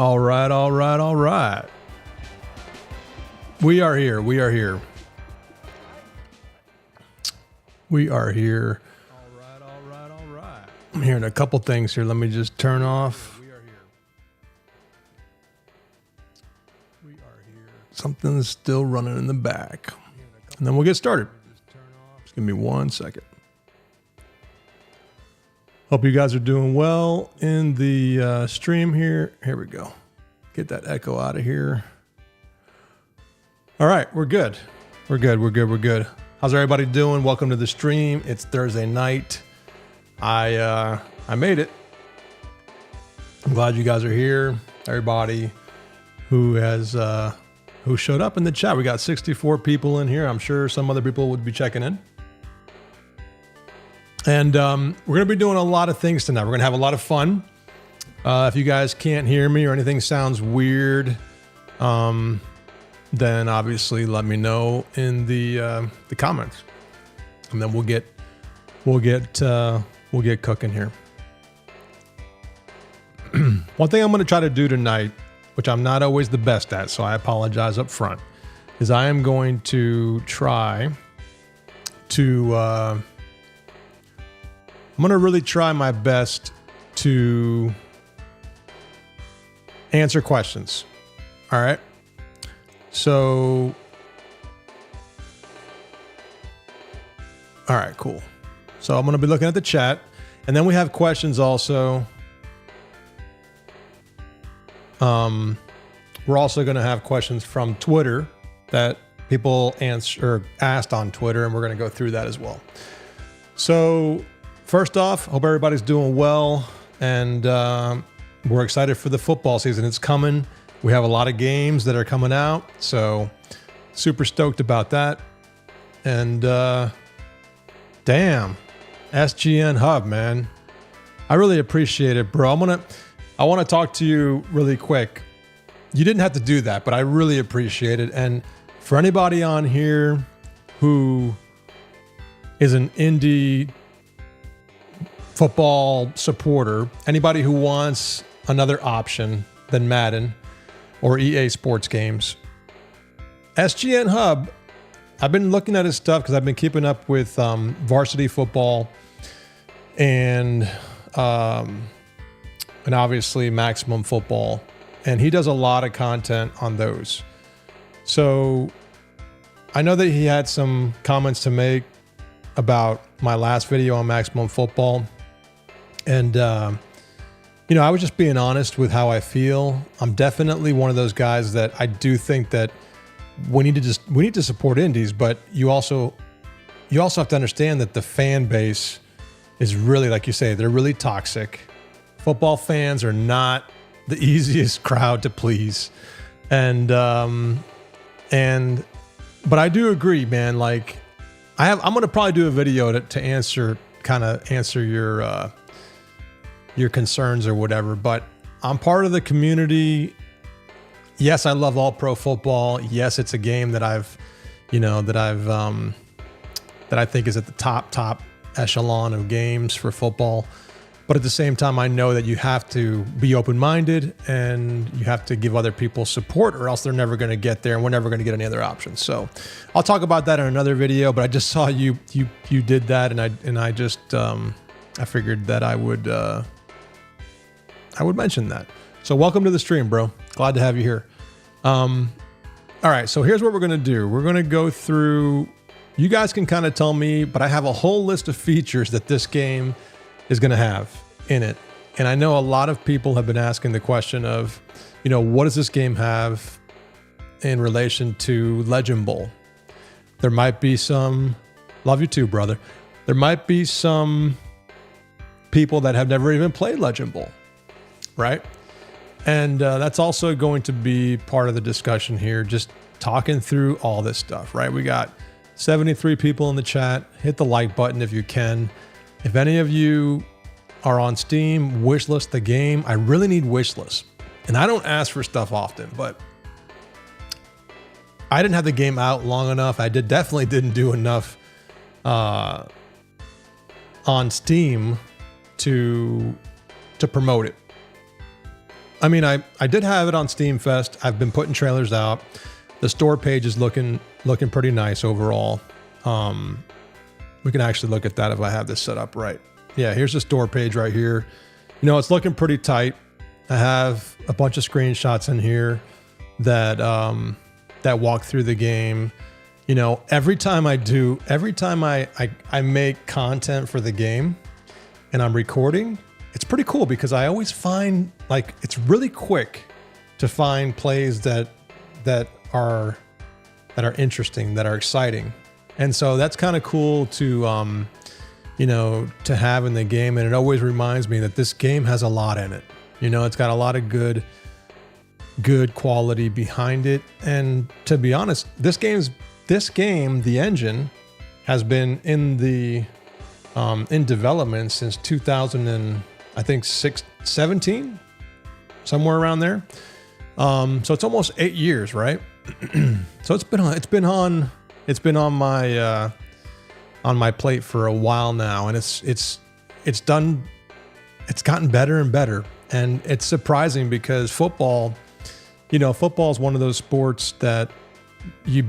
All right, all right, all right. We are here. We are here. We are here. All right, all right, all right. I'm hearing a couple things here. Let me just turn off. We are here. We are here. Something's still running in the back. And then we'll get started. Just give me 1 second. Hope you guys are doing well in the stream here. Here we go. Get that echo out of here. All right, we're good. We're good. We're good. We're good. How's everybody doing? Welcome to the stream. It's Thursday night. I made it. I'm glad you guys are here. Everybody who has who showed up in the chat. We got 64 people in here. I'm sure some other people would be checking in. And we're going to be doing a lot of things tonight. We're going to have a lot of fun. If you guys can't hear me or anything sounds weird, then obviously let me know in the comments, and then we'll get cooking here. One thing I'm going to try to do tonight, which I'm not always the best at, so I apologize up front, is I am going to try to I'm going to really try my best to answer questions. All right. So, all right, cool. So I'm going to be looking at the chat, and then we have questions also. We're also going to have questions from Twitter that people asked on Twitter, and we're going to go through that as well. So first off, hope everybody's doing well, and we're excited for the football season. It's coming. We have a lot of games that are coming out, so super stoked about that. And damn, SGN Hub, man, I really appreciate it, bro. I want to talk to you really quick. You didn't have to do that, but I really appreciate it. And for anybody on here who is an indie football supporter, anybody who wants another option than Madden or EA Sports games, SGN Hub, I've been looking at his stuff because I've been keeping up with varsity football and obviously Maximum Football, and he does a lot of content on those. So I know that he had some comments to make about my last video on Maximum Football, and you know, I was just being honest with how I feel. I'm definitely one of those guys that I do think that we need to support indies, but you also have to understand that the fan base is really, like you say, they're really toxic. Football fans are not the easiest crowd to please, but I do agree, man. Like I'm gonna probably do a video to answer your concerns or whatever, but I'm part of the community. Yes, I love all pro football. Yes, it's a game that I think is at the top echelon of games for football. But at the same time, I know that you have to be open-minded and you have to give other people support, or else they're never going to get there, and we're never going to get any other options. So I'll talk about that in another video, but I just saw you did that, and I figured that I would mention that. So welcome to the stream, bro. Glad to have you here. All right, so here's what we're going to do. We're going to go through, you guys can kind of tell me, but I have a whole list of features that this game is going to have in it. And I know a lot of people have been asking the question of, you know, what does this game have in relation to Legend Bowl? There might be some, love you too, brother. There might be some people that have never even played Legend Bowl, right? And that's also going to be part of the discussion here, just talking through all this stuff, right? We got 73 people in the chat. Hit the like button if you can. If any of you are on Steam, wishlist the game. I really need wishlist. And I don't ask for stuff often, but I didn't have the game out long enough. I definitely didn't do enough on Steam to promote it. I mean, I did have it on Steam Fest. I've been putting trailers out. The store page is looking pretty nice overall. We can actually look at that if I have this set up right. Yeah, here's the store page right here. You know, it's looking pretty tight. I have a bunch of screenshots in here that that walk through the game. You know, every time I make content for the game and I'm recording, it's pretty cool because I always find, like, it's really quick to find plays that are interesting, that are exciting. And so that's kind of cool to you know, to have in the game. And it always reminds me that this game has a lot in it. You know, it's got a lot of good quality behind it. And to be honest, this game, the engine, has been in development since 2017, somewhere around there. So it's almost 8 years, right? So it's been on my plate for a while now, and it's gotten better and better. And it's surprising because football, you know, football is one of those sports that you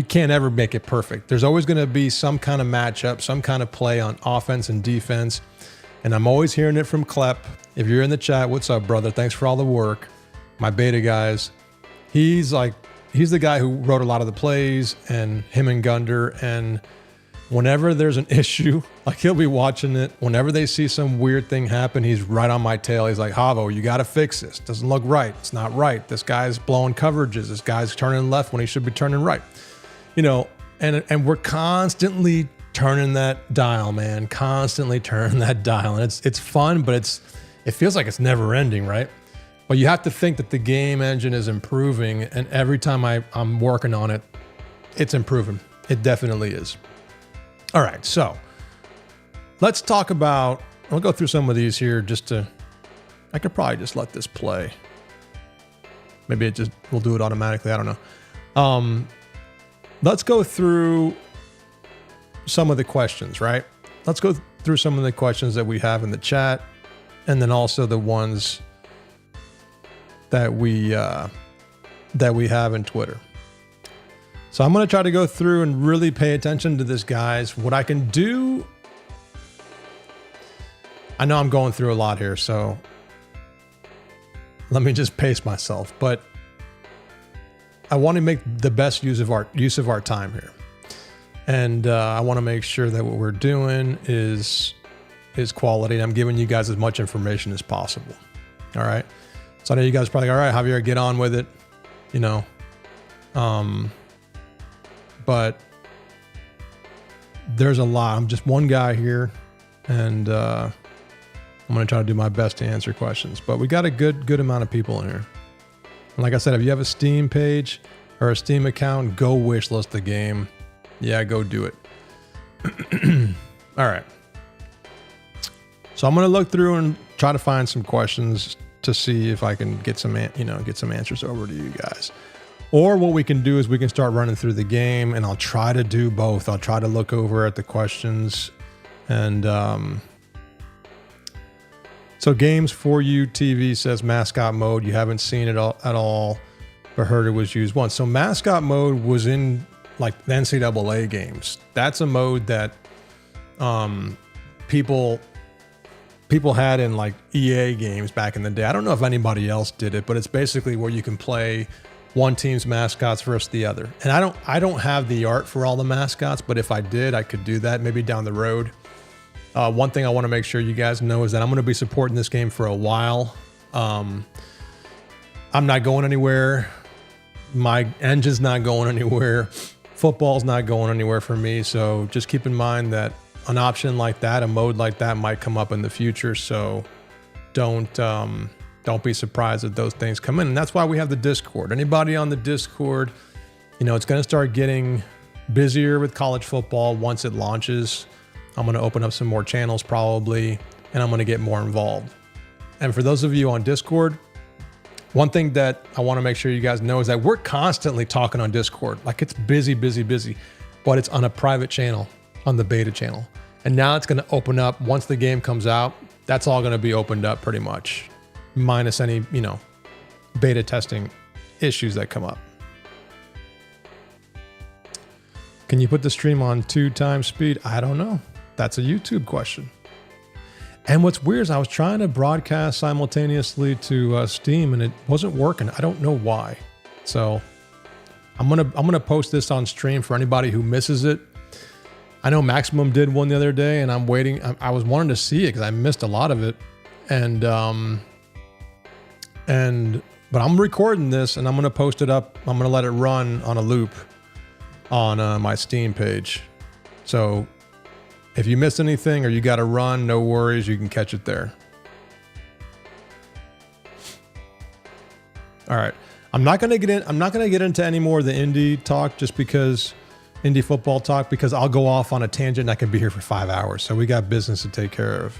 can't ever make it perfect. There's always going to be some kind of matchup, some kind of play on offense and defense. And I'm always hearing it from Klep. If you're in the chat, what's up, brother? Thanks for all the work. My beta guys. He's the guy who wrote a lot of the plays, and him and Gunder. And whenever there's an issue, like, he'll be watching it. Whenever they see some weird thing happen, he's right on my tail. He's like, Havo, you got to fix this. Doesn't look right. It's not right. This guy's blowing coverages. This guy's turning left when he should be turning right. You know, and we're constantly turning that dial, man. Constantly turning that dial. And it's fun, but it feels like it's never ending, right? But you have to think that the game engine is improving, and every time I'm working on it, it's improving. It definitely is. All right, so let's talk about, I'll go through some of these here I could probably just let this play. Maybe we'll do it automatically, I don't know. Let's go through some of the questions, right? Let's go through some of the questions that we have in the chat, and then also the ones that we have in Twitter. So I'm going to try to go through and really pay attention to this, guys. What I can do, I know I'm going through a lot here, so let me just pace myself. But I want to make the best use of our time here, and I want to make sure that what we're doing is quality. And I'm giving you guys as much information as possible. All right. So I know you guys are probably, all right, Javier, get on with it, you know. But there's a lot. I'm just one guy here, and I'm going to try to do my best to answer questions. But we got a good amount of people in here. And like I said, if you have a Steam page or a Steam account, go wishlist the game. Yeah, go do it. All right. So I'm going to look through and try to find some questions to see if I can get some answers over to you guys. Or what we can do is we can start running through the game, and I'll try to do both. I'll try to look over at the questions. And so Games For You TV says mascot mode. You haven't seen it at all, but heard it was used once. So mascot mode was in, like, the NCAA games. That's a mode that people had in, like, EA games back in the day. I don't know if anybody else did it, but it's basically where you can play one team's mascots versus the other. And I don't have the art for all the mascots, but if I did, I could do that maybe down the road. One thing I want to make sure you guys know is that I'm going to be supporting this game for a while. I'm not going anywhere. My engine's not going anywhere. Football's not going anywhere for me. So just keep in mind that an option like that, a mode like that, might come up in the future. So don't be surprised if those things come in. And that's why we have the Discord. Anybody on the Discord, you know, it's going to start getting busier with college football once it launches. I'm going to open up some more channels probably, and I'm going to get more involved. And for those of you on Discord, one thing that I want to make sure you guys know is that we're constantly talking on Discord. Like, it's busy, but it's on a private channel, on the beta channel. And now it's going to open up once the game comes out. That's all going to be opened up pretty much. minus any, beta testing issues that come up. Can you put the stream on 2x speed? I don't know. That's a YouTube question. And what's weird is I was trying to broadcast simultaneously to Steam and it wasn't working. I don't know why. So I'm gonna post this on stream for anybody who misses it. I know Maximum did one the other day, and I'm waiting. I was wanting to see it because I missed a lot of it, but I'm recording this and I'm gonna post it up. I'm gonna let it run on a loop on my Steam page. So if you missed anything or you got to run, no worries, you can catch it there. All right. I'm not going to get into any more of the indie talk just because indie football talk, because I'll go off on a tangent and I could be here for 5 hours. So we got business to take care of.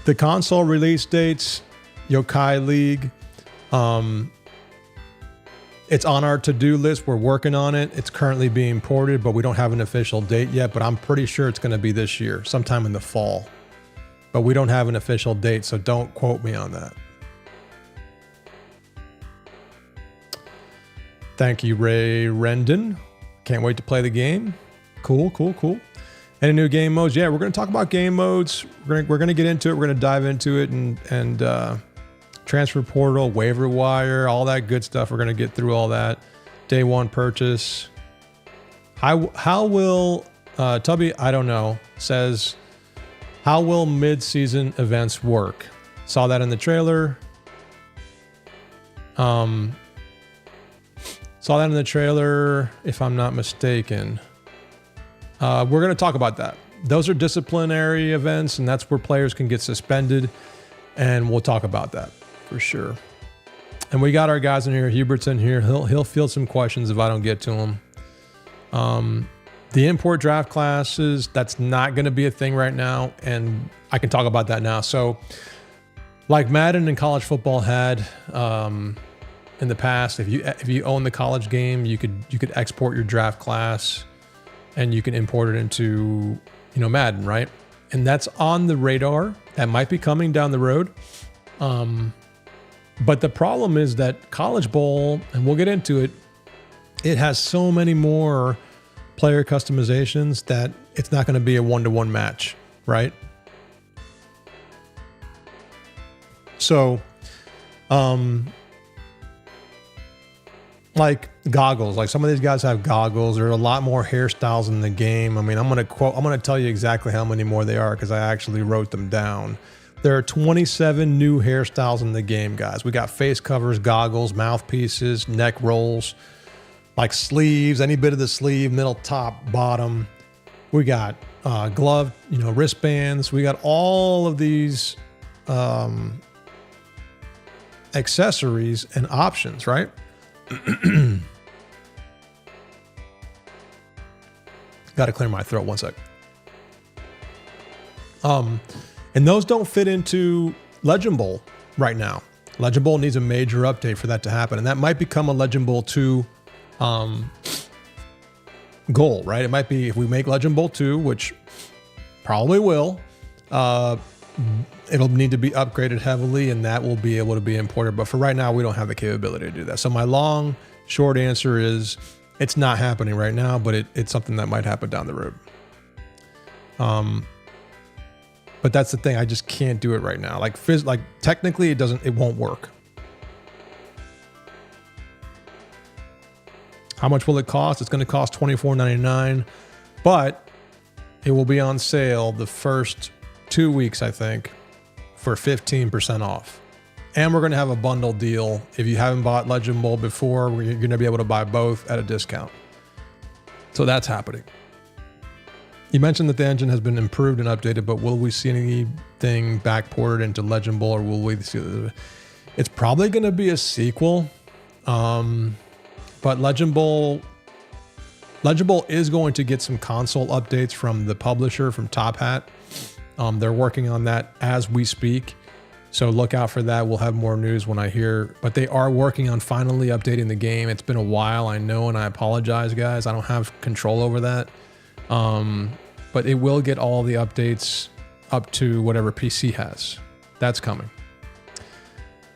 The console release dates, Yokai League. It's on our to-do list. We're working on it. It's currently being ported, but we don't have an official date yet, but I'm pretty sure it's going to be this year, sometime in the fall. But we don't have an official date, so don't quote me on that. Thank you, Ray Rendon. Can't wait to play the game. Cool. Any new game modes? Yeah, we're going to talk about game modes. We're going to get into it. We're going to dive into it and transfer portal, waiver wire, all that good stuff. We're going to get through all that. Day one purchase. How will Tubby, I don't know, says, how will mid-season events work? Saw that in the trailer. Saw that in the trailer, if I'm not mistaken. We're going to talk about that. Those are disciplinary events, and that's where players can get suspended, and we'll talk about that for sure. And we got our guys in here. Hubert's in here. He'll field some questions if I don't get to him. The import draft classes, that's not going to be a thing right now, and I can talk about that now. So, like Madden and college football had in the past, if you own the college game, you could export your draft class, and you can import it into Madden, right? And that's on the radar. That might be coming down the road. But the problem is that College Bowl, and we'll get into it, it has so many more player customizations that it's not going to be a one-to-one match, right? So, like goggles, like some of these guys have goggles. There are a lot more hairstyles in the game. I mean, I'm going to tell you exactly how many more they are because I actually wrote them down. There are 27 new hairstyles in the game, guys. We got face covers, goggles, mouthpieces, neck rolls, like sleeves, any bit of the sleeve, middle, top, bottom. We got glove, wristbands. We got all of these accessories and options, right? Got to clear my throat 1 sec. And those don't fit into Legend Bowl right now. Legend Bowl needs a major update for that to happen. And that might become a Legend Bowl 2 goal, right? It might be if we make Legend Bowl 2, which probably will, it'll need to be upgraded heavily and that will be able to be imported. But for right now, we don't have the capability to do that. So my long, short answer is it's not happening right now, but it's something that might happen down the road. But that's the thing. I just can't do it right now. Like technically it won't work. How much will it cost? It's going to cost $24.99, but it will be on sale the first 2 weeks, I think, for 15% off. And we're going to have a bundle deal. If you haven't bought Legend Bowl before, you're going to be able to buy both at a discount. So that's happening. You mentioned that the engine has been improved and updated, but will we see anything backported into Legend Bowl, or will we see? It's probably going to be a sequel, but Legend Bowl is going to get some console updates from the publisher, from Top Hat. They're working on that as we speak, so look out for that. We'll have more news when I hear, but they are working on finally updating the game. It's been a while, I know, and I apologize, guys. I don't have control over that. But it will get all the updates up to whatever PC has. That's coming.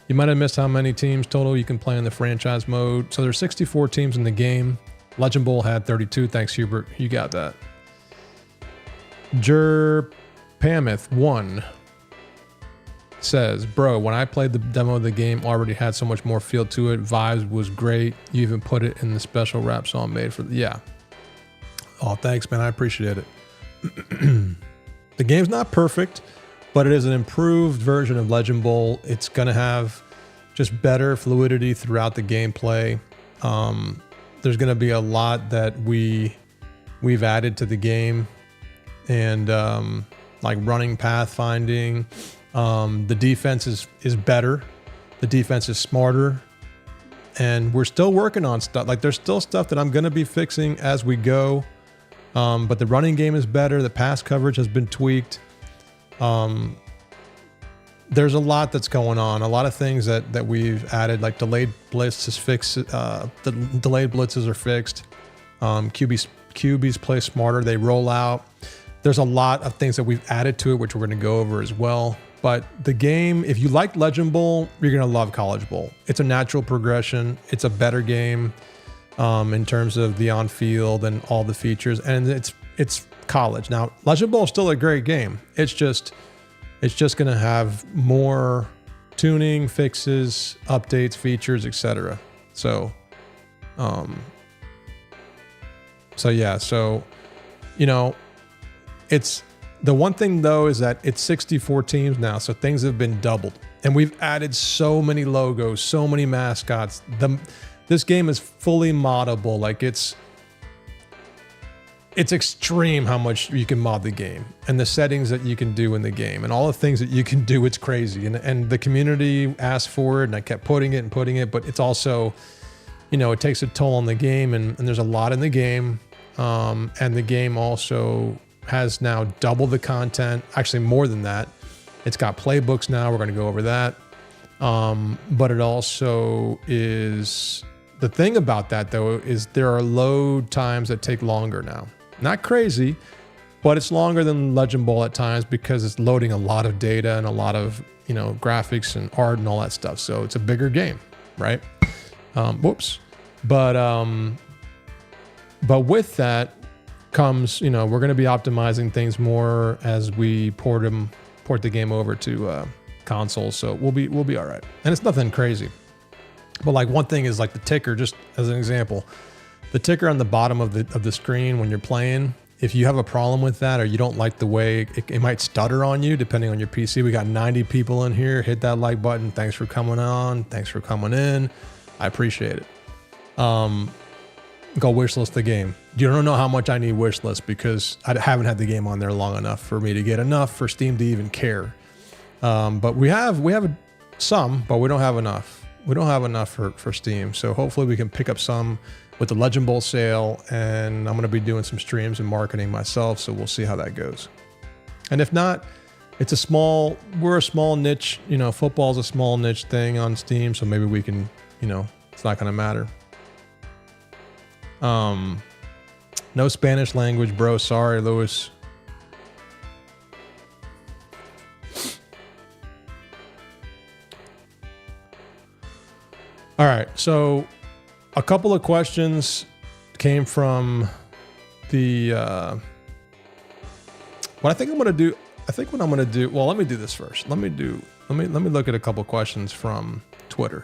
You might have missed how many teams total you can play in the franchise mode. So there's 64 teams in the game. Legend Bowl had 32. Thanks, Hubert. You got that. Jerpamith1 says, bro, when I played the demo of the game, already had so much more feel to it. Vibes was great. You even put it in the special rap song made for yeah. Oh, thanks, man. I appreciate it. The game's not perfect, but it is an improved version of Legend Bowl. It's going to have just better fluidity throughout the gameplay. There's going to be a lot that we've added to the game, and like running pathfinding. The defense is better. The defense is smarter, and we're still working on stuff. Like there's still stuff that I'm going to be fixing as we go. But the running game is better. The pass coverage has been tweaked. There's a lot that's going on. A lot of things that we've added, like delayed blitz is fixed. The delayed blitzes are fixed. QBs play smarter. They roll out. There's a lot of things that we've added to it, which we're going to go over as well. But the game, if you like Legend Bowl, you're going to love College Bowl. It's a natural progression. It's a better game in terms of the on-field and all the features. And it's college. Now, Legend Bowl is still a great game. It's just going to have more tuning, fixes, updates, features, etc. So, you know, it's the one thing though is that it's 64 teams now, so things have been doubled, and we've added so many logos, so many mascots. This game is fully moddable. Like it's extreme how much you can mod the game and the settings that you can do in the game and all the things that you can do. It's crazy, and the community asked for it, and I kept putting it, but it's also, you know, it takes a toll on the game, and there's a lot in the game, and the game also has now double the content, actually more than that. It's got playbooks now. We're going to go over that. But it also is, the thing about that though, is there are load times that take longer now. Not crazy, but it's longer than Legend Bowl at times because it's loading a lot of data and a lot of, you know, graphics and art and all that stuff. So it's a bigger game, right? But with that comes, you know, we're going to be optimizing things more as we port the game over to consoles. So we'll be all right. And it's nothing crazy. But like one thing is like the ticker, just as an example, the ticker on the bottom of the screen when you're playing, if you have a problem with that or you don't like the way it might stutter on you, depending on your PC. We got 90 people in here. Hit that like button. Thanks for coming on. Thanks for coming in. I appreciate it. Go wishlist the game. You don't know how much I need wishlist because I haven't had the game on there long enough for me to get enough for Steam to even care. But we have some, but we don't have enough. We don't have enough for Steam. So hopefully we can pick up some with the Legend Bowl sale, and I'm going to be doing some streams and marketing myself. So we'll see how that goes. And if not, we're a small niche, you know, football is a small niche thing on Steam. So maybe we can, you know, it's not going to matter. No Spanish language, bro. Sorry, Louis. All right. So a couple of questions came from the, what I think I'm going to do. Well, let me do this first. Let me look at a couple of questions from Twitter.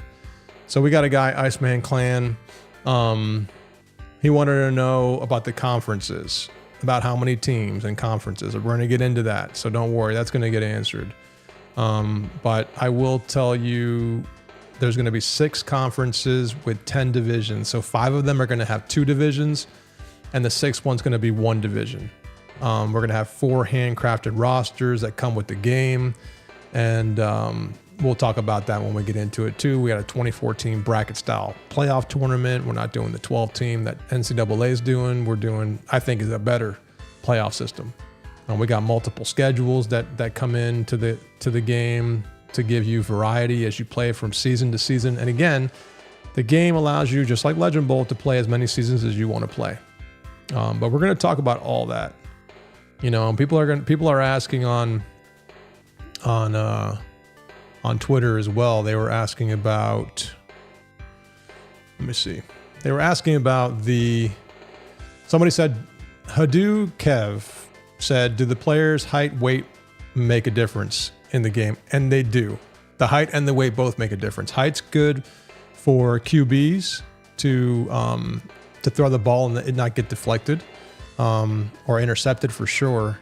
So we got a guy, Iceman Clan. He wanted to know about the conferences, about how many teams and conferences. We're going to get into that, so don't worry. That's going to get answered. But I will tell you there's going to be 6 conferences with 10 divisions. So 5 of them are going to have 2 divisions, and the 6th one's going to be 1 division. We're going to have 4 handcrafted rosters that come with the game, and we'll talk about that when we get into it too. We got a 2014 bracket style playoff tournament. We're not doing the 12 team that NCAA is doing. We're doing, I think, is a better playoff system. We got multiple schedules that come into the game to give you variety as you play from season to season. And again, the game allows you, just like Legend Bowl, to play as many seasons as you want to play. But we're going to talk about all that. You know, people are asking on on Twitter as well. They were asking about, let me see. They were asking about somebody said, Hadu Kev said, do the players' height, weight make a difference in the game? And they do. The height and the weight both make a difference. Height's good for QBs to throw the ball and it not get deflected or intercepted for sure.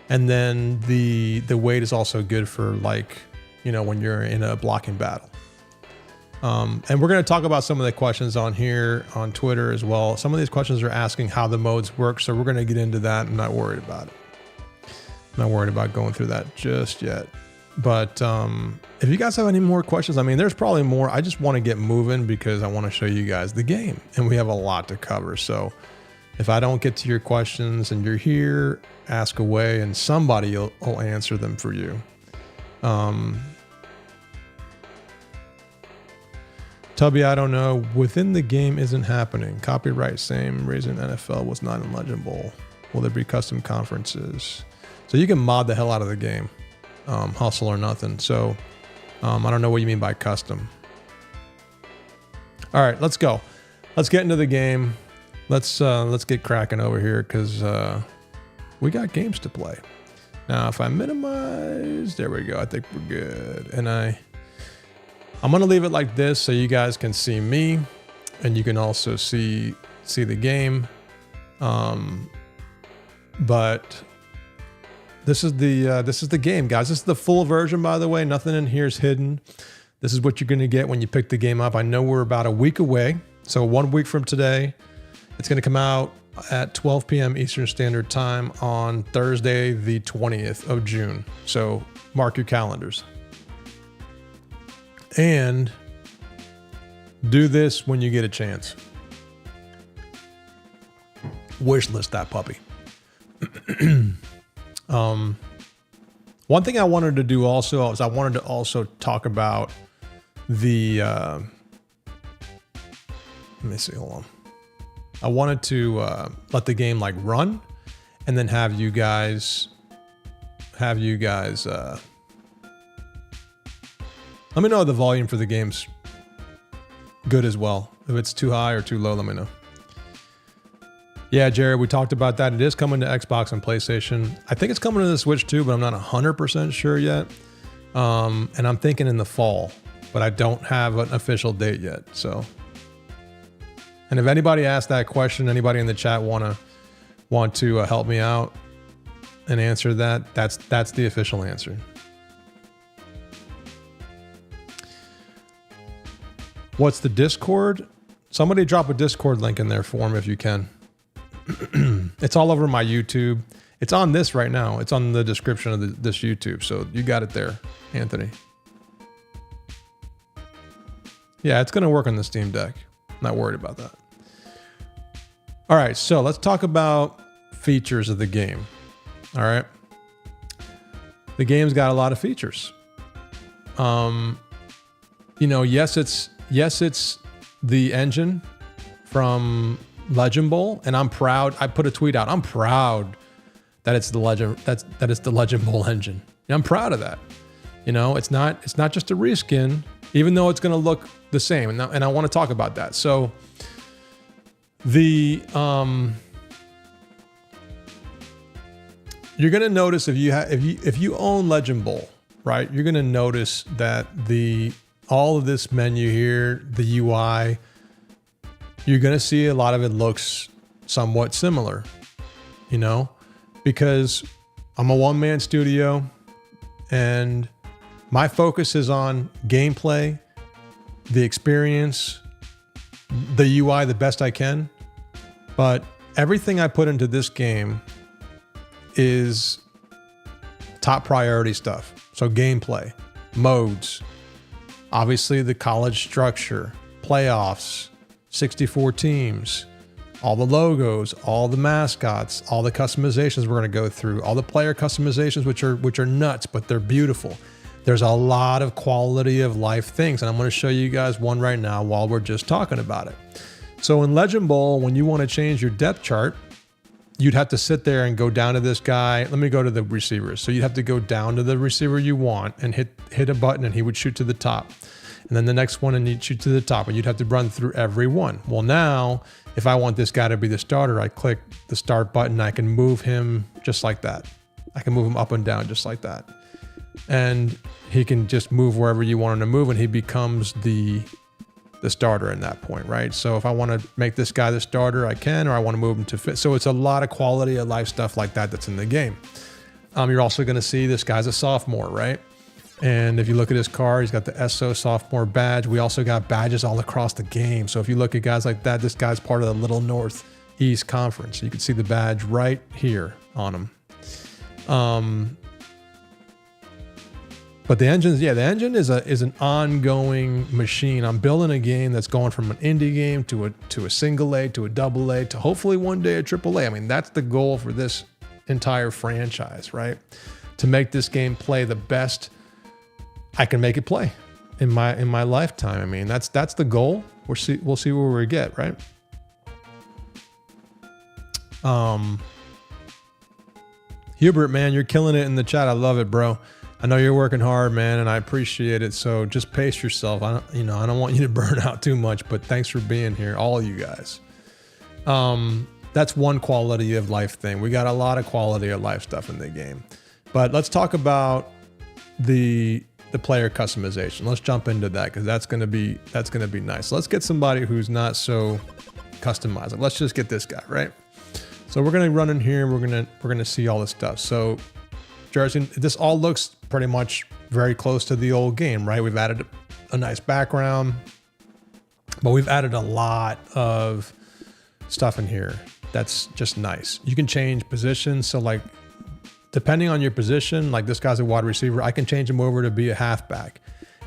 And then the weight is also good for, like, you know, when you're in a blocking battle. And we're going to talk about some of the questions on here on Twitter as well. Some of these questions are asking how the modes work, so we're going to get into that. I'm not worried about it. I'm not worried about going through that just yet. But if you guys have any more questions, I mean, there's probably more. I just want to get moving because I want to show you guys the game, and we have a lot to cover. So if I don't get to your questions and you're here, ask away, and somebody will answer them for you. Tubby, I don't know. Within the game isn't happening. Copyright same reason NFL was not in Legend Bowl. Will there be custom conferences? So you can mod the hell out of the game. Hustle or nothing. So I don't know what you mean by custom. All right, let's go. Let's get into the game. Let's get cracking over here because we got games to play. Now, if I minimize, there we go. I think we're good. And I'm going to leave it like this so you guys can see me and you can also see the game. But this is the game, guys. This is the full version, by the way. Nothing in here is hidden. This is what you're going to get when you pick the game up. I know we're about a week away. So 1 week from today, it's going to come out at 12 p.m. Eastern Standard Time on Thursday, the 20th of June. So mark your calendars. And do this when you get a chance. Wishlist that puppy. One thing I wanted to do also is I wanted to also talk about the, let me see, hold on. I wanted to let the game like run and then have you guys let me know if the volume for the game's good as well. If it's too high or too low, let me know. Yeah, Jared, we talked about that. It is coming to Xbox and PlayStation. I think it's coming to the Switch too, but I'm not 100% sure yet. And I'm thinking in the fall, but I don't have an official date yet. So, and if anybody asked that question, anybody in the chat want to help me out and answer that, that's the official answer. What's the Discord? Somebody drop a Discord link in there for me if you can. It's all over my YouTube. It's on this right now. It's on the description of this YouTube. So you got it there, Anthony. Yeah, it's going to work on the Steam Deck. Not worried about that. All right, so let's talk about features of the game. All right. The game's got a lot of features. You know, yes, it's the engine from Legend Bowl, and I'm proud. I put a tweet out. I'm proud that it's the Legend. That it's the Legend Bowl engine. And I'm proud of that. You know, it's not just a reskin, even though it's going to look the same. And I want to talk about that. So the you're going to notice if you own Legend Bowl, right? You're going to notice that all of this menu here, the UI, you're going to see a lot of it looks somewhat similar, you know, because I'm a one-man studio and my focus is on gameplay, the experience, the UI the best I can. But everything I put into this game is top priority stuff. So gameplay, modes, obviously the college structure, playoffs, 64 teams, all the logos, all the mascots, all the customizations we're going to go through, all the player customizations, which are nuts, but they're beautiful. There's a lot of quality of life things, and I'm going to show you guys one right now while we're just talking about it. So in Legend Bowl, when you want to change your depth chart, you'd have to sit there and go down to this guy. Let me go to the receivers. So you'd have to go down to the receiver you want and hit a button, and he would shoot to the top. And then the next one, and he'd shoot to the top, and you'd have to run through every one. Well, now, if I want this guy to be the starter, I click the start button. I can move him just like that. I can move him up and down just like that. And he can just move wherever you want him to move, and he becomes the starter in that point, right? So if I want to make this guy the starter, I can, or I want to move him to fit. So it's a lot of quality of life stuff like that that's in the game. You're also going to see this guy's a sophomore, right? And if you look at his card, he's got the SO sophomore badge. We also got badges all across the game. So if you look at guys like that, this guy's part of the Little Northeast Conference. You can see the badge right here on him. But the engine is an ongoing machine. I'm building a game that's going from an indie game to a single A, to a double A, to hopefully one day a triple A. I mean, that's the goal for this entire franchise, right? To make this game play the best I can make it play in my lifetime. I mean, that's the goal. We'll see where we get, right? Hubert, man, you're killing it in the chat. I love it, bro. I know you're working hard, man, and I appreciate it. So just pace yourself. I don't want you to burn out too much, but thanks for being here, all you guys. That's one quality of life thing. We got a lot of quality of life stuff in the game, but let's talk about the player customization. Let's jump into that, because that's gonna be nice. Let's get somebody who's not so customized. Let's just get this guy, right? So we're gonna run in here. We're gonna see all this stuff. So Jersey, this all looks pretty much very close to the old game, right? We've added a nice background, but we've added a lot of stuff in here. That's just nice. You can change positions. So like, depending on your position, like this guy's a wide receiver, I can change him over to be a halfback.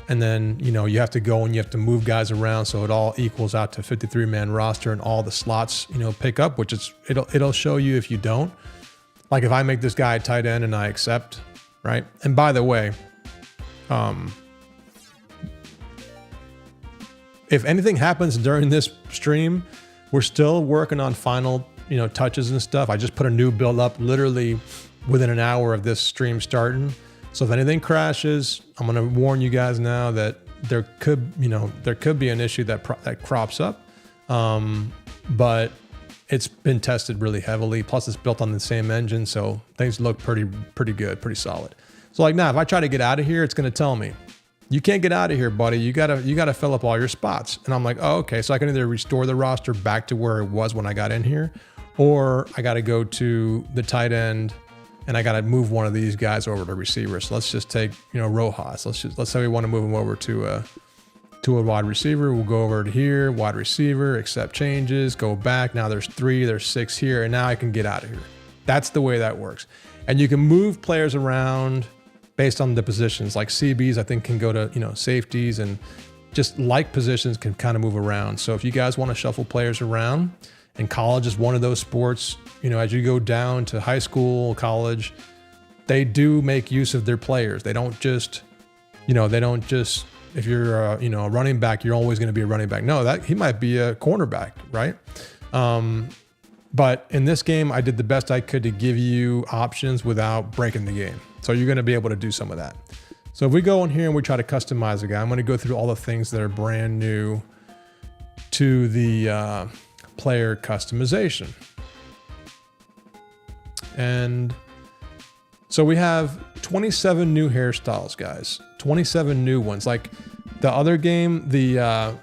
And then, you have to go and you have to move guys around. So it all equals out to 53-man roster, and all the slots, pick up, which it'll show you if you don't. Like if I make this guy a tight end and I accept, right? And by the way, if anything happens during this stream, we're still working on final, touches and stuff. I just put a new build up literally within an hour of this stream starting. So if anything crashes, I'm going to warn you guys now that there could be an issue that crops up. But it's been tested really heavily. Plus it's built on the same engine. So things look pretty good, pretty solid. So like now, if I try to get out of here, it's going to tell me, you can't get out of here, buddy. You gotta fill up all your spots. And I'm like, oh, okay. So I can either restore the roster back to where it was when I got in here, or I got to go to the tight end and I got to move one of these guys over to receiver. So let's just take, Rojas. Let's say we want to move him over to a wide receiver. We'll go over to here, wide receiver, accept changes, go back. Now there's 3, there's 6 here, and now I can get out of here. That's the way that works. And you can move players around based on the positions. Like CBs, I think, can go to, safeties, and just like positions can kind of move around. So if you guys want to shuffle players around, and college is one of those sports, as you go down to high school, college, they do make use of their players. They don't just, if you're a running back, you're always going to be a running back. No, that he might be a cornerback, right? But in this game, I did the best I could to give you options without breaking the game. So you're going to be able to do some of that. So if we go in here and we try to customize a guy, I'm going to go through all the things that are brand new to the player customization. And so we have 27 new hairstyles, guys. 27 new ones. Like the other game, the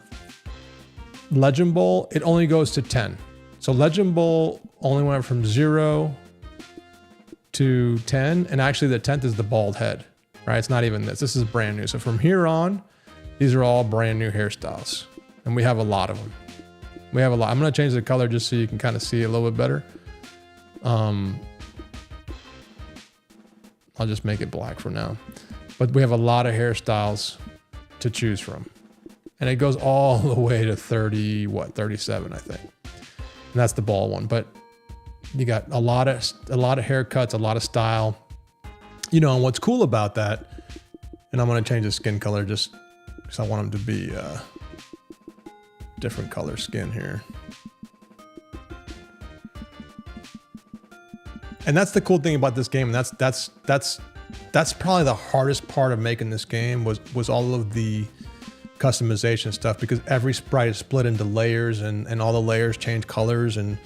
Legend Bowl, it only goes to 10. So Legend Bowl only went from 0 to 10. And actually the 10th is the bald head, right? It's not even this. This is brand new. So from here on, these are all brand new hairstyles. And we have a lot of them. We have a lot. I'm going to change the color just so you can kind of see it a little bit better. I'll just make it black for now. But we have a lot of hairstyles to choose from. And it goes all the way to 37, I think. And that's the ball one. But you got a lot of haircuts, a lot of style. And what's cool about that, and I'm going to change the skin color just because I want them to be different color skin here. And that's the cool thing about this game. And that's probably the hardest part of making this game was all of the customization stuff, because every sprite is split into layers and all the layers change colors and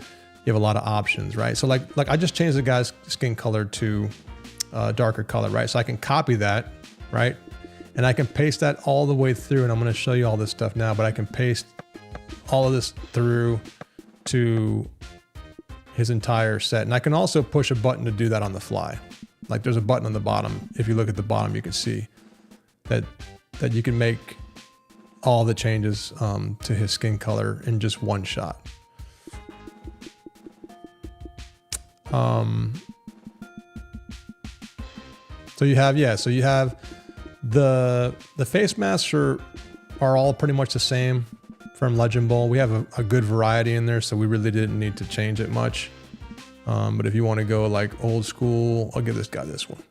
you have a lot of options, right? So like I just changed the guy's skin color to darker color, right? So I can copy that, right? And I can paste that all the way through, and I'm going to show you all this stuff now, but I can paste all of this through to his entire set. And I can also push a button to do that on the fly. Like there's a button on the bottom. If you look at the bottom, you can see that you can make all the changes to his skin color in just one shot. So you have the face masks are all pretty much the same from Legend Bowl. We have a good variety in there, so we really didn't need to change it much. But if you want to go like old school, I'll give this guy this one.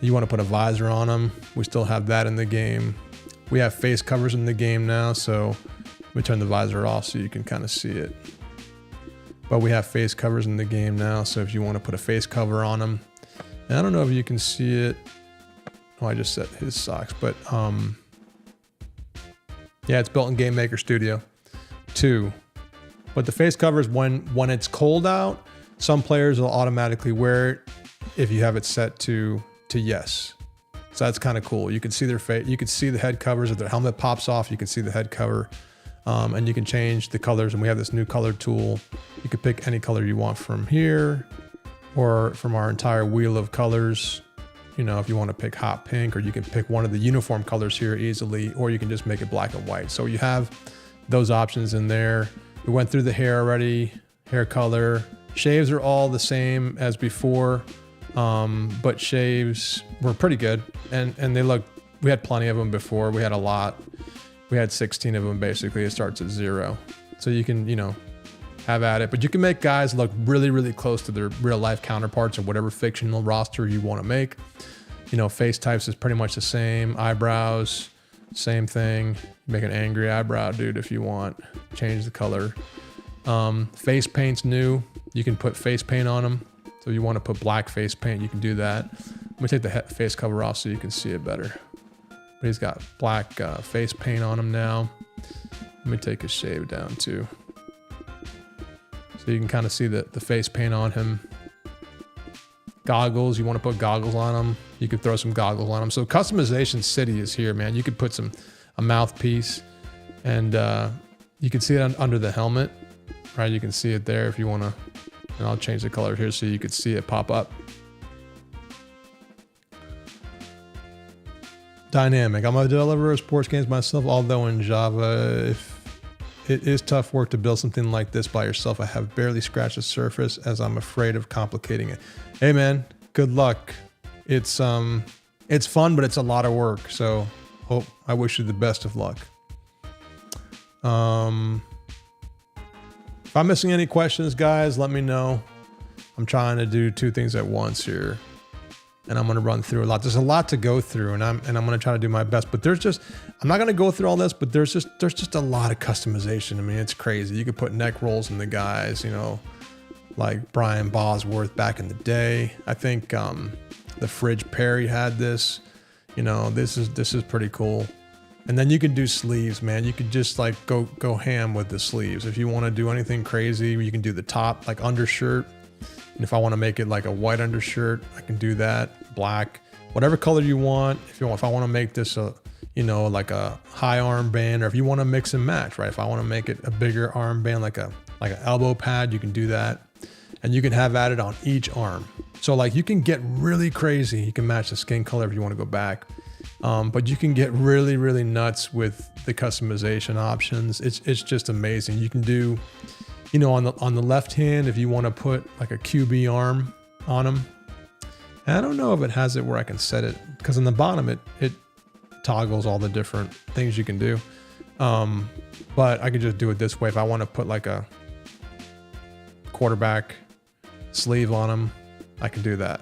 You want to put a visor on him, we still have that in the game. We have face covers in the game now, so let me turn the visor off so you can kind of see it. But we have face covers in the game now, so if you want to put a face cover on him, and I don't know if you can see it. Oh, I just set his socks, but yeah, it's built in Game Maker Studio 2. But the face covers, when it's cold out, some players will automatically wear it if you have it set to yes. So that's kind of cool. You can see their face. You can see the head covers. If their helmet pops off, you can see the head cover, and you can change the colors. And we have this new color tool. You can pick any color you want from here, or from our entire wheel of colors. You know, if you want to pick hot pink, or you can pick one of the uniform colors here easily, or you can just make it black and white. So you have those options in there. We went through the hair already, hair color. Shaves are all the same as before, but shaves were pretty good. And we had plenty of them before. We had a lot. We had 16 of them basically. It starts at 0. So you can, have at it, but you can make guys look really, really close to their real life counterparts or whatever fictional roster you want to make. Face types is pretty much the same. Eyebrows, same thing. Make an angry eyebrow dude if you want. Change the color. Face paint's new. You can put face paint on them. So if you want to put black face paint, you can do that. I'm gonna take the face cover off so you can see it better. But he's got black face paint on him now. Let me take his shave down too. So you can kind of see the face paint on him. Goggles, you want to put goggles on him, you could throw some goggles on him. So customization city is here, man. You could put a mouthpiece, and you can see it under the helmet, right? You can see it there if you want to, and I'll change the color here so you could see it pop up. Dynamic. I'm a developer of sports games myself, although in Java, it is tough work to build something like this by yourself. I have barely scratched the surface as I'm afraid of complicating it. Hey man, good luck. It's fun, but it's a lot of work. So I wish you the best of luck. If I'm missing any questions, guys, let me know. I'm trying to do 2 things at once here, and I'm going to run through a lot. There's a lot to go through, and I'm going to try to do my best, but I'm not going to go through all this, but there's just a lot of customization. I mean, it's crazy. You could put neck rolls in the guys, like Brian Bosworth back in the day. I think the Fridge Perry had this. This is pretty cool. And then you can do sleeves, man. You could just like go ham with the sleeves. If you want to do anything crazy, you can do the top, like undershirt. And if I want to make it like a white undershirt, I can do that. Black, whatever color you want. If I want to make this like a high armband, or if you want to mix and match, right? If I want to make it a bigger armband, like an elbow pad, you can do that. And you can have added on each arm. So like you can get really crazy. You can match the skin color if you want to go back. But you can get really, really nuts with the customization options. It's just amazing. You can do, on the left hand, if you want to put like a QB arm on them. And I don't know if it has it where I can set it, because on the bottom it toggles all the different things you can do. But I could just do it this way. If I want to put like a quarterback sleeve on them, I can do that.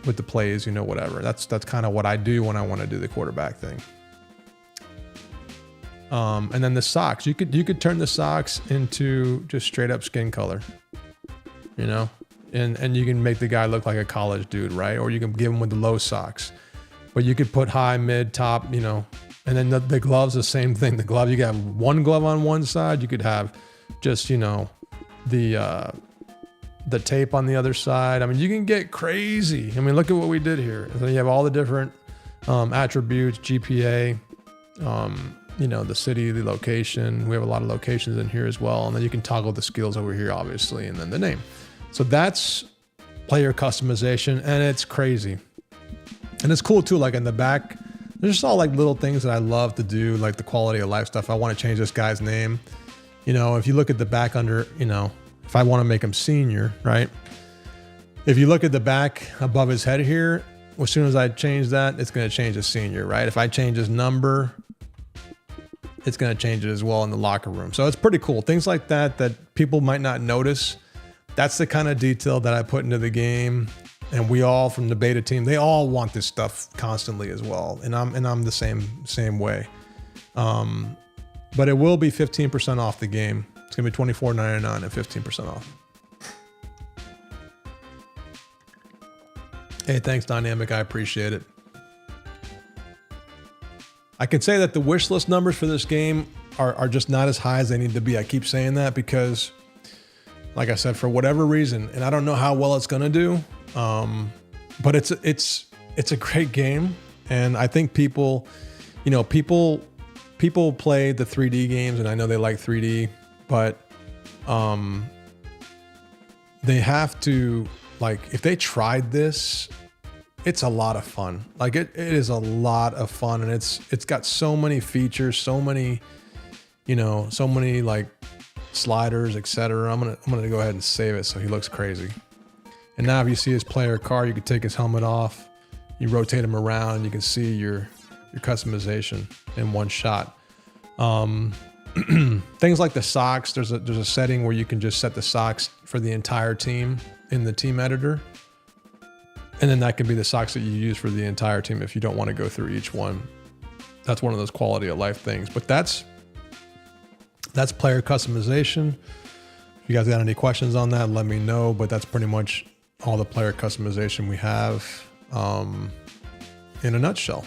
With the plays, whatever. That's kind of what I do when I want to do the quarterback thing. And then the socks, you could turn the socks into just straight up skin color, you know, and you can make the guy look like a college dude, right? Or you can give him with the low socks, but you could put high, mid, top, you know, and then the gloves, the same thing. The glove, you got one glove on one side, you could have just, you know, the tape on the other side. I mean, you can get crazy. I mean, look at what we did here. So you have all the different attributes, GPA, you know, the city, the location. We have a lot of locations in here as well. And then you can toggle the skills over here, obviously, and then the name. So that's player customization, and it's crazy. And it's cool too, like in the back, there's just all like little things that I love to do, like the quality of life stuff. I want to change this guy's name. You know, if you look at the back under, you know, if I want to make him senior, right? If you look at the back above his head here, as soon as I change that, it's going to change to senior, right? If I change his number, it's going to change it as well in the locker room. So it's pretty cool. Things like that people might not notice. That's the kind of detail that I put into the game. And we all from the beta team, they all want this stuff constantly as well. And I'm the same way. But it will be 15% off the game. It's going to be $24.99 and 15% off. Hey, thanks, Dynamic. I appreciate it. I can say that the wish list numbers for this game are just not as high as they need to be. I keep saying that because, like I said, for whatever reason, and I don't know how well it's going to do, but it's a great game. And I think people play the 3D games, and I know they like 3D, but they have to, like, if they tried this, it's a lot of fun. Like it is a lot of fun, and it's got so many features, so many like sliders, etc. I'm gonna go ahead and save it so he looks crazy. And now if you see his player car, you can take his helmet off, you rotate him around, and you can see your customization in one shot. Things like the socks, there's a setting where you can just set the socks for the entire team in the team editor. And then that can be the socks that you use for the entire team if you don't want to go through each one. That's one of those quality of life things. But that's player customization. If you guys got any questions on that, let me know. But that's pretty much all the player customization we have in a nutshell.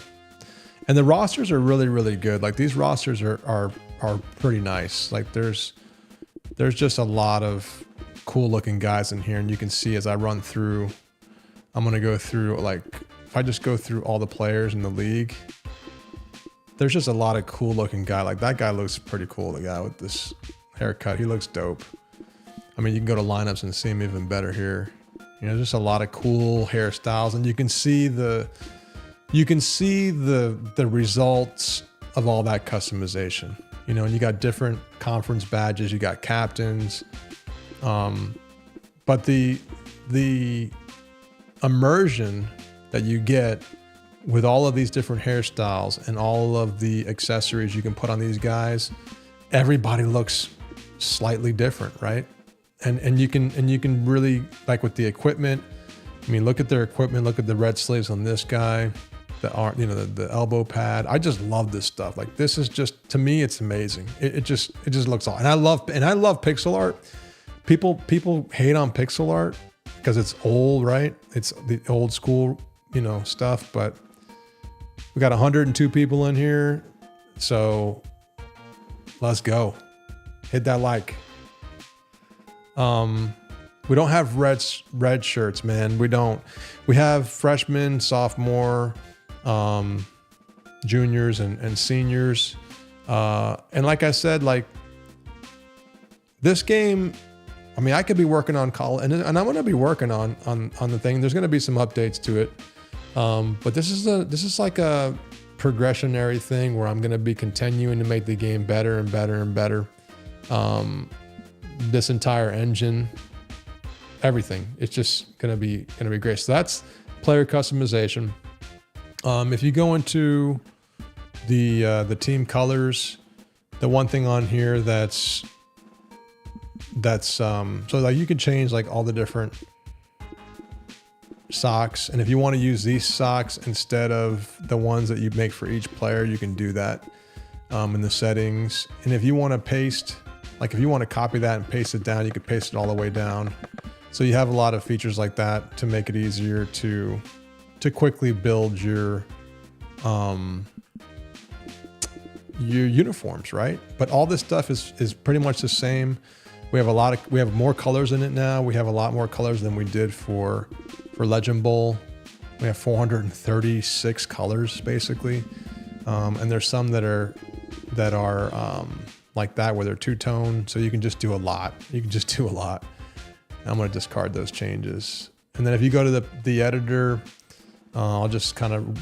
And the rosters are really, really good. Like these rosters are pretty nice. Like there's just a lot of cool looking guys in here. And you can see as I run through, I'm going to go through, like, if I just go through all the players in the league, there's just a lot of cool looking guy. Like that guy looks pretty cool. The guy with this haircut, he looks dope. I mean, you can go to lineups and see him even better here. You know, just a lot of cool hairstyles, and you can see the results of all that customization. You know, and you got different conference badges, you got captains, but the immersion that you get with all of these different hairstyles and all of the accessories you can put on these guys, everybody looks slightly different, right? And you can really, like with the equipment, I mean, look at their equipment, look at the red sleeves on this guy, the elbow pad. I just love this stuff. Like this is just, to me, it's amazing. It just looks awesome. And I love pixel art. People hate on pixel art because it's old, right? It's the old school, stuff, but we got 102 people in here. So let's go. Hit that like. We don't have red shirts, man. We don't. We have freshmen, sophomore, juniors, and seniors. And like I said, like this game, I mean, I could be working on college, and I'm going to be working on the thing. There's going to be some updates to it, but this is like a progressionary thing where I'm going to be continuing to make the game better and better and better. This entire engine, everything, it's just going to be great. So that's player customization. If you go into the team colors, the one thing on here that's so like you can change like all the different socks, and if you want to use these socks instead of the ones that you make for each player, you can do that. in the settings. And if you want to paste, like if you want to copy that and paste it down, you could paste it all the way down. So you have a lot of features like that to make it easier to quickly build your uniforms, right? But all this stuff is pretty much the same. We have more colors in it now. We have a lot more colors than we did for Legend Bowl. We have 436 colors basically, and there's some that are like that where they're two-tone. So you can just do a lot. I'm going to discard those changes. And then if you go to the editor, I'll just kind of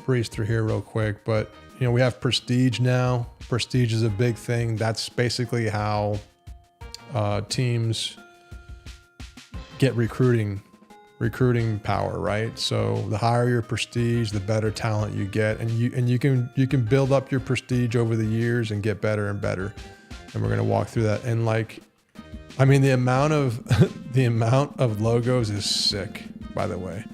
breeze through here real quick. But we have Prestige now. Prestige is a big thing. That's basically how teams get recruiting power, right? So the higher your prestige, the better talent you get, and you can build up your prestige over the years and get better and better. And we're gonna walk through that. And the amount of logos is sick, by the way.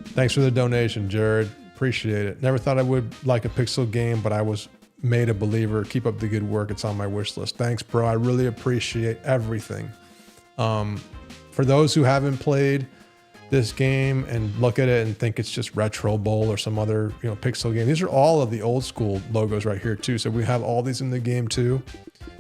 Thanks for the donation, Jared. Appreciate it. Never thought I would like a pixel game, but I was made a believer. Keep up the good work. It's on my wish list. Thanks, bro. I really appreciate everything. For those who haven't played this game and look at it and think it's just Retro Bowl or some other pixel game, these are all of the old school logos right here too. So we have all these in the game too.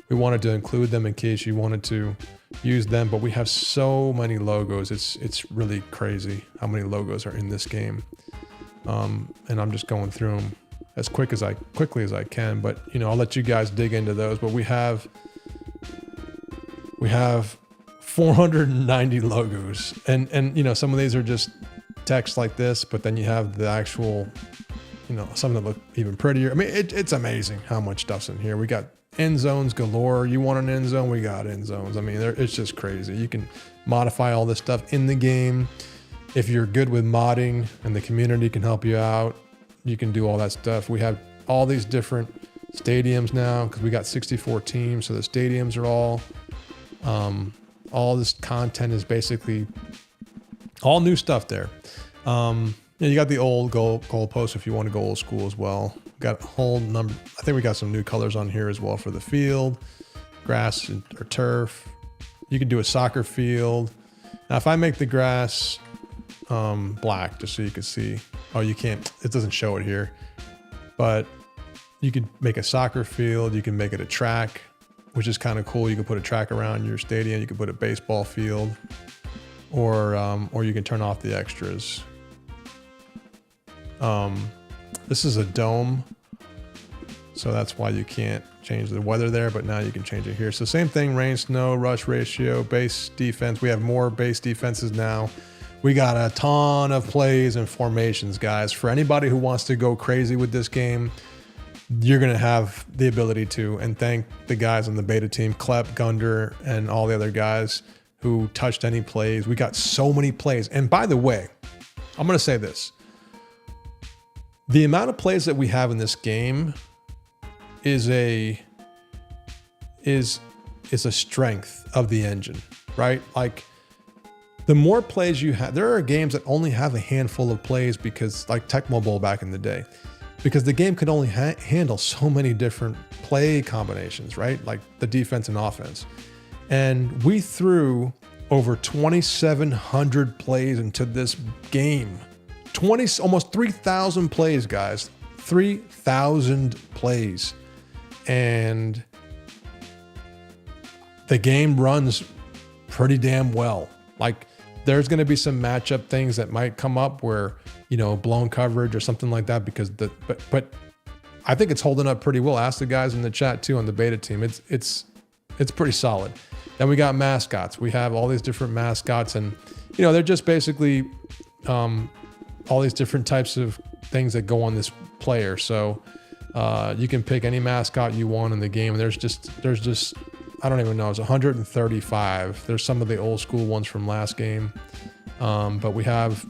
We wanted to include them in case you wanted to use them, but we have so many logos. It's really crazy how many logos are in this game. And I'm just going through them as quickly as I can, but I'll let you guys dig into those. But we have 490 logos, and some of these are just text like this, but then you have the actual, some that look even prettier. I mean, it's amazing how much stuff's in here. We got end zones galore. You want an end zone? We got end zones. I mean, it's just crazy. You can modify all this stuff in the game. If you're good with modding and the community can help you out, you can do all that stuff. We have all these different stadiums now because we got 64 teams. So the stadiums are all this content is basically all new stuff there. You got the old goalposts if you want to go old school as well. Got a whole number. I think we got some new colors on here as well for the field, grass or turf. You can do a soccer field. Now, if I make the grass black, just so you can see. Oh, you can't. It doesn't show it here, but you could make a soccer field. You can make it a track, which is kind of cool. You can put a track around your stadium. You can put a baseball field, or you can turn off the extras. This is a dome, so that's why you can't change the weather there, but now you can change it here. So same thing, rain, snow, rush ratio, base defense. We have more base defenses now. We got a ton of plays and formations, guys. For anybody who wants to go crazy with this game, you're going to have the ability to, and thank the guys on the beta team, Klep, Gunder, and all the other guys who touched any plays. We got so many plays. And by the way, I'm going to say this. The amount of plays that we have in this game is a strength of the engine, right? Like, the more plays you have, there are games that only have a handful of plays because, like Tecmo Bowl back in the day, because the game could only handle so many different play combinations, right? Like the defense and offense. And we threw over 2,700 plays into this game. Almost 3,000 plays, guys. 3,000 plays. And the game runs pretty damn well. Like, there's going to be some matchup things that might come up where, blown coverage or something like that, because but I think it's holding up pretty well. Ask the guys in the chat too on the beta team. It's pretty solid. Then we got mascots. We have all these different mascots, and they're just basically all these different types of things that go on this player. So you can pick any mascot you want in the game. And there's just I don't even know, it's 135. There's some of the old school ones from last game. But we have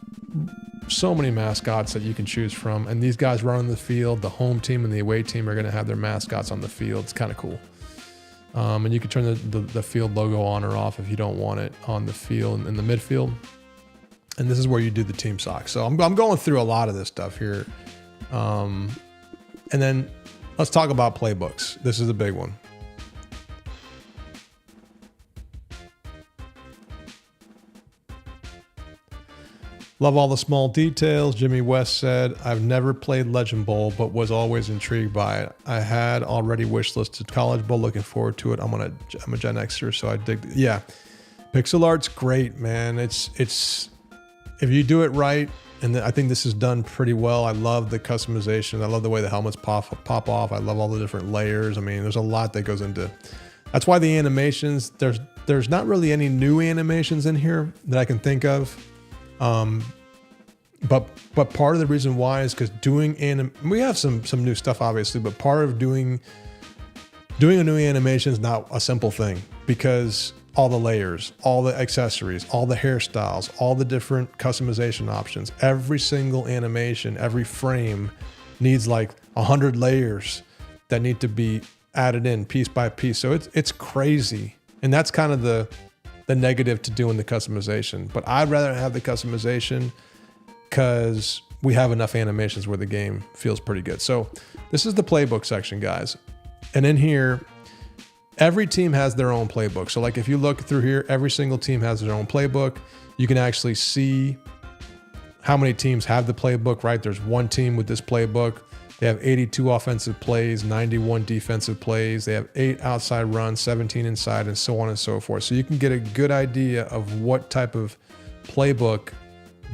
so many mascots that you can choose from. And these guys run on the field. The home team and the away team are going to have their mascots on the field. It's kind of cool. And you can turn the field logo on or off if you don't want it on the field in the midfield. And this is where you do the team socks. So I'm going through a lot of this stuff here. And then let's talk about playbooks. This is a big one. Love all the small details. Jimmy West said, I've never played Legend Bowl, but was always intrigued by it. I had already wishlisted College Bowl, looking forward to it. I'm a Gen Xer, so I dig. Yeah. Pixel art's great, man. It's if you do it right, and I think this is done pretty well. I love the customization. I love the way the helmets pop off. I love all the different layers. I mean, there's a lot that goes into. That's why the animations, there's not really any new animations in here that I can think of. But part of the reason why is because we have some new stuff obviously, but part of doing a new animation is not a simple thing, because all the layers, all the accessories, all the hairstyles, all the different customization options, every single animation, every frame needs like 100 layers that need to be added in piece by piece. So it's crazy. And that's kind of the negative to doing the customization, but I'd rather have the customization because we have enough animations where the game feels pretty good. So this is the playbook section, guys. And in here, every team has their own playbook. So like if you look through here, every single team has their own playbook. You can actually see how many teams have the playbook, right? There's one team with this playbook. They have 82 offensive plays, 91 defensive plays. They have 8 outside runs, 17 inside, and so on and so forth. So you can get a good idea of what type of playbook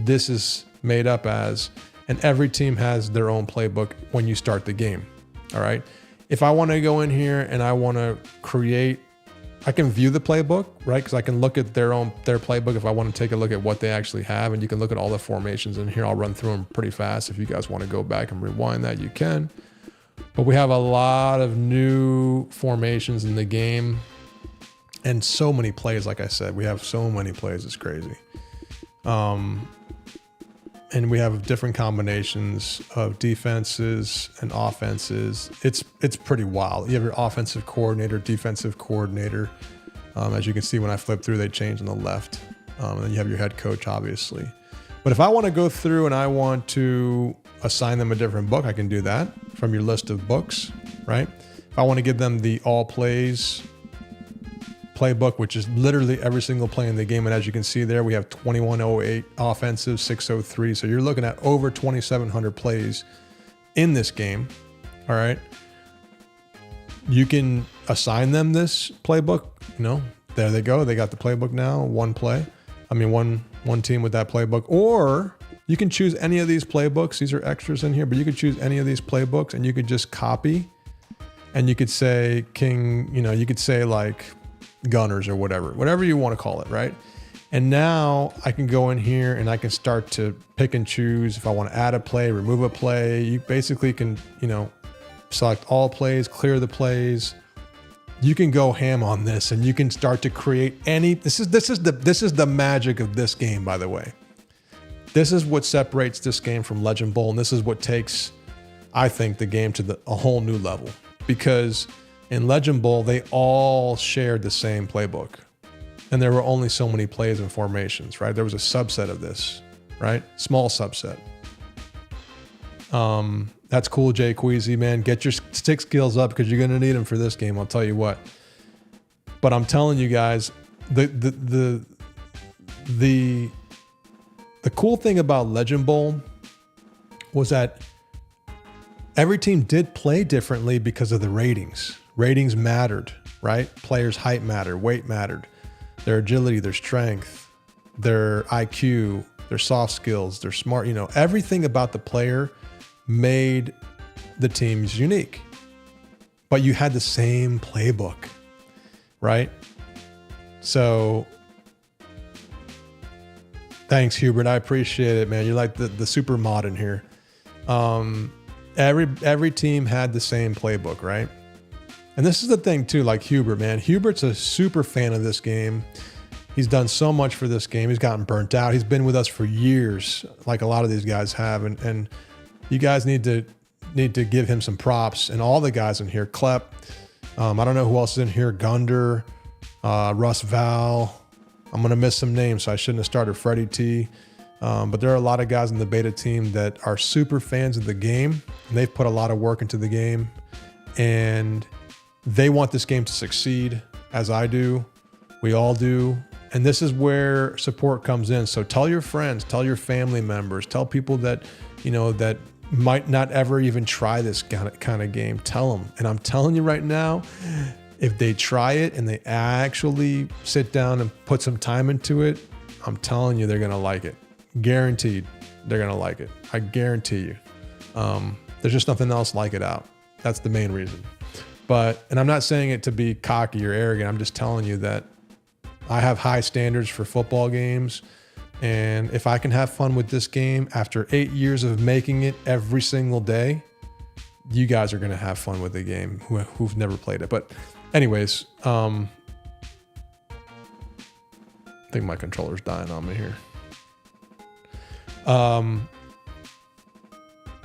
this is made up as. And every team has their own playbook when you start the game. All right. If I want to go in here and I want to create, I can view the playbook, right? Because I can look at their playbook if I want to take a look at what they actually have. And you can look at all the formations in here. I'll run through them pretty fast. If you guys want to go back and rewind that, you can. But we have a lot of new formations in the game and so many plays. Like I said, we have so many plays. It's crazy. And we have different combinations of defenses and offenses. It's pretty wild. You have your offensive coordinator, defensive coordinator. As you can see, when I flip through, they change on the left. And then you have your head coach, obviously. But if I want to go through and I want to assign them a different book, I can do that from your list of books, right? If I want to give them the all plays playbook, which is literally every single play in the game. And as you can see there, we have 2108 offensive, 603. So you're looking at over 2,700 plays in this game. All right. You can assign them this playbook. There they go. They got the playbook now. One team with that playbook. Or you can choose any of these playbooks. These are extras in here, but you could choose any of these playbooks and you could just copy. And you could say you could say like Gunners or whatever you want to call it, right? And now I can go in here and I can start to pick and choose if I want to add a play, remove a play. You basically can, select all plays, clear the plays. You can go ham on this and you can start to create any. This is the magic of this game, by the way. This is what separates this game from Legend Bowl, and this is what takes, I think, the game to a whole new level, because in Legend Bowl, they all shared the same playbook. And there were only so many plays and formations, right? There was a subset of this, right? Small subset. That's cool, Jay Queasy, man. Get your stick skills up because you're going to need them for this game, I'll tell you what. But I'm telling you guys, the cool thing about Legend Bowl was that every team did play differently because of the ratings. Ratings mattered, right? Players' height mattered, weight mattered, their agility, their strength, their IQ, their soft skills, their smart, everything about the player made the teams unique. But you had the same playbook, right? So thanks, Hubert. I appreciate it, man. You're like the super mod in here. Every team had the same playbook, right? And this is the thing too, like Hubert, man. Hubert's a super fan of this game. He's done so much for this game. He's gotten burnt out. He's been with us for years, like a lot of these guys have. And you guys need to give him some props. And all the guys in here, Klep, I don't know who else is in here, Gunder, Russ Val. I'm going to miss some names, so I shouldn't have started Freddie T. But there are a lot of guys in the beta team that are super fans of the game, and they've put a lot of work into the game, and they want this game to succeed, as I do. We all do. And this is where support comes in. So tell your friends, tell your family members, tell people that, that might not ever even try this kind of game. Tell them. And I'm telling you right now, if they try it and they actually sit down and put some time into it, I'm telling you, they're going to like it. Guaranteed, they're going to like it. I guarantee you. There's just nothing else like it out. That's the main reason. And I'm not saying it to be cocky or arrogant. I'm just telling you that I have high standards for football games. And if I can have fun with this game after 8 years of making it every single day, you guys are going to have fun with the game who've never played it. But anyways, I think my controller's dying on me here.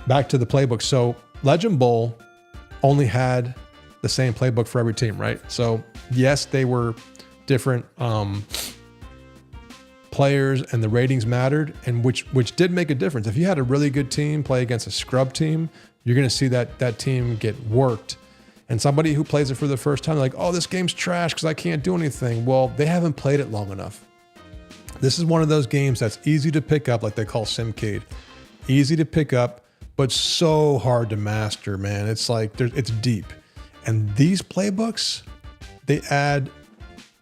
Back to the playbook. So Legend Bowl only had the same playbook for every team, right? So yes, they were different players and the ratings mattered, and which did make a difference. If you had a really good team play against a scrub team, you're going to see that team get worked. And somebody who plays it for the first time, like, oh, this game's trash because I can't do anything. Well, they haven't played it long enough. This is one of those games that's easy to pick up, like they call Simcade. Easy to pick up, but so hard to master, man. It's like it's deep. And these playbooks, they add,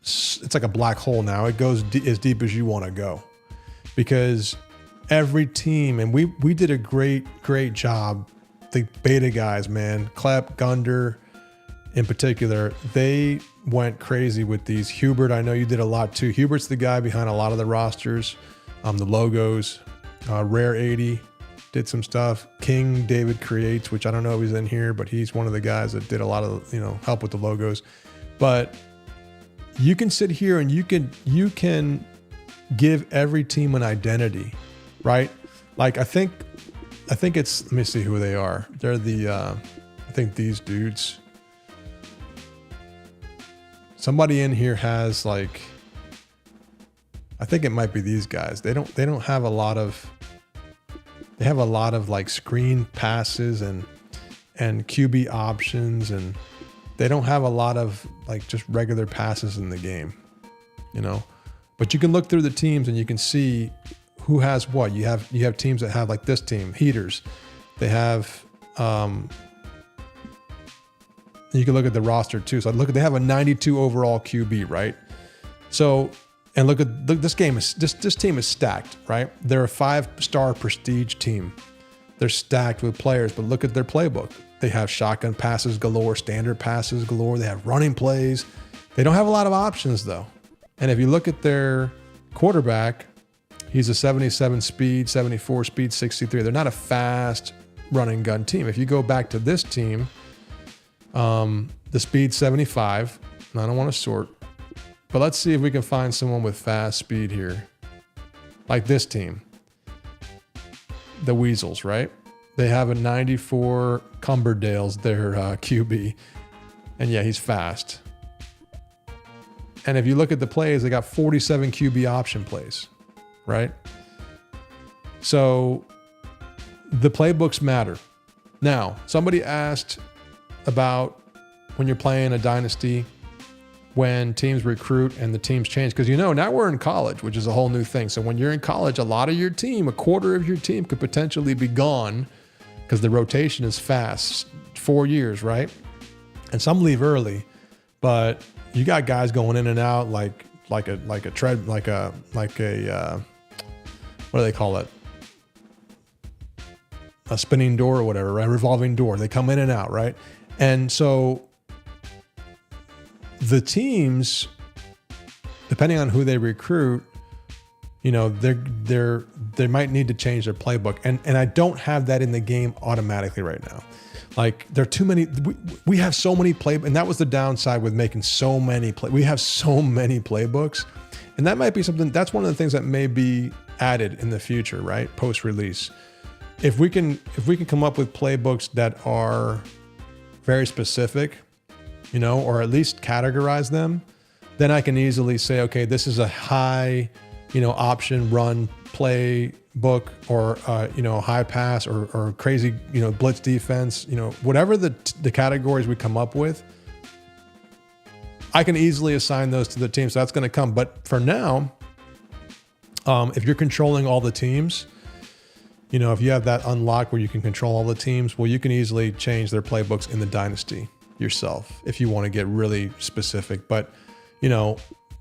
it's like a black hole now. It goes as deep as you want to go, because every team, and we did a great job. The beta guys, man, Klepp, Gunder in particular, they went crazy with these. Hubert, I know you did a lot too. Hubert's the guy behind a lot of the rosters, the logos. Rare 80 did some stuff. King David Creates, which I don't know if he's in here, but he's one of the guys that did a lot of, help with the logos. But you can sit here and you can give every team an identity, right? Like I think it's, let me see who they are. They're the, I think these dudes. Somebody in here has like, I think it might be these guys. They don't have a lot of, they have a lot of like screen passes and QB options, and they don't have a lot of like just regular passes in the game, but you can look through the teams and you can see who has what. You have teams that have like this team, Heaters. They have, you can look at the roster too. So they have a 92 overall QB, right? So, and look, this team is stacked, right? They're a 5-star prestige team. They're stacked with players, but look at their playbook. They have shotgun passes galore, standard passes galore. They have running plays. They don't have a lot of options though. And if you look at their quarterback, he's a 77 speed, 74 speed, 63. They're not a fast running gun team. If you go back to this team, the speed 75, and I don't want to sort, but let's see if we can find someone with fast speed here. Like this team, the Weasels, right? They have a 94 Cumberdale's their QB. And yeah, he's fast. And if you look at the plays, they got 47 QB option plays, right? So the playbooks matter. Now, somebody asked about when you're playing a dynasty, when teams recruit and the teams change, because now we're in college, which is a whole new thing. So when you're in college, a lot of your team, a quarter of your team could potentially be gone because the rotation is fast, 4 years, right? And some leave early, but you got guys going in and out like a what do they call it? A spinning door or whatever, right? Revolving door. They come in and out, right? And so the teams, depending on who they recruit, they might need to change their playbook. And I don't have that in the game automatically right now. Like there are too many, we have so many and that was the downside with making so many we have so many playbooks, and that might be something, that's one of the things that may be added in the future, right? Post-release. If we can come up with playbooks that are very specific, or at least categorize them, then I can easily say, okay, this is a high, option run play book or, high pass or crazy, blitz defense, whatever the categories we come up with, I can easily assign those to the team. So that's going to come. But for now, if you're controlling all the teams, if you have that unlocked where you can control all the teams, well, you can easily change their playbooks in the dynasty yourself if you want to get really specific. But,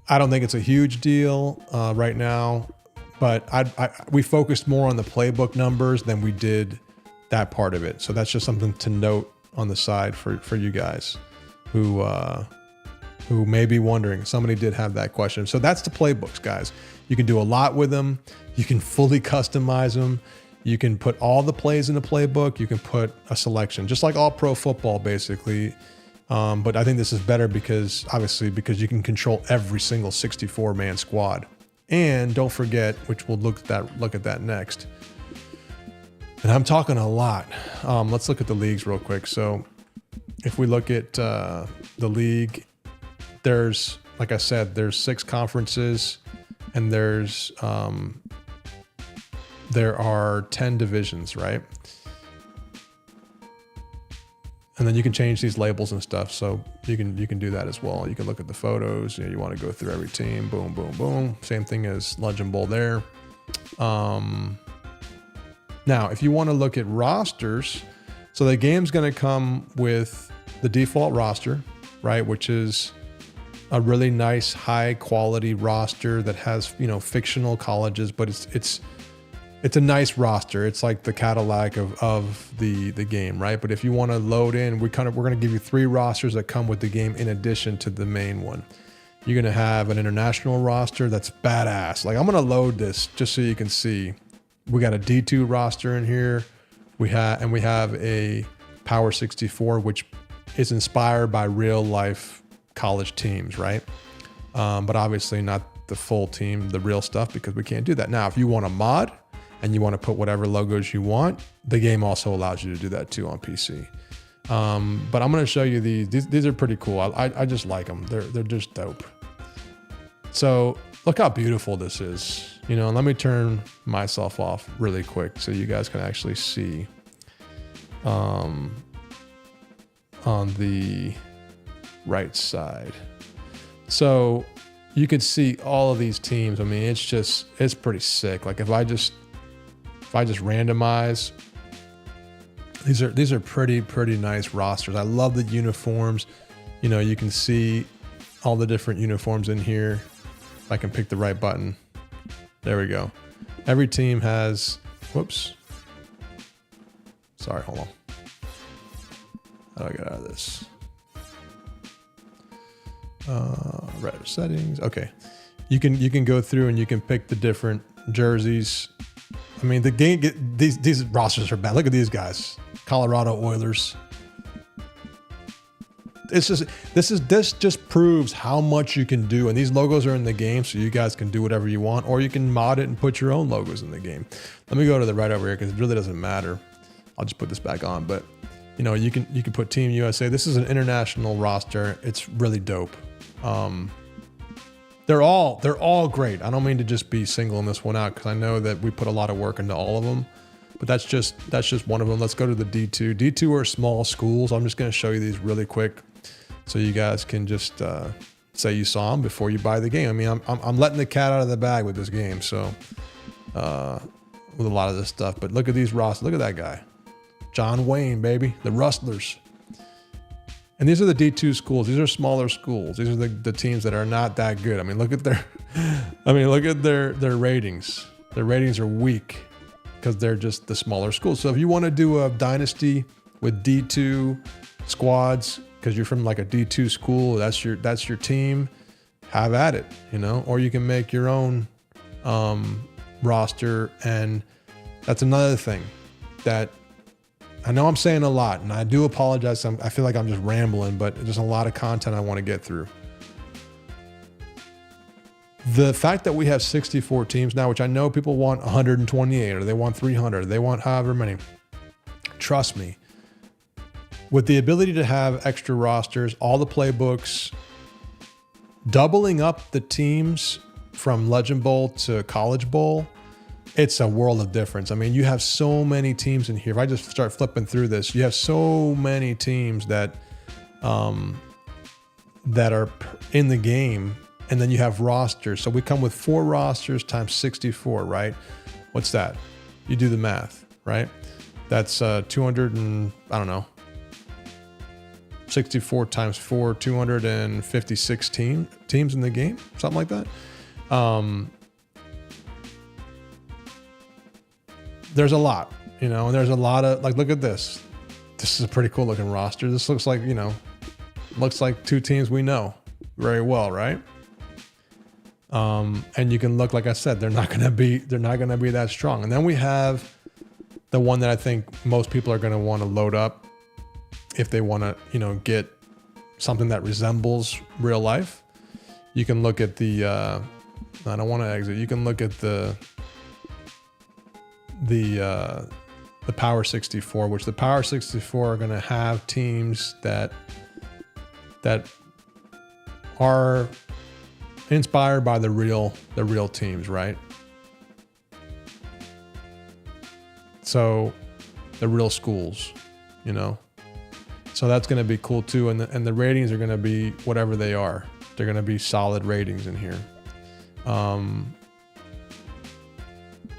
I don't think it's a huge deal right now, but we focused more on the playbook numbers than we did that part of it. So that's just something to note on the side for you guys who may be wondering. Somebody did have that question. So that's the playbooks, guys. You can do a lot with them. You can fully customize them. You can put all the plays in the playbook. You can put a selection, just like all pro football, basically. But I think this is better because you can control every single 64-man squad. And don't forget, which we'll look at that next. And I'm talking a lot. Let's look at the leagues real quick. So if we look at the league, there's, like I said, there's 6 conferences, and there are 10 divisions, right? And then you can change these labels and stuff. So you can do that as well. You can look at the photos. You want to go through every team. Boom, boom, boom. Same thing as Legend Bowl there. Now, if you want to look at rosters, so the game's going to come with the default roster, right? Which is a really nice, high quality roster that has, fictional colleges, but it's a nice roster. It's like the Cadillac of the game, right? But if you want to load in, we're going to give you 3 rosters that come with the game in addition to the main one. You're going to have an international roster that's badass. Like, I'm going to load this just so you can see. We got a D2 roster in here. We have a Power 64, which is inspired by real life college teams, right? But obviously not the full team, the real stuff, because we can't do that. Now, if you want a mod and you want to put whatever logos you want, the game also allows you to do that too on PC. But I'm going to show you these. These are pretty cool. I just like them. They're just dope. So look how beautiful this is. Let me turn myself off really quick so you guys can actually see on the right side. So you can see all of these teams. I mean, it's pretty sick. Like if I just randomize, these are pretty nice rosters. I love the uniforms. You can see all the different uniforms in here. If I can pick the right button. There we go. Every team has, whoops. Sorry, hold on. How do I get out of this? Right, settings. Okay. You can go through and you can pick the different jerseys. I mean, the game, these rosters are bad. Look at these guys. Colorado Oilers. This just proves how much you can do. And these logos are in the game, so you guys can do whatever you want, or you can mod it and put your own logos in the game. Let me go to the right over here because it really doesn't matter. I'll just put this back on, but you can put Team USA. This is an international roster. It's really dope. They're all great. I don't mean to just be singling this one out because I know that we put a lot of work into all of them, but that's just one of them. Let's go to the D2. D2 are small schools. I'm just going to show you these really quick so you guys can just say you saw them before you buy the game. I mean, I'm letting the cat out of the bag with this game, so with a lot of this stuff. But look at these rosters. Look at that guy, John Wayne, baby, the Rustlers. And these are the D2 schools. These are smaller schools. These are the teams that are not that good. I mean, look at their ratings. Their ratings are weak because they're just the smaller schools. So if you want to do a dynasty with D2 squads, because you're from like a D2 school, that's your team, have at it, or you can make your own roster. And that's another thing that I know I'm saying a lot, and I do apologize. I feel like I'm just rambling, but there's a lot of content I want to get through. The fact that we have 64 teams now, which I know people want 128, or they want 300, or they want however many. Trust me, with the ability to have extra rosters, all the playbooks, doubling up the teams from Legend Bowl to College Bowl, it's a world of difference. I mean, you have so many teams in here. If I just start flipping through this, you have so many teams that are in the game, and then you have rosters. So we come with 4 rosters times 64, right? What's that? You do the math, right? That's 200 and I don't know. 64 times 4, 256 teams in the game, something like that. There's a lot, and there's a lot of, like, look at this. This is a pretty cool looking roster. This looks like, looks like 2 teams we know very well, right? And you can look, like I said, they're not going to be that strong. And then we have the one that I think most people are going to want to load up if they want to, get something that resembles real life. You can look at the, I don't want to exit. You can look at the Power 64, which the Power 64 are going to have teams that are inspired by the real teams, right? So the real schools, So that's going to be cool too, and the ratings are going to be whatever they are. They're going to be solid ratings in here.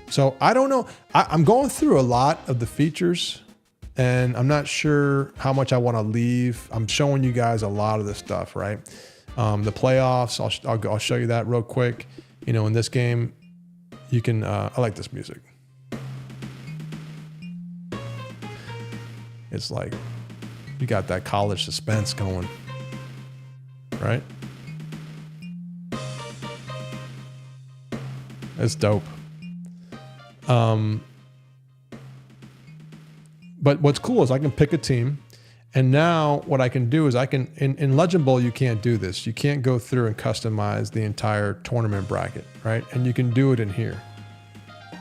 So I don't know. I'm going through a lot of the features, and I'm not sure how much I want to leave. I'm showing you guys a lot of this stuff, right? The playoffs. I'll show you that real quick. In this game, you can. I like this music. It's like you got that college suspense going, right? It's dope. But what's cool is I can pick a team, and now what I can do is I can, in Legend Bowl, you can't do this. You can't go through and customize the entire tournament bracket, right? And you can do it in here.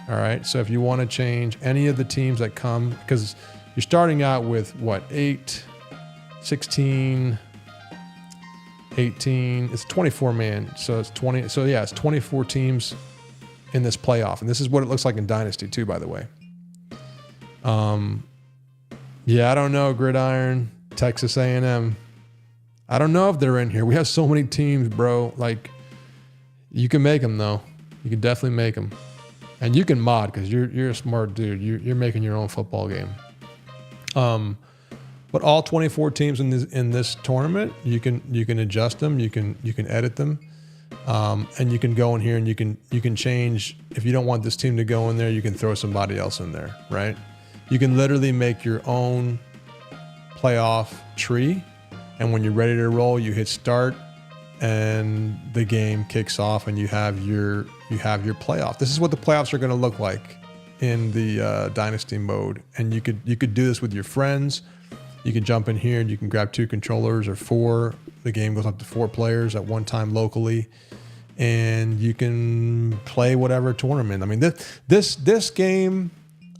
All right. So if you want to change any of the teams that come, because you're starting out with what, 8, 16, 18, it's 24 man. So it's 20. So yeah, it's 24 teams in this playoff. And this is what it looks like in Dynasty too, by the way. Yeah, I don't know, Gridiron, Texas A&M. I don't know if they're in here. We have so many teams, bro. Like, you can make them though. You can definitely make them, and you can mod because you're a smart dude. You're making your own football game. But all 24 teams in this tournament, you can adjust them. You can edit them, and you can go in here and you can change. If you don't want this team to go in there, you can throw somebody else in there, right? You can literally make your own playoff tree, and when you're ready to roll, you hit start, and the game kicks off, and you have your playoff. This is what the playoffs are going to look like in the Dynasty mode, and you could do this with your friends. You can jump in here and you can grab 2 controllers or 4. The game goes up to 4 players at one time locally, and you can play whatever tournament. I mean, this game.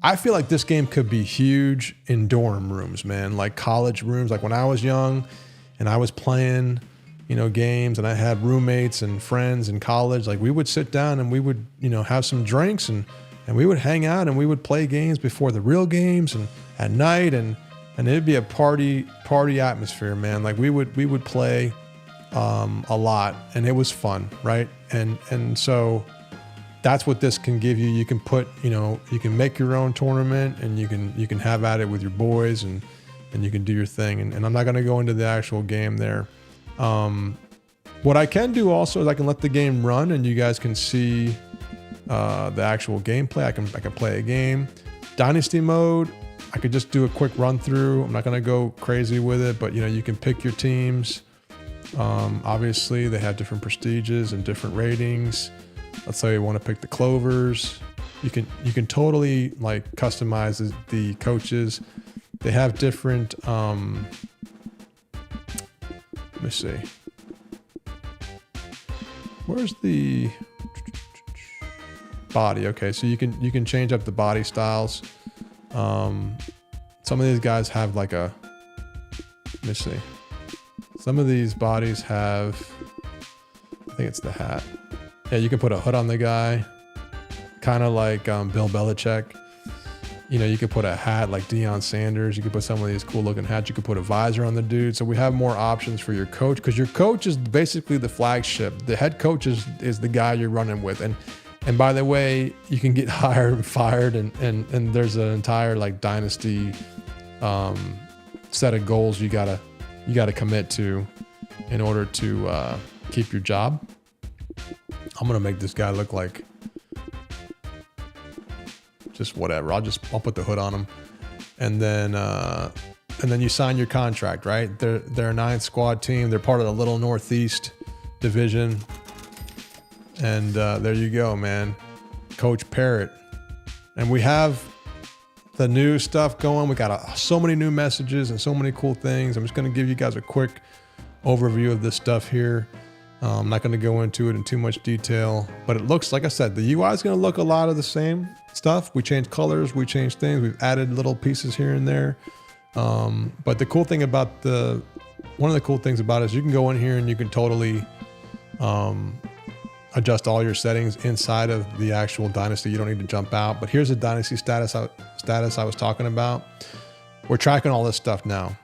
I feel like this game could be huge in dorm rooms, man, like college rooms. Like when I was young and I was playing, games, and I had roommates and friends in college, like we would sit down and we would, have some drinks and we would hang out and we would play games before the real games and at night, and it'd be a party atmosphere, man. Like we would play a lot, and it was fun, right? And so that's what this can give you. You can put, you can make your own tournament, and you can have at it with your boys, and you can do your thing. And I'm not going to go into the actual game there. What I can do also is I can let the game run, and you guys can see the actual gameplay. I can play a game. Dynasty mode, I could just do a quick run through. I'm not going to go crazy with it, but you can pick your teams. Obviously, they have different prestiges and different ratings. Let's say you want to pick the Clovers. You can totally like customize the coaches. They have different. Let me see. Where's the body? Okay, so you can change up the body styles. Some of these guys have like a. Let me see. Some of these bodies have. I think it's the hat. Yeah, you can put a hood on the guy. kind of like Bill Belichick. You know, you could put a hat like Deion Sanders. You could put some of these cool looking hats. You could put a visor on the dude. So we have more options for your coach, because your coach is basically the flagship. The head coach is the guy you're running with. And by the way, you can get hired and fired, and there's an entire like dynasty set of goals you gotta commit to in order to keep your job. I'm gonna make this guy look like just whatever. I'll put the hood on him, and then you sign your contract, right? They're a 9th squad team. They're part of the Little Northeast division, and there you go, man. Coach Parrott, and we have the new stuff going. We got so many new messages and so many cool things. I'm just going to give you guys a quick overview of this stuff here. I'm not going to go into it in too much detail, but it looks, like I said, the UI is going to look a lot of the same stuff. We changed colors, we changed things, we've added little pieces here and there. But the cool thing about one of the cool things about it is you can go in here and you can totally adjust all your settings inside of the actual dynasty. You don't need to jump out. But here's the dynasty status I was talking about. We're tracking all this stuff now.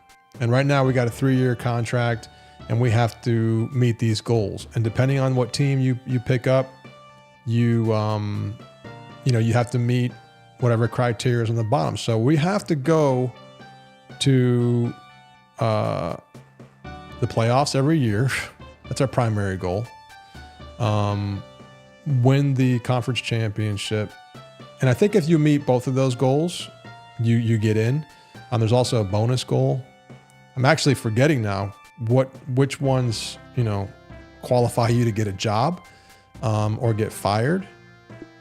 And right now we got a 3-year contract, and we have to meet these goals. And depending on what team you pick up, you have to meet whatever criteria is on the bottom. So we have to go to the playoffs every year. That's our primary goal. Win the conference championship. And I think if you meet both of those goals, you get in. There's also a bonus goal. I'm actually forgetting now which ones, qualify you to get a job, or get fired.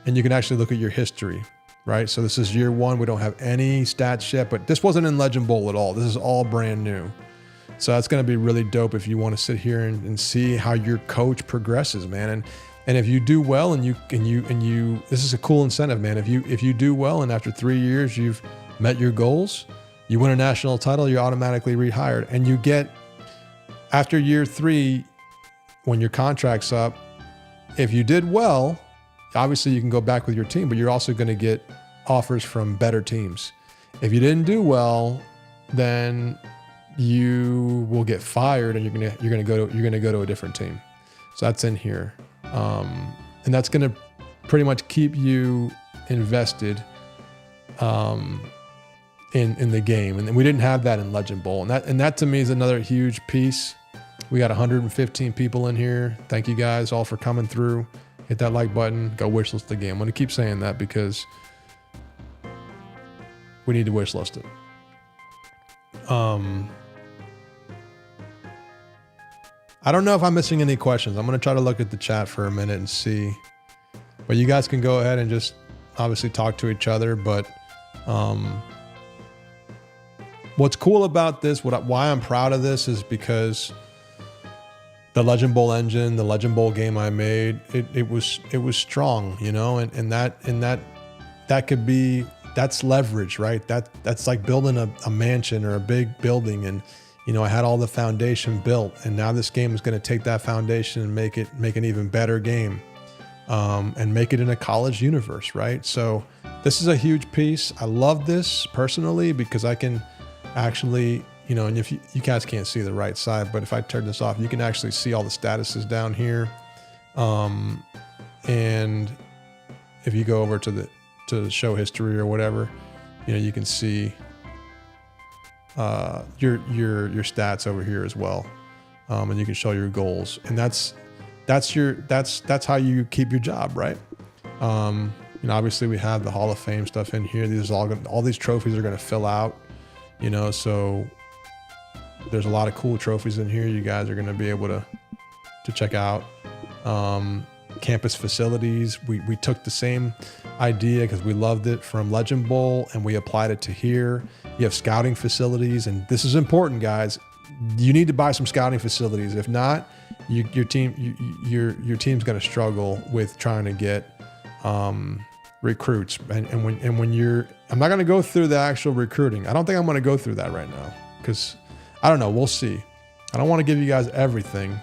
And you can actually look at your history, right? So this is year 1. We don't have any stats yet, but this wasn't in Legend Bowl at all. This is all brand new. So that's going to be really dope if you want to sit here and see how your coach progresses, man. And if you do well, and you, this is a cool incentive, man. If you do well, and after 3 years you've met your goals, you win a national title, you're automatically rehired. And you get, after year 3, when your contract's up, if you did well, obviously you can go back with your team, but you're also going to get offers from better teams. If you didn't do well, then you will get fired, and you're gonna go to a different team. So that's in here, and that's gonna pretty much keep you invested in the game. And we didn't have that in Legend Bowl, and that to me is another huge piece. We got 115 people in here. Thank you guys all for coming through. Hit that like button. Go wishlist the game. I'm gonna keep saying that because we need to wishlist it. I don't know if I'm missing any questions. I'm going to try to look at the chat for a minute and see. But you guys can go ahead and just obviously talk to each other. But what's cool about this, why I'm proud of this, is because the Legend Bowl engine, the Legend Bowl game I made, it was strong, and that could be, that's leverage, right? That's like building a mansion or a big building, and I had all the foundation built, and now this game is going to take that foundation and make an even better game, and make it in a college universe, right? So this is a huge piece. I love this personally because I can actually, and if you guys can't see the right side, but if I turn this off, you can actually see all the statuses down here. And if you go over to the show history or whatever, you can see your stats over here as well, and you can show your goals, and that's how you keep your job, right? Obviously we have the Hall of Fame stuff in here. All these trophies are going to fill out, so there's a lot of cool trophies in here. You guys are going to be able to check out. Campus facilities. We took the same idea because we loved it from Legend Bowl, and we applied it to here. You have scouting facilities, and this is important, guys. You need to buy some scouting facilities. If not, your team's going to struggle with trying to get recruits. And when you're, I'm not going to go through the actual recruiting. I don't think I'm going to go through that right now because I don't know. We'll see. I don't want to give you guys everything,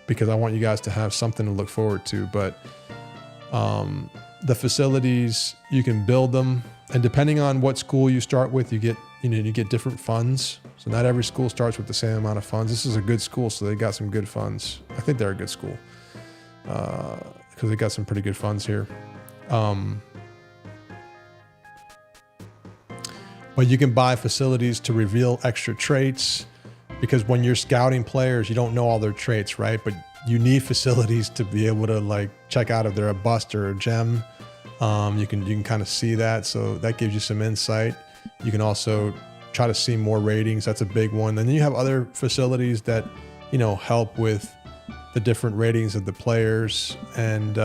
because I want you guys to have something to look forward to. But the facilities, you can build them, and depending on what school you start with, you get different funds. So not every school starts with the same amount of funds. This is a good school, so they got some good funds. I think they're a good school because they got some pretty good funds here. But you can buy facilities to reveal extra traits, because when you're scouting players, you don't know all their traits, right? But you need facilities to be able to like check out if they're a bust or a gem. You can kind of see that, so that gives you some insight. You can also try to see more ratings. That's a big one. And then you have other facilities that, help with the different ratings of the players, and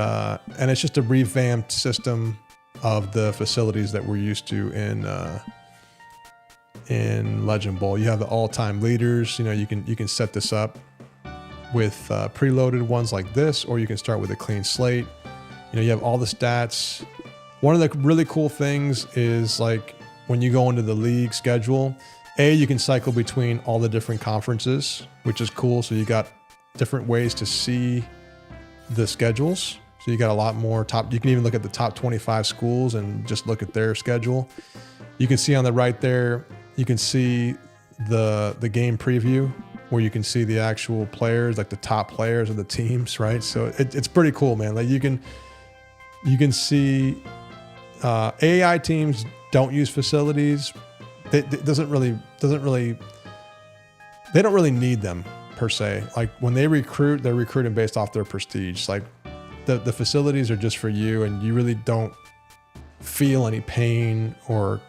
it's just a revamped system of the facilities that we're used to in Legend Bowl. You have the all-time leaders. You can set this up with preloaded ones like this, or you can start with a clean slate. You have all the stats. One of the really cool things is like when you go into the league schedule, you can cycle between all the different conferences, which is cool. So you got different ways to see the schedules. So you got a lot more you can even look at the top 25 schools and just look at their schedule. You can see on the right there, you can see the game preview, where you can see the actual players, like the top players of the teams, right? So it's pretty cool, man. Like you can see AI teams don't use facilities. They don't really need them per se. Like when they recruit, they're recruiting based off their prestige. Like the facilities are just for you, and you really don't feel any pain or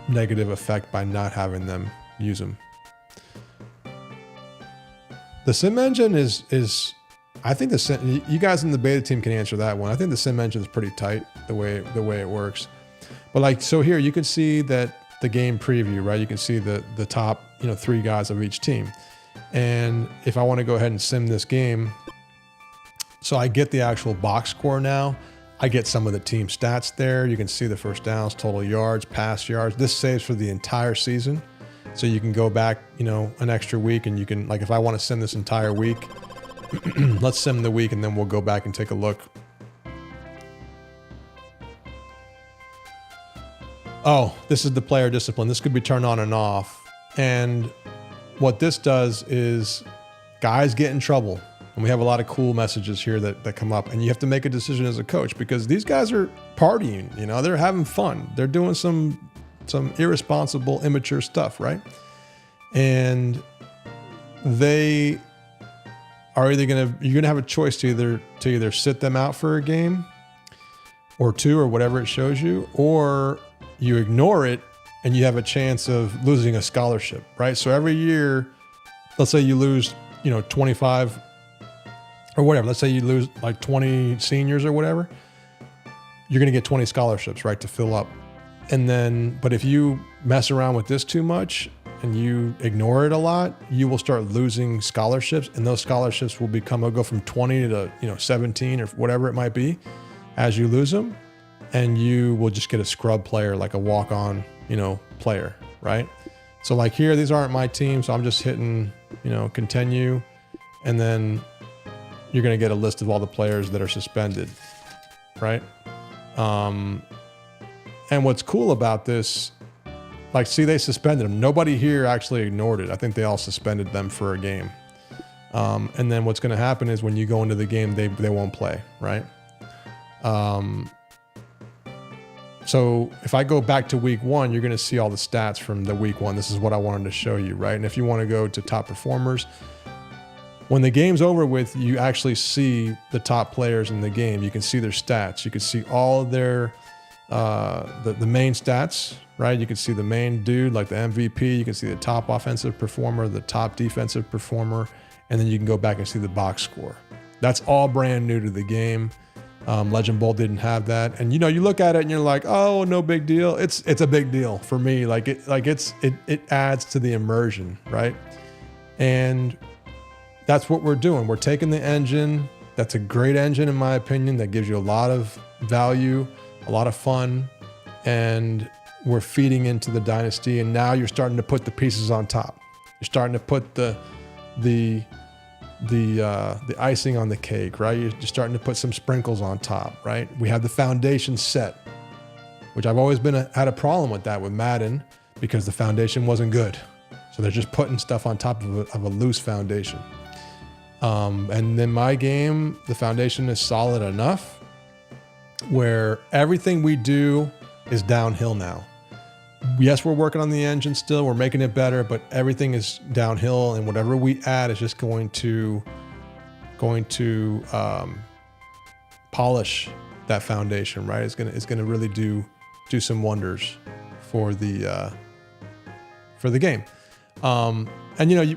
negative effect by not having them use them. The sim engine is I think you guys in the beta team can answer that one. I think the sim engine is pretty tight the way it works. But like, so here you can see that the game preview, right? You can see the top, 3 guys of each team. And if I want to go ahead and sim this game, so I get the actual box score now. I get some of the team stats there. You can see the first downs, total yards, pass yards. This saves for the entire season. So you can go back, an extra week, and you can, like, if I want to sim this entire week, let's sim the week, and then we'll go back and take a look. Oh, this is the player discipline. This could be turned on and off. And what this does is guys get in trouble. And we have a lot of cool messages here that come up, and you have to make a decision as a coach, because these guys are partying, they're having fun. They're doing some irresponsible, immature stuff, right? And they are you're gonna have a choice to either sit them out for a game or two, or whatever it shows you, or you ignore it and you have a chance of losing a scholarship, right? So every year, let's say you lose, 25 or whatever. Let's say you lose like 20 seniors or whatever. You're going to get 20 scholarships, right, to fill up. And then, but if you mess around with this too much and you ignore it a lot, you will start losing scholarships, and those scholarships will go from 20 to 17 or whatever it might be as you lose them, and you will just get a scrub player, like a walk-on, player, right? So like here, these aren't my team, so I'm just hitting, continue, and then you're going to get a list of all the players that are suspended, right? And what's cool about this, like, see, they suspended them. Nobody here actually ignored it. I think they all suspended them for a game. And then what's going to happen is when you go into the game, they won't play, right? So if I go back to week 1, you're going to see all the stats from the week 1. This is what I wanted to show you, right? And if you want to go to top performers, when the game's over with, you actually see the top players in the game. You can see their stats. You can see all of their the main stats, right? You can see the main dude, like the MVP. You can see the top offensive performer, the top defensive performer, and then you can go back and see the box score. That's all brand new to the game. Legend Bowl didn't have that, and you look at it and you're like, oh, no big deal. It's a big deal for me. It adds to the immersion, right? And that's what we're doing. We're taking the engine. That's a great engine, in my opinion, that gives you a lot of value, a lot of fun, and we're feeding into the dynasty. And now you're starting to put the pieces on top. You're starting to put the the icing on the cake, right? You're starting to put some sprinkles on top, right? We have the foundation set, which I've always had a problem with that with Madden because the foundation wasn't good. So they're just putting stuff on top of a loose foundation. And in my game, the foundation is solid enough where everything we do is downhill now. Yes, we're working on the engine still. We're making it better, but everything is downhill, and whatever we add is just going to polish that foundation, right? It's gonna really do some wonders for the game. And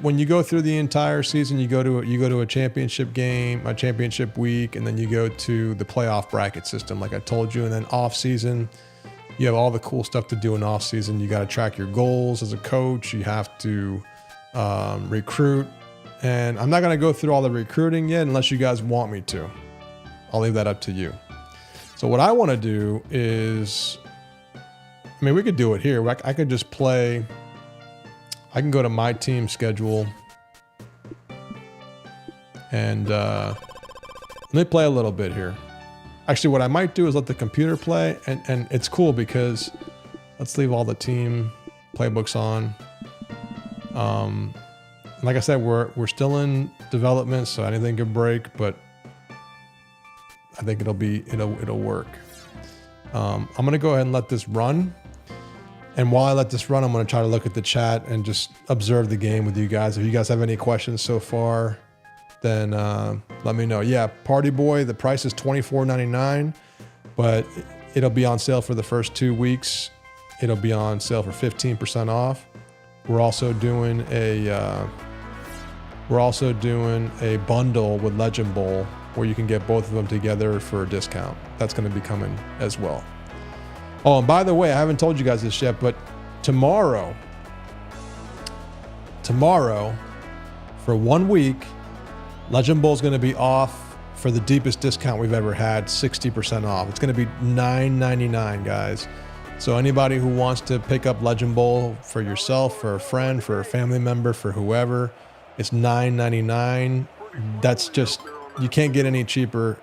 when you go through the entire season, you go to a championship game, a championship week, and then you go to the playoff bracket system, like I told you, and then off season. You have all the cool stuff to do in off season. You got to track your goals as a coach. You have to recruit. And I'm not going to go through all the recruiting yet unless you guys want me to. I'll leave that up to you. So what I want to do is, we could do it here. I could just play. I can go to my team schedule. And let me play a little bit here. Actually, what I might do is let the computer play, and it's cool because let's leave all the team playbooks on. Like I said, we're still in development, so anything could break, but I think it'll work. I'm gonna go ahead and let this run, and while I let this run, I'm gonna try to look at the chat and just observe the game with you guys. If you guys have any questions so far, then let me know. Yeah, Party Boy, the price is $24.99, but it'll be on sale for the first 2 weeks. It'll be on sale for 15% off. We're also doing a bundle with Legend Bowl where you can get both of them together for a discount. That's going to be coming as well. Oh, and by the way, I haven't told you guys this yet, but tomorrow for 1 week, Legend Bowl is going to be off for the deepest discount we've ever had, 60% off. It's going to be $9.99, guys. So anybody who wants to pick up Legend Bowl for yourself, for a friend, for a family member, for whoever, it's $9.99. That's just, you can't get any cheaper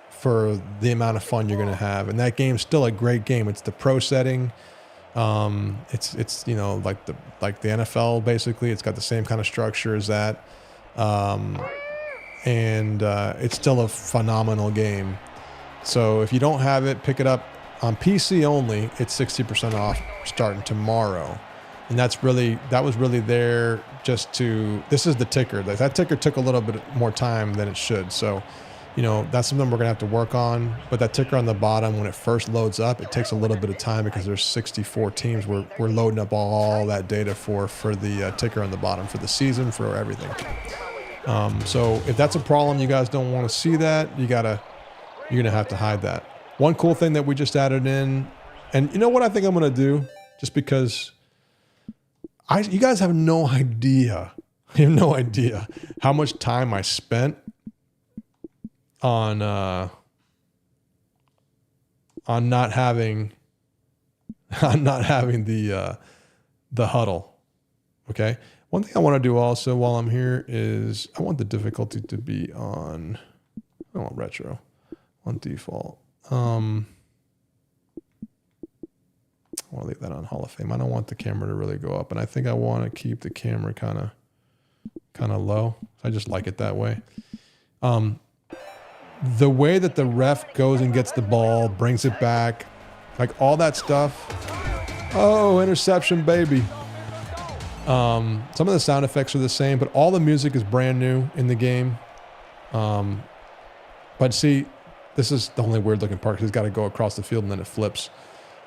for the amount of fun you're going to have. And that game's still a great game. It's the pro setting. It's like the NFL basically. It's got the same kind of structure as that. And it's still a phenomenal game. So if you don't have it, pick it up on PC only. It's 60% off starting tomorrow. And that was really there just to, this is the ticker. That ticker took a little bit more time than it should. So, that's something we're gonna have to work on. But that ticker on the bottom, when it first loads up, it takes a little bit of time because there's 64 teams. We're loading up all that data for the ticker on the bottom, for the season, for everything. So if that's a problem, you guys don't want to see that, you're going to have to hide that. One cool thing that we just added in, and you know what I think I'm going to do, just because you guys have no idea. You have no idea how much time I spent on not having the huddle. Okay. One thing I want to do also while I'm here is I want the difficulty to be on, I don't want retro, on default. I want to leave that on Hall of Fame. I don't want the camera to really go up, and I think I want to keep the camera kind of low. I just like it that way. The way that the ref goes and gets the ball, brings it back, like all that stuff. Oh, interception, baby. Some of the sound effects are the same, but all the music is brand new in the game. But see, this is the only weird looking part because it's got to go across the field and then it flips.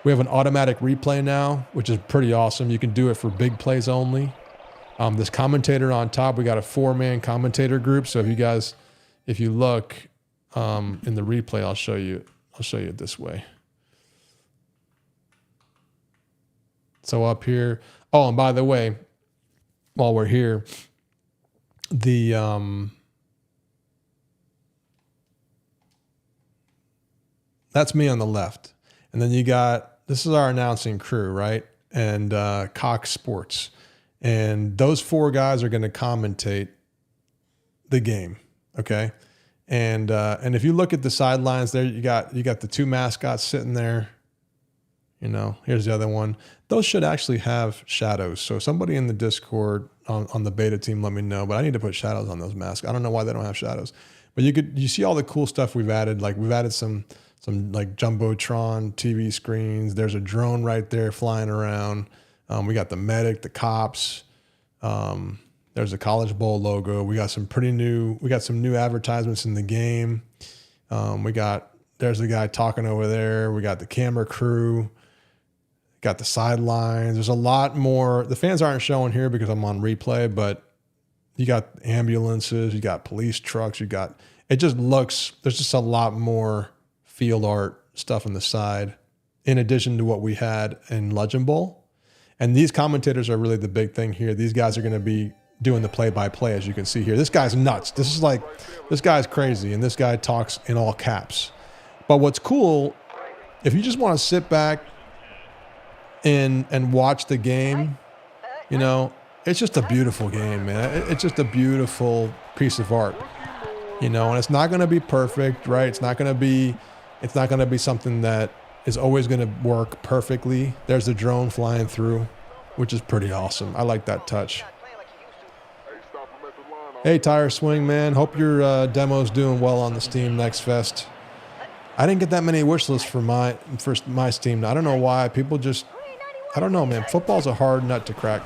We have an automatic replay now, which is pretty awesome. You can do it for big plays only. This commentator on top, we got a 4-man commentator group. So if you look in the replay, I'll show you it this way. So up here, oh, and by the way, while we're here, that's me on the left. And then this is our announcing crew, right? And Cox Sports. And those 4 guys are going to commentate the game. Okay. And if you look at the sidelines there, you got the two mascots sitting there. Here's the other one. Those should actually have shadows. So somebody in the Discord on the beta team, let me know. But I need to put shadows on those masks. I don't know why they don't have shadows. But you see all the cool stuff we've added. Like we've added some like Jumbotron TV screens. There's a drone right there flying around. We got the medic, the cops. There's a College Bowl logo. We got some new advertisements in the game. There's the guy talking over there. We got the camera crew. Got the sidelines. There's a lot more. The fans aren't showing here because I'm on replay, but you got ambulances, you got police trucks, there's just a lot more field art stuff on the side in addition to what we had in Legend Bowl. And these commentators are really the big thing here. These guys are going to be doing the play-by-play, as you can see here. This guy's nuts. This guy's crazy, and this guy talks in all caps. But what's cool, if you just want to sit back and watch the game, it's just a beautiful game, man. It's just a beautiful piece of art, and it's not going to be perfect, right? It's not going to be something that is always going to work perfectly. There's the drone flying through, which is pretty awesome. I like that touch. Hey, Tire Swing, man. Hope your demo's doing well on the Steam Next Fest. I didn't get that many wish lists for my Steam. I don't know why. People just, I don't know, man. Football's a hard nut to crack.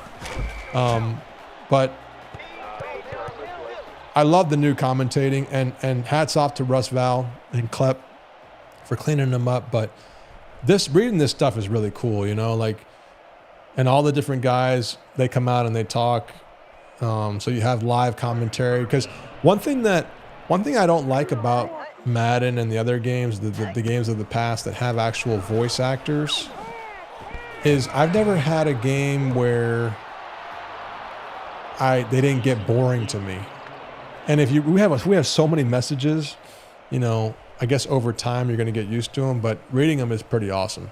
But I love the new commentating, and hats off to Russ Val and Klepp for cleaning them up. But reading this stuff is really cool, and all the different guys, they come out and they talk. So you have live commentary, because one thing I don't like about Madden and the other games, the games of the past that have actual voice actors, is I've never had a game where they didn't get boring to me. And we have so many messages, I guess over time you're going to get used to them, but reading them is pretty awesome.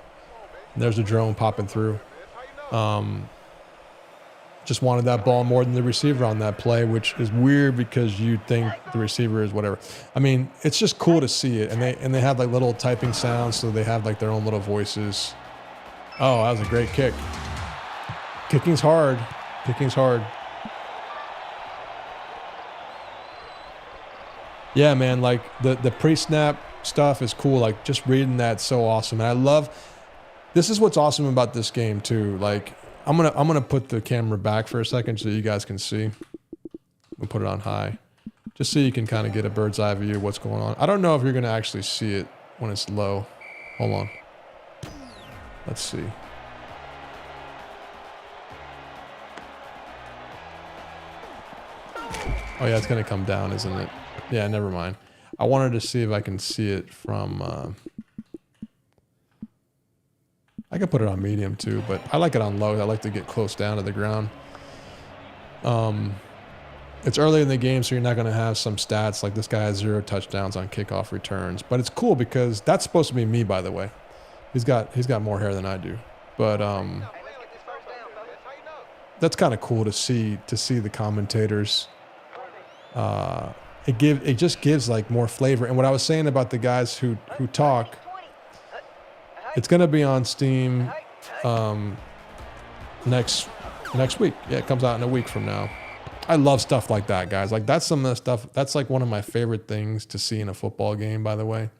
And there's a drone popping through. Just wanted that ball more than the receiver on that play, which is weird because you think the receiver is whatever. I mean, it's just cool to see it. And they have like little typing sounds, so they have like their own little voices. Oh, that was a great kick. Kicking's hard. Yeah, man, like the pre-snap stuff is cool. Like just reading that's so awesome. And this is what's awesome about this game too. Like I'm gonna put the camera back for a second so you guys can see. We'll put it on high, just so you can kind of get a bird's eye view of what's going on. I don't know if you're gonna actually see it when it's low. Hold on. Let's see. Oh yeah, it's gonna come down, isn't it? Yeah, never mind. I wanted to see if I can see it from... I could put it on medium too, but I like it on low. I like to get close down to the ground. It's early in the game, so you're not going to have some stats like this guy has 0 touchdowns on kickoff returns. But it's cool because that's supposed to be me, by the way. He's got more hair than I do. But that's kind of cool to see the commentators. It just gives like more flavor. And what I was saying about the guys who talk, it's going to be on Steam next week. Yeah, it comes out in a week from now. I love stuff like that, guys. Like that's some of the stuff. That's like one of my favorite things to see in a football game, by the way.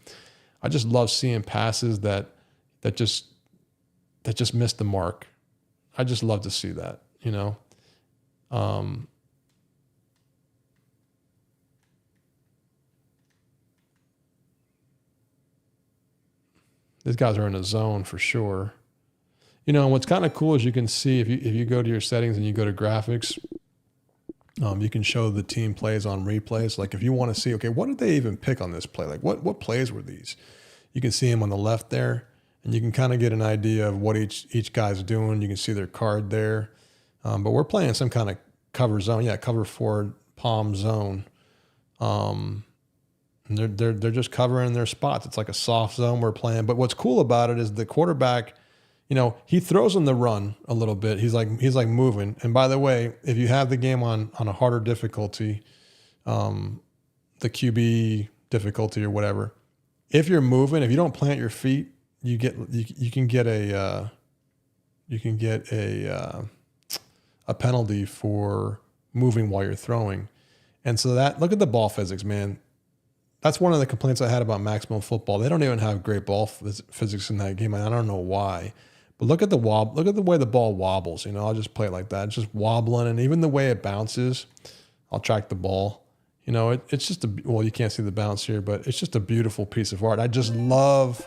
I just love seeing passes that just miss the mark. I just love to see that, These guys are in a zone for sure. And what's kind of cool is you can see if you go to your settings and you go to graphics, you can show the team plays on replays. Like if you want to see, okay, what did they even pick on this play? Like what plays were these? You can see them on the left there, and you can kind of get an idea of what each guy's doing. You can see their card there. But we're playing some kind of cover zone. Yeah, cover 4 palm zone. They're just covering their spots. It's like a soft zone we're playing. But what's cool about it is the quarterback, he throws in the run a little bit. He's like moving. And by the way, if you have the game on a harder difficulty, the QB difficulty or whatever. If you're moving, if you don't plant your feet, you can get a penalty for moving while you're throwing. And so look at the ball physics, man. That's one of the complaints I had about Maximum Football. They don't even have great ball physics in that game. And I don't know why. But look at the way the ball wobbles. I'll just play it like that. It's just wobbling, and even the way it bounces. I'll track the ball. It's just you can't see the bounce here, but it's just a beautiful piece of art. I just love,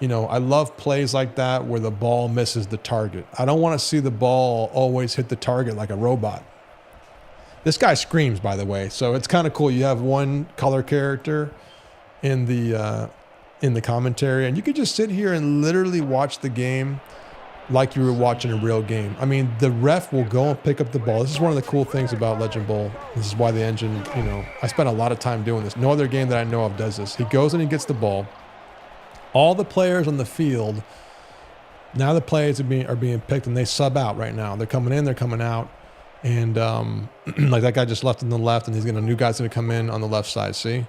I love plays like that where the ball misses the target. I don't want to see the ball always hit the target like a robot. This guy screams, by the way, so it's kind of cool. You have one color character in the commentary, and you could just sit here and literally watch the game like you were watching a real game. I mean, the ref will go and pick up the ball. This is one of the cool things about Legend Bowl. This is why the engine, I spent a lot of time doing this. No other game that I know of does this. He goes and he gets the ball. All the players on the field, now the plays are being picked, and they sub out right now. They're coming in, they're coming out. And like that guy just left on the left, and new guy's going to come in on the left side, see?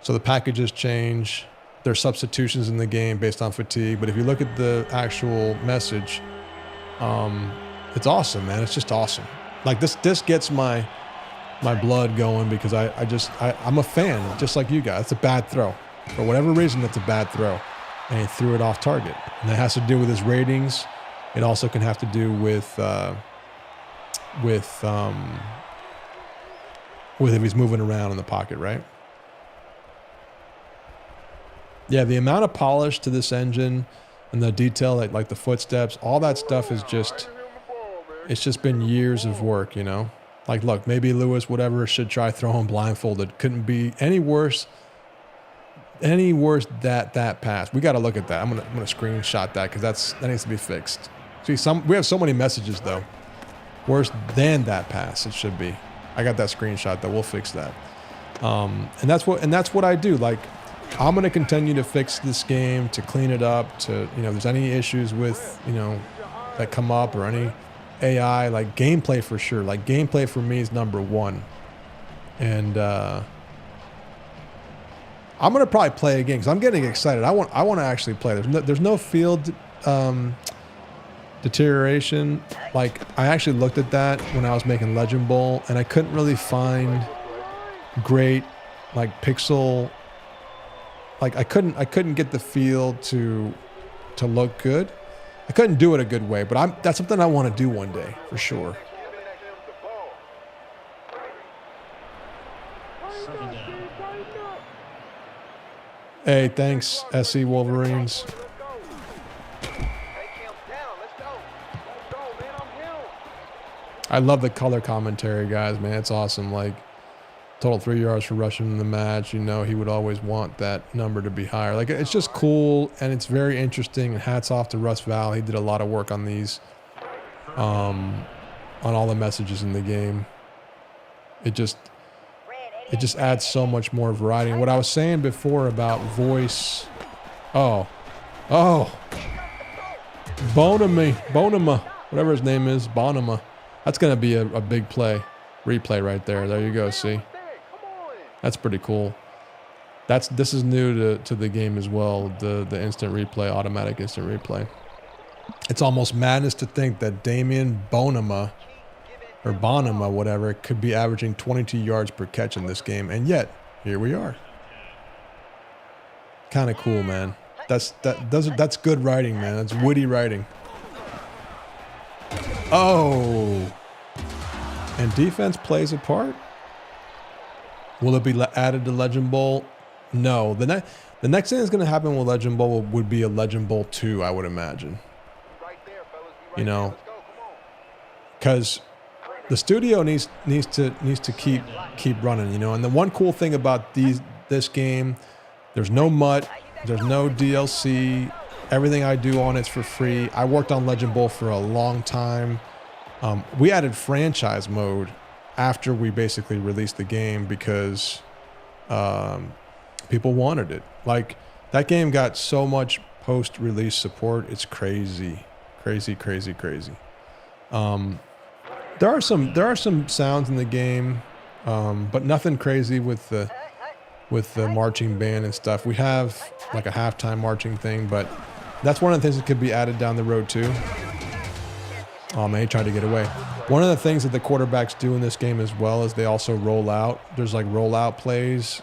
So the packages change. There's substitutions in the game based on fatigue. But if you look at the actual message, it's awesome, man. It's just awesome. Like this gets my blood going because I'm a fan, just like you guys. It's a bad throw. For whatever reason, it's a bad throw. And he threw it off target. And that has to do with his ratings. It also can have to do with if he's moving around in the pocket, right? Yeah, the amount of polish to this engine and the detail, like the footsteps, all that stuff is it's just been years of work, Like, look, maybe Lewis, whatever, should try throwing blindfolded. Couldn't be any worse that pass. We got to look at that. I'm gonna screenshot that because that needs to be fixed. See, we have so many messages though. Worse than that pass, it should be. I got that screenshot though. We'll fix that. And that's what I do. Like, I'm going to continue to fix this game, to clean it up, to, if there's any issues with, that come up or any AI, like gameplay for sure. Like gameplay for me is number one. And I'm going to probably play again because I'm getting excited. I want to actually play. There's no field deterioration. Like I actually looked at that when I was making Legend Bowl, and I couldn't really find great like pixel. Like I couldn't get the field to look good. I couldn't do it a good way, but that's something I want to do one day for sure. Hey, thanks, SC Wolverines. I love the color commentary, guys, man. It's awesome. Like, total 3 yards for rushing in the match. He would always want that number to be higher. Like, it's just cool, and it's very interesting. And hats off to Russ Val. He did a lot of work on these, on all the messages in the game. It just adds so much more variety. And what I was saying before about voice, Bonema, whatever his name is, Bonema. That's going to be a big replay right there. There you go, see? That's pretty cool. This is new to the game as well, the instant replay, automatic instant replay. It's almost madness to think that Damian Bonema, or Bonema, whatever, could be averaging 22 yards per catch in this game, and yet here we are. Kind of cool, man. That's good writing, man. That's witty writing. Oh, and defense plays a part. Will it be added to Legend Bowl? No. The next thing that's going to happen with Legend Bowl would be a Legend Bowl 2, I would imagine. Because the studio needs to keep running, And the one cool thing about this game, there's no MUT, there's no DLC. Everything I do on it's for free. I worked on Legend Bowl for a long time. We added franchise mode after we basically released the game because people wanted it. Like, that game got so much post-release support. It's crazy. Crazy. There are some sounds in the game but nothing crazy with the marching band and stuff. We have like a halftime marching thing, but that's one of the things that could be added down the road too. Oh man, he tried to get away. One of the things that the quarterbacks do in this game as well is they also roll out. There's like rollout plays.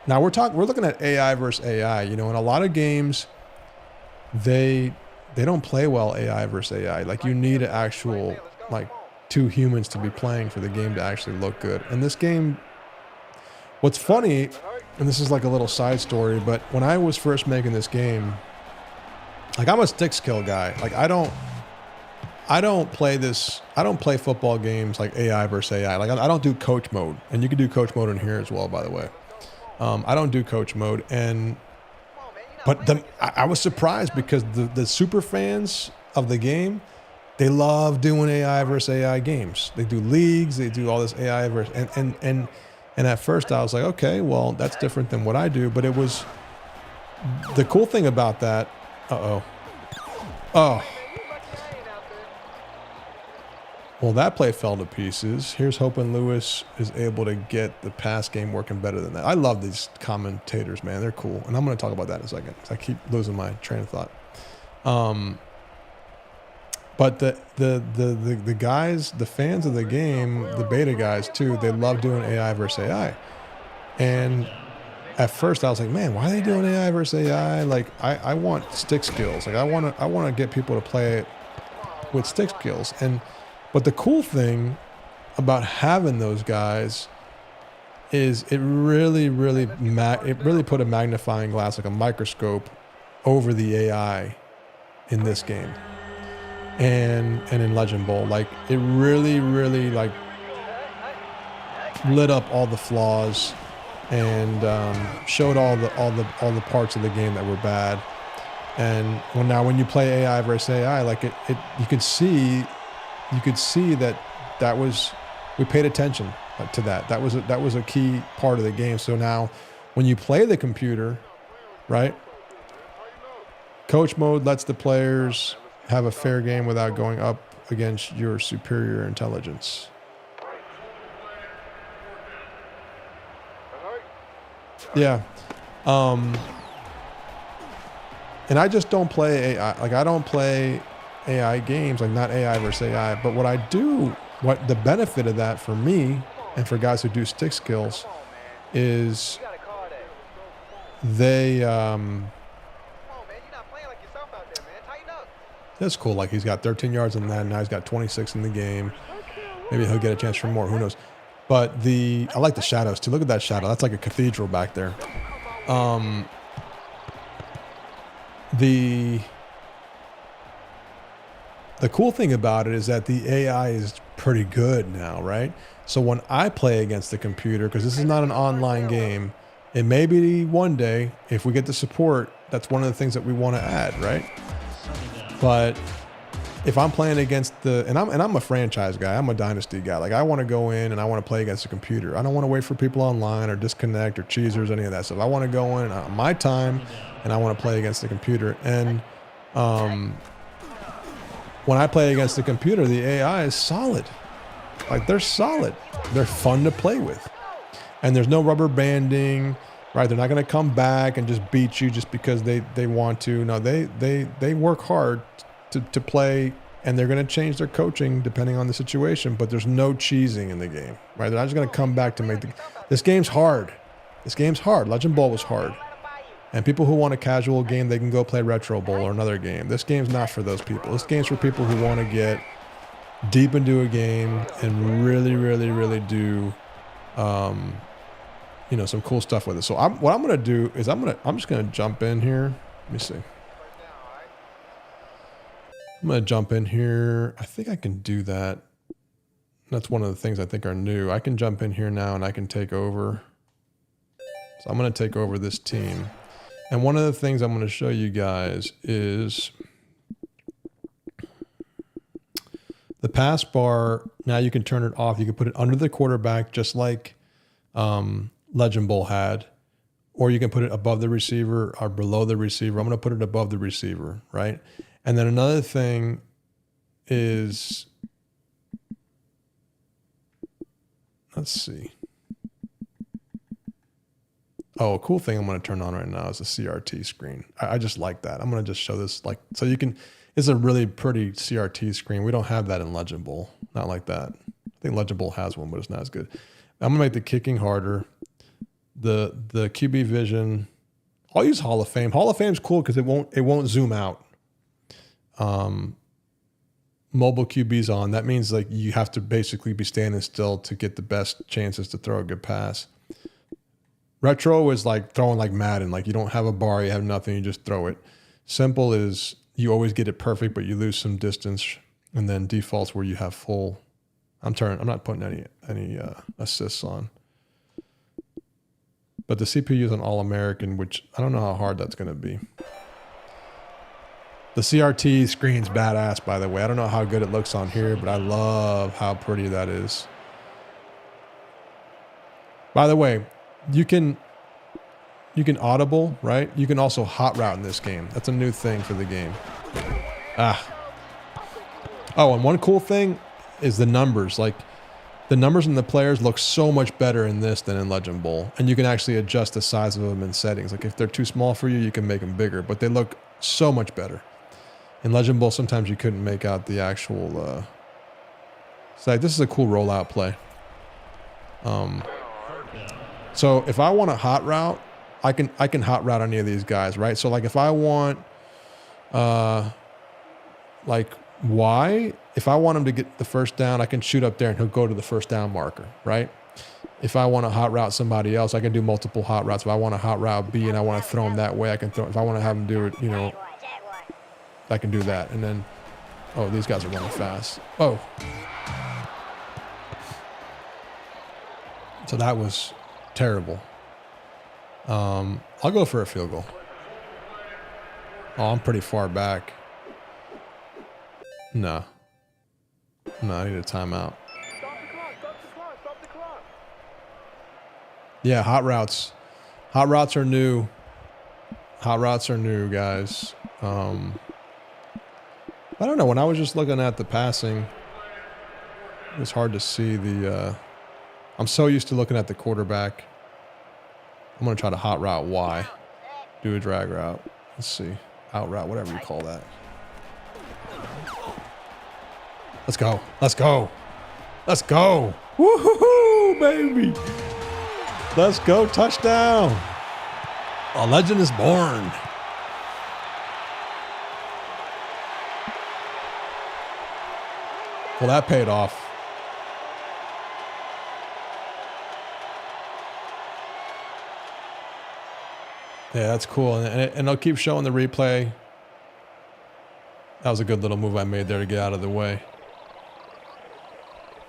Now we're looking at AI versus AI. You know, in a lot of games, they don't play well AI versus AI. Like you need an actual like two humans to be playing for the game to actually look good. And this game, what's funny, and this is like a little side story, but when I was first making this game, like I'm a stick skill guy. Like I don't play football games like AI versus AI. Like I don't do coach mode, and you can do coach mode in here as well, by the way. I don't do coach mode, but I was surprised because the super fans of the game, they love doing AI versus AI games. They do leagues, they do all this AI versus, and at first I was like, okay, well that's different than what I do, but it was the cool thing about that. Oh. Well, that play fell to pieces. Here's hoping Lewis is able to get the pass game working better than that. I love these commentators, man. They're cool. And I'm going to talk about that in a second because I keep losing my train of thought. But the guys, the fans of the game, the beta guys too, they love doing AI versus AI. And at first I was like, man, why are they doing AI versus AI? Like I want stick skills. Like I want to get people to play it with stick skills. But the cool thing about having those guys is it really put a magnifying glass, like a microscope, over the AI in this game and in Legend Bowl. Like it really like lit up all the flaws and showed all the parts of the game that were bad. And when you play AI versus AI, like you could see that was, we paid attention to that. That was a key part of the game. So now when you play the computer, right? Coach mode lets the players have a fair game without going up against your superior intelligence. Yeah. And I just don't play AI. Like I don't play AI games, like not AI versus AI. But what the benefit of that for me and for guys who do stick skills is that's cool. Like he's got 13 yards in that, and now he's got 26 in the game. Maybe he'll get a chance for more. Who knows? But I like the shadows too. Look at that shadow. That's like a cathedral back there. The cool thing about it is that the AI is pretty good now, right? So when I play against the computer, because this is not an online game, it may be one day, if we get the support, that's one of the things that we want to add, right? But if I'm playing against and I'm a franchise guy, I'm a dynasty guy. Like I want to go in and I want to play against the computer. I don't want to wait for people online or disconnect or cheesers, any of that stuff. I want to go in on my time and I want to play against the computer. And when I play against the computer, the AI is solid. Like they're solid. They're fun to play with. And there's no rubber banding, right? They're not going to come back and just beat you just because they want to. No, they work hard to play, and they're going to change their coaching depending on the situation, but there's no cheesing in the game, right? They're not just going to come back to make this game's hard. This game's hard. Legend Bowl was hard. And people who want a casual game, they can go play Retro Bowl or another game. This game's not for those people. This game's for people who want to get deep into a game and really do, some cool stuff with it. So what I'm going to do is I'm just going to jump in here. Let me see. I'm going to jump in here. I think I can do that. That's one of the things I think are new. I can jump in here now and I can take over. So I'm going to take over this team. And one of the things I'm going to show you guys is the pass bar. Now you can turn it off. You can put it under the quarterback just like Legend Bowl had, or you can put it above the receiver or below the receiver. I'm going to put it above the receiver, right? And then another thing is, let's see. Oh, a cool thing I'm going to turn on right now is a CRT screen. I just like that. I'm going to just show this like, so you can, it's a really pretty CRT screen. We don't have that in Legend Bowl. Not like that. I think Legend Bowl has one, but it's not as good. I'm going to make the kicking harder. The QB vision, I'll use Hall of Fame. Hall of Fame's cool because it won't zoom out. Mobile QB's on. That means like you have to basically be standing still to get the best chances to throw a good pass. Retro is like throwing like Madden. Like you don't have a bar, you have nothing, you just throw it. Simple is you always get it perfect, but you lose some distance. And then defaults where you have full. I'm not putting any assists on. But the CPU is an All-American, which I don't know how hard that's going to be. The CRT screen's badass, by the way. I don't know how good it looks on here, but I love how pretty that is. By the way, you can audible, right? You can also hot route in this game. That's a new thing for the game. Oh, and one cool thing is the numbers. Like the numbers in the players look so much better in this than in Legend Bowl. And you can actually adjust the size of them in settings. Like if they're too small for you, you can make them bigger, but they look so much better. In Legend Bowl, sometimes you couldn't make out the actual, it's like, this is a cool rollout play. So if I want a hot route, I can hot route any of these guys, right? So like if I want, like Y, if I want him to get the first down, I can shoot up there and he'll go to the first down marker, right? If I want to hot route somebody else, I can do multiple hot routes. If I want to hot route B and I want to throw him that way, I can throw. If I want to have him do it, you know, I can do that. And then, oh, these guys are running fast. Oh. So that was terrible. I'll go for a field goal. Oh, I'm pretty far back. No. No, I need a timeout. Stop the clock. Yeah, hot routes. Hot routes are new. Hot routes are new, guys. I don't know. When I was just looking at the passing, it was hard to see the... I'm so used to looking at the quarterback. I'm going to try to hot route Y. Do a drag route. Let's see. Out route, whatever you call that. Let's go. Let's go. Let's go. Woohoo, baby. Let's go. Touchdown. A legend is born. Well, that paid off. Yeah, that's cool. And they'll keep showing the replay. That was a good little move I made there to get out of the way.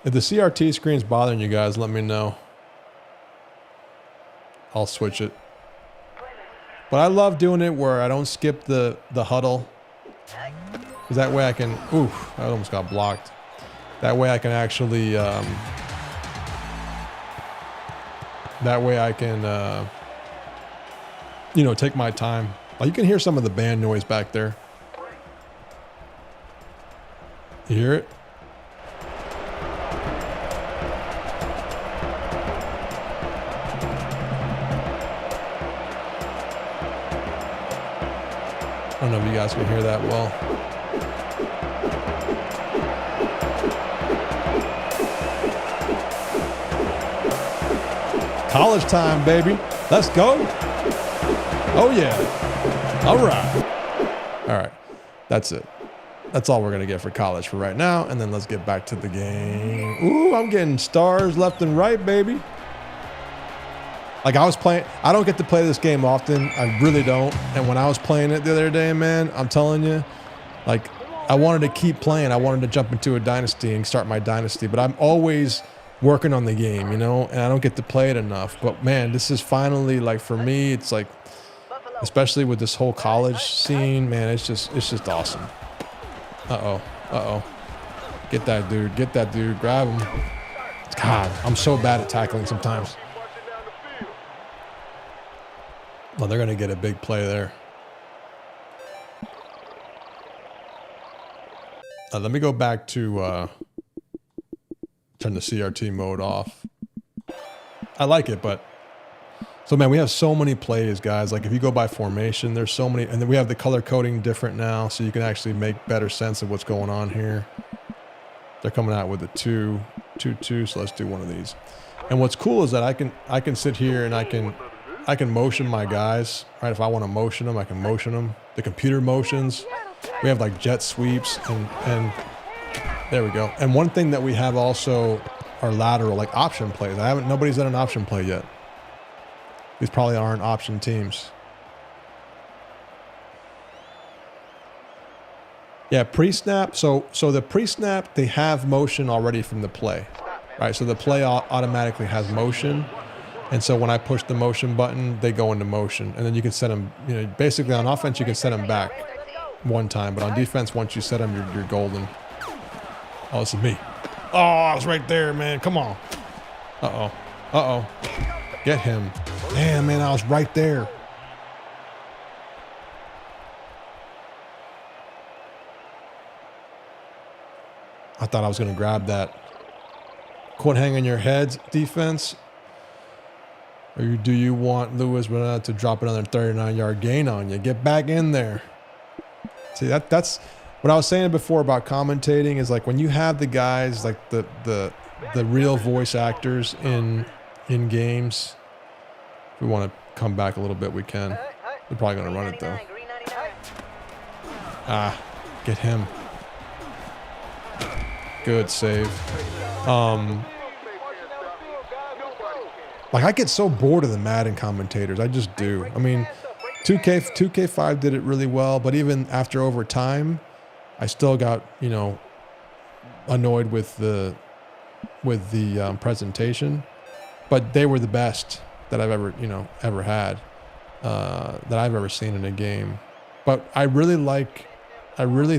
If the CRT screen's bothering you guys, let me know. I'll switch it. But I love doing it where I don't skip the huddle. Because that way I can... Ooh, I almost got blocked. That way I can actually... that way I can... you know, take my time. Oh, you can hear some of the band noise back there. You hear it? I don't know if you guys can hear that well. College time, baby. Let's go. Oh, yeah. All right. All right. That's it. That's all we're going to get for college for right now. And then let's get back to the game. Ooh, I'm getting stars left and right, baby. Like I was playing, I don't get to play this game often. I really don't. And when I was playing it the other day, man, I'm telling you, like I wanted to keep playing. I wanted to jump into a dynasty and start my dynasty, but I'm always working on the game, you know, and I don't get to play it enough. But man, this is finally like, for me, it's like, especially with this whole college scene, man, it's just awesome. Uh-oh. Get that dude, grab him. God, I'm so bad at tackling sometimes. Well, they're going to get a big play there. Let me go back to turn the CRT mode off. I like it, but So man, we have so many plays, guys. Like if you go by formation, there's so many, and then we have the color coding different now, so you can actually make better sense of what's going on here. They're coming out with a 2-2-2, so let's do one of these. And what's cool is that I can sit here and I can motion my guys, right? If I want to motion them, I can motion them. The computer motions. We have like jet sweeps and there we go. And one thing that we have also are lateral, like option plays. Nobody's done an option play yet. These probably aren't option teams. Yeah, pre-snap. So the pre-snap, they have motion already from the play, right? So the play automatically has motion. And so when I push the motion button, they go into motion. And then you can set them, you know, basically on offense, you can set them back one time. But on defense, once you set them, you're golden. Oh, this is me. Oh, I was right there, man. Come on. Uh-oh. Uh-oh. Get him. Damn, man, I was right there. I thought I was going to grab that. Quit hanging your heads, defense. Or do you want Lewis to drop another 39-yard gain on you? Get back in there. See, that's what I was saying before about commentating is like when you have the guys, like the real voice actors in games. If we want to come back a little bit, we can. They're probably going to run it, though. Ah, get him. Good save. Like, I get so bored of the Madden commentators. I just do. I mean, 2K5 did it really well, but even after overtime, I still got, you know, annoyed with the presentation. But they were the best that I've ever had, that I've ever seen in a game. But I really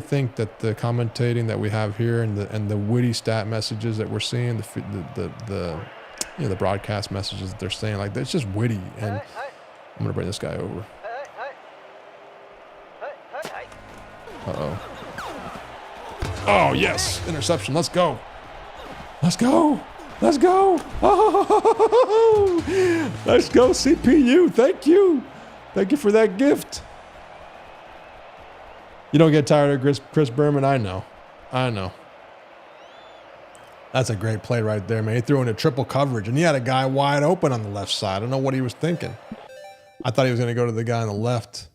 think that the commentating that we have here and the witty stat messages that we're seeing, the broadcast messages that they're saying, like, it's just witty. And I'm gonna bring this guy over. Uh-oh. Oh, yes, interception. Let's go. Let's go. Let's go. Oh, let's go, CPU. Thank you. Thank you for that gift. You don't get tired of Chris Berman? I know. That's a great play right there, man. He threw into triple coverage, and he had a guy wide open on the left side. I don't know what he was thinking. I thought he was going to go to the guy on the left.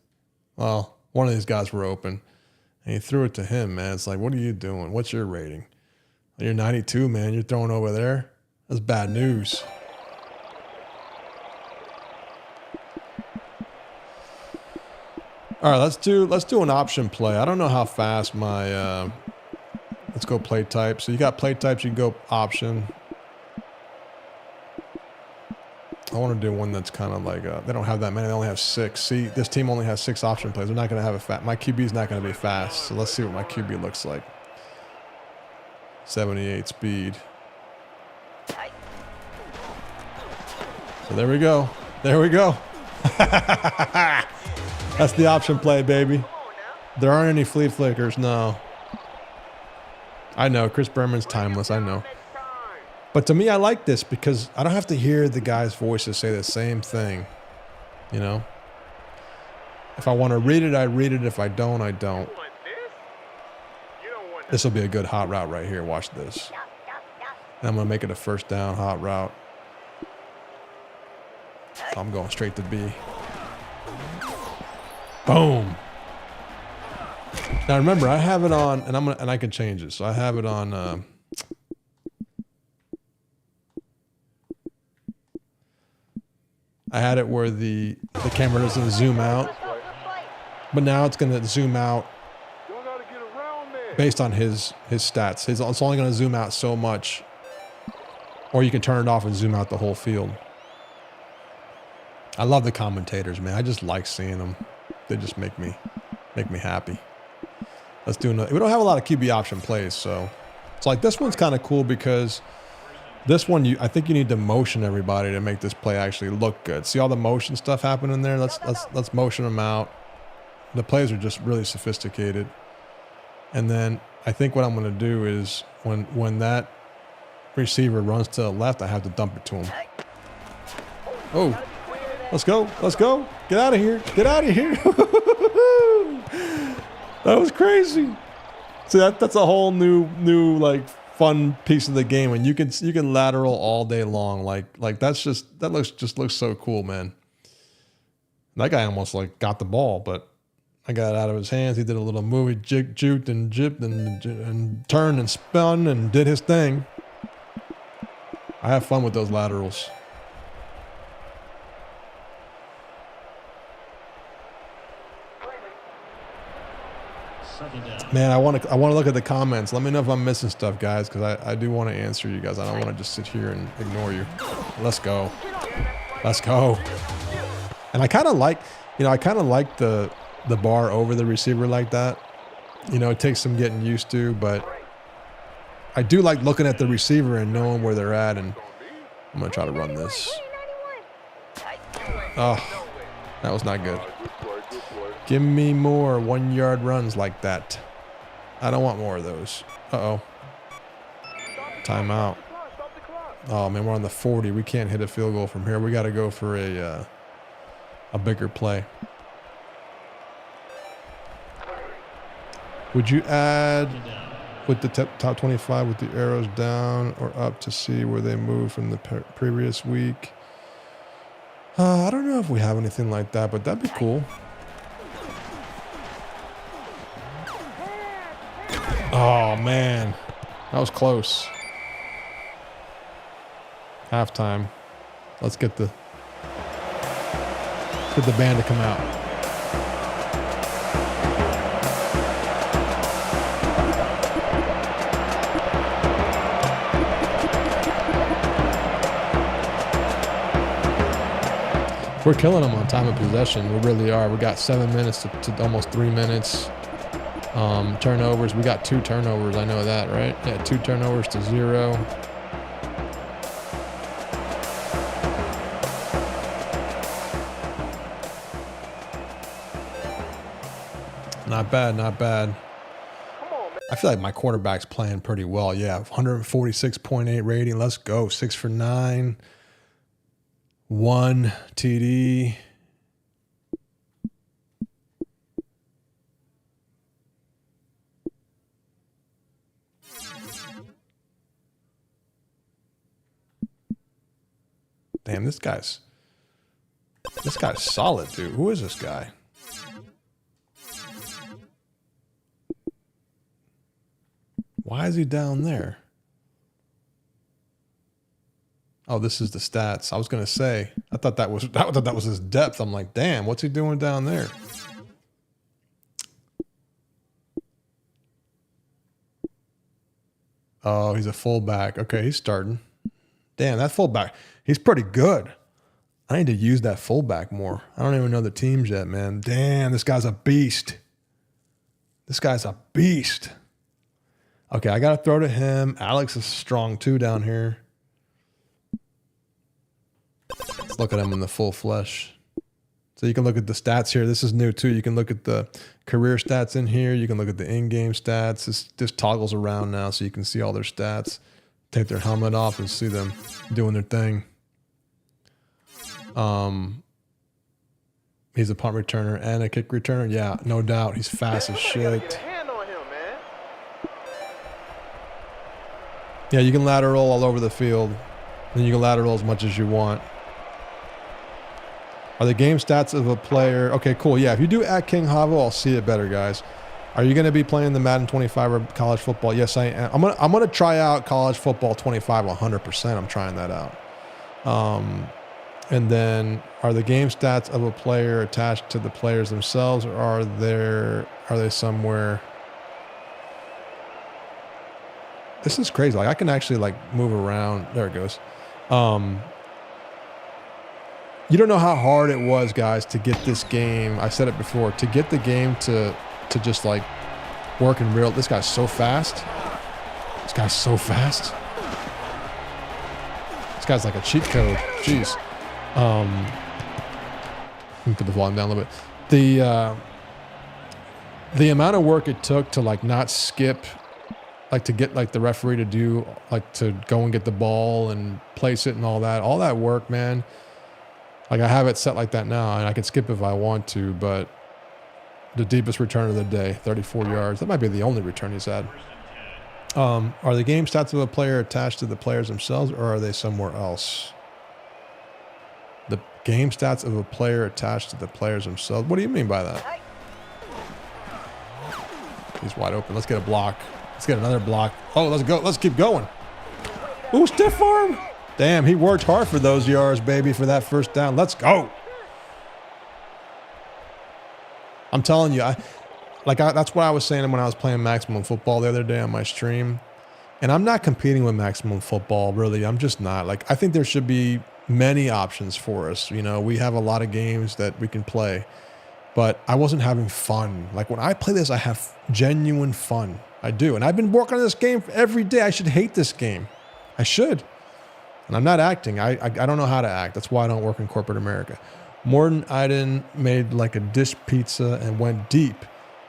Well, one of these guys were open, and he threw it to him, man. It's like, what are you doing? What's your rating? You're 92, man. You're throwing over there? That's bad news. All right, let's do an option play. I don't know how fast my let's go play type. So you got play types, you can go option. I want to do one that's kind of like they don't have that many. They only have 6. See, this team only has 6 option plays. They're not going to have my QB is not going to be fast. So let's see what my QB looks like. 78 speed. So there we go. There we go. That's the option play, baby. There aren't any flea flickers, no. I know, Chris Berman's timeless, I know. But to me, I like this because I don't have to hear the guys' voices say the same thing, you know? If I want to read it, I read it. If I don't, I don't. This will be a good hot route right here. Watch this. And I'm going to make it a first down hot route. I'm going straight to B. Boom. Now remember, I have it on, and I can change it. So I have it on. I had it where the camera doesn't zoom out, but now it's going to zoom out based on his stats. It's only going to zoom out so much, or you can turn it off and zoom out the whole field. I love the commentators, man. I just like seeing them. They just make me happy. Let's do another. We don't have a lot of QB option plays, so it's like this one's kind of cool because this one I think you need to motion everybody to make this play actually look good. See all the motion stuff happening there? Let's motion them out. The plays are just really sophisticated. And then I think what I'm going to do is when that receiver runs to the left, I have to dump it to him. Oh. Let's go. Let's go. Get out of here. Get out of here. That was crazy. See, that's a whole new like fun piece of the game, and you can lateral all day long. Like that looks so cool, man. That guy almost like got the ball, but I got it out of his hands. He did a little move. He juked and jipped and turned and spun and did his thing. I have fun with those laterals. Man, I want to look at the comments. Let me know if I'm missing stuff, guys, because I do want to answer you guys. I don't want to just sit here and ignore you. Let's go. Let's go. And I kind of like, the bar over the receiver like that. You know, it takes some getting used to, but I do like looking at the receiver and knowing where they're at, and I'm going to try to run this. Oh, that was not good. Give me more 1-yard runs like that. I don't want more of those. Uh-oh. Timeout. Oh, man, we're on the 40. We can't hit a field goal from here. We got to go for a bigger play. Would you add with the top 25 with the arrows down or up to see where they move from the previous week? I don't know if we have anything like that, but that'd be cool. Oh, man. That was close. Halftime. Let's get the band to come out. We're killing them on time of possession. We really are. We got 7 minutes to almost 3 minutes. Turnovers. We got 2 turnovers. I know that, right? Yeah, 2 turnovers to 0. Not bad, not bad. I feel like my quarterback's playing pretty well. Yeah, 146.8 rating. Let's go. 6 for 9. 1 TD. Damn, this guy's solid, dude. Who is this guy? Why is he down there? Oh, this is the stats. I was gonna say. I thought that was his depth. I'm like, damn, what's he doing down there? Oh, he's a fullback. Okay, he's starting. Damn, that fullback. He's pretty good. I need to use that fullback more. I don't even know the teams yet, man. Damn, this guy's a beast. This guy's a beast. Okay, I got to throw to him. Alex is strong too down here. Let's look at him in the full flesh. So you can look at the stats here. This is new too. You can look at the career stats in here. You can look at the in-game stats. This toggles around now so you can see all their stats. Take their helmet off and see them doing their thing. He's a punt returner and a kick returner. Yeah, no doubt. He's fast as shit. Yeah, you can lateral all over the field. And you can lateral as much as you want. Are the game stats of a player... Okay, cool. Yeah, if you do at King Havo, I'll see it better, guys. Are you going to be playing the Madden 25 or college football? Yes, I am. I'm gonna try out college football 25 100%. I'm trying that out. And then, are the game stats of a player attached to the players themselves, or are they somewhere? This is crazy. Like, I can actually like move around. There it goes. You don't know how hard it was, guys, to get this game. I said it before, to get the game to just like work in real. This guy's so fast. This guy's so fast. This guy's like a cheat code. Jeez. Let me put the volume down a little bit. The amount of work it took to like not skip, like to get like the referee to do, like to go and get the ball and place it and all that work, man. Like I have it set like that now, and I can skip if I want to, but the deepest return of the day, 34 yards. That might be the only return he's had. Are the game stats of a player attached to the players themselves, or are they somewhere else? The game stats of a player attached to the players themselves. What do you mean by that? He's wide open. Let's get a block. Let's get another block. Oh, let's go. Let's keep going. Ooh, stiff arm. Damn, he worked hard for those yards, baby, for that first down. Let's go. I'm telling you, that's what I was saying when I was playing Maximum Football the other day on my stream. And I'm not competing with Maximum Football, really. I'm just not. Like, I think there should be many options for us. You know, we have a lot of games that we can play. But I wasn't having fun. Like, when I play this, I have genuine fun. I do. And I've been working on this game every day. I should hate this game. I should. And I'm not acting. I don't know how to act. That's why I don't work in corporate America. Morton Iden made like a dish pizza and went deep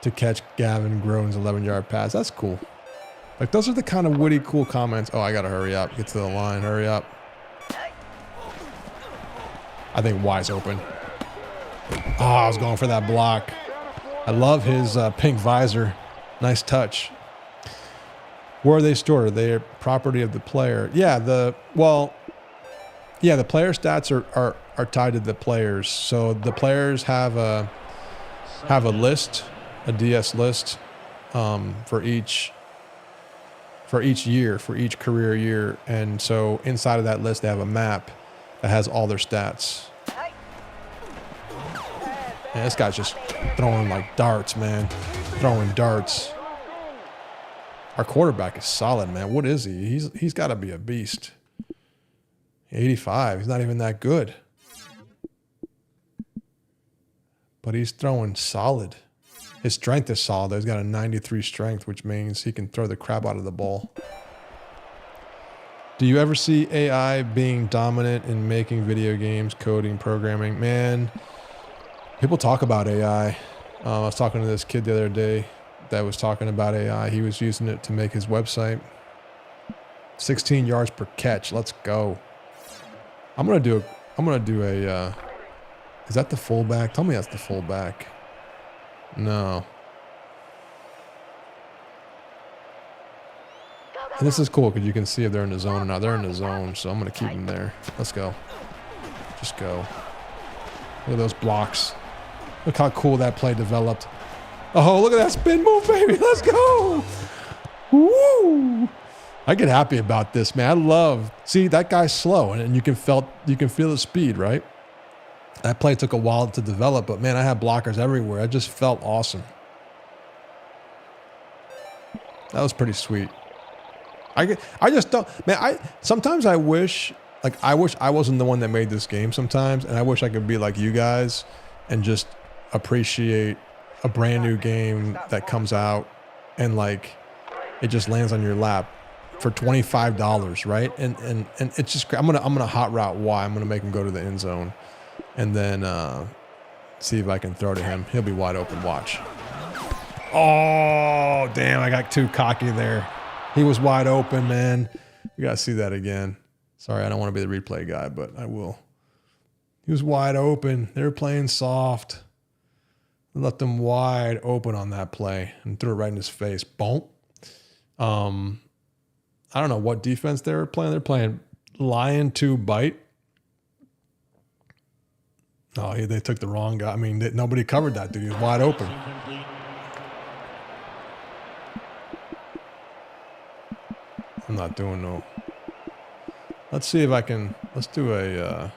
to catch Gavin Groen's 11-yard pass. That's cool. Like, those are the kind of witty, cool comments. Oh, I got to hurry up. Get to the line. Hurry up. I think Y's open. Oh, I was going for that block. I love his pink visor. Nice touch. Where are they stored? Are they a property of the player? Yeah, the player stats are tied to the players. So the players have a list, a DS list, for each year, for each career year. And so inside of that list, they have a map that has all their stats. And this guy's just throwing like darts, man. Throwing darts. Our quarterback is solid, man. What is he? He's got to be a beast. 85. He's not even that good. But he's throwing solid. His strength is solid. He's got a 93 strength, which means he can throw the crap out of the ball. Do you ever see AI being dominant in making video games, coding, programming? Man, people talk about AI. I was talking to this kid the other day that was talking about AI. He was using it to make his website. 16 yards per catch. Let's go. I'm gonna do a. Is that the fullback? Tell me that's the fullback. No. And this is cool because you can see if they're in the zone or not. They're in the zone, so I'm gonna keep them there. Let's go. Just go. Look at those blocks. Look how cool that play developed. Oh, look at that spin move, baby. Let's go. Woo! I get happy about this, man. See, that guy's slow, and you can feel the speed, right? That play took a while to develop, but man, I had blockers everywhere. I just felt awesome. That was pretty sweet. I just don't, man. Sometimes I wish I wasn't the one that made this game sometimes, and I wish I could be like you guys and just appreciate a brand new game that comes out and like it just lands on your lap for $25, right? And it's just I'm gonna hot route Y. I'm gonna make him go to the end zone, and then see if I can throw to him. He'll be wide open. Watch. Oh damn! I got too cocky there. He was wide open, man. We gotta see that again. Sorry, I don't want to be the replay guy, but I will. He was wide open. They were playing soft. I left him wide open on that play and threw it right in his face. Boom. I don't know what defense they were playing. They're playing lion to bite. Oh, they took the wrong guy. I mean, nobody covered that dude. He was wide open. I'm not doing no. Let's see if I can. Let's do a.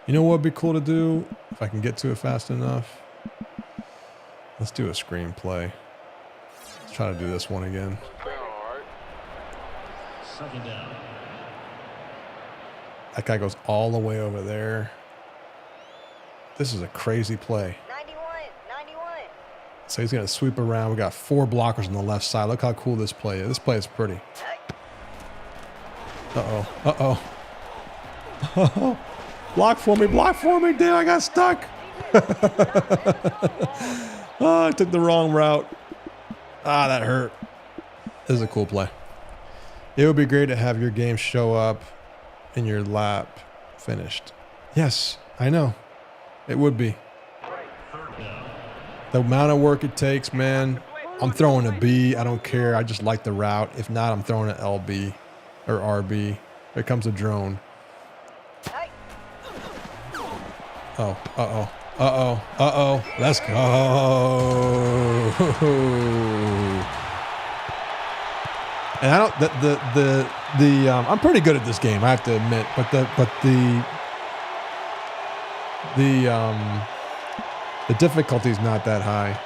You know what would be cool to do if I can get to it fast enough? Let's do a screenplay. Let's try to do this one again. Second down. That guy goes all the way over there. This is a crazy play. 91. So he's going to sweep around. We got 4 blockers on the left side. Look how cool this play is. This play is pretty. Uh-oh. Uh-oh. Uh-oh. Block for me. Block for me. Damn, I got stuck. Oh, I took the wrong route. Ah, that hurt. This is a cool play. It would be great to have your game show up in your lap finished. Yes. I know. It would be. The amount of work it takes, man. I'm throwing a B. I don't care. I just like the route. If not, I'm throwing an LB or RB. Here comes a drone. Oh, uh-oh. Uh-oh. Uh-oh. Let's go. And I don't I'm pretty good at this game, I have to admit, but the difficulty's not that high.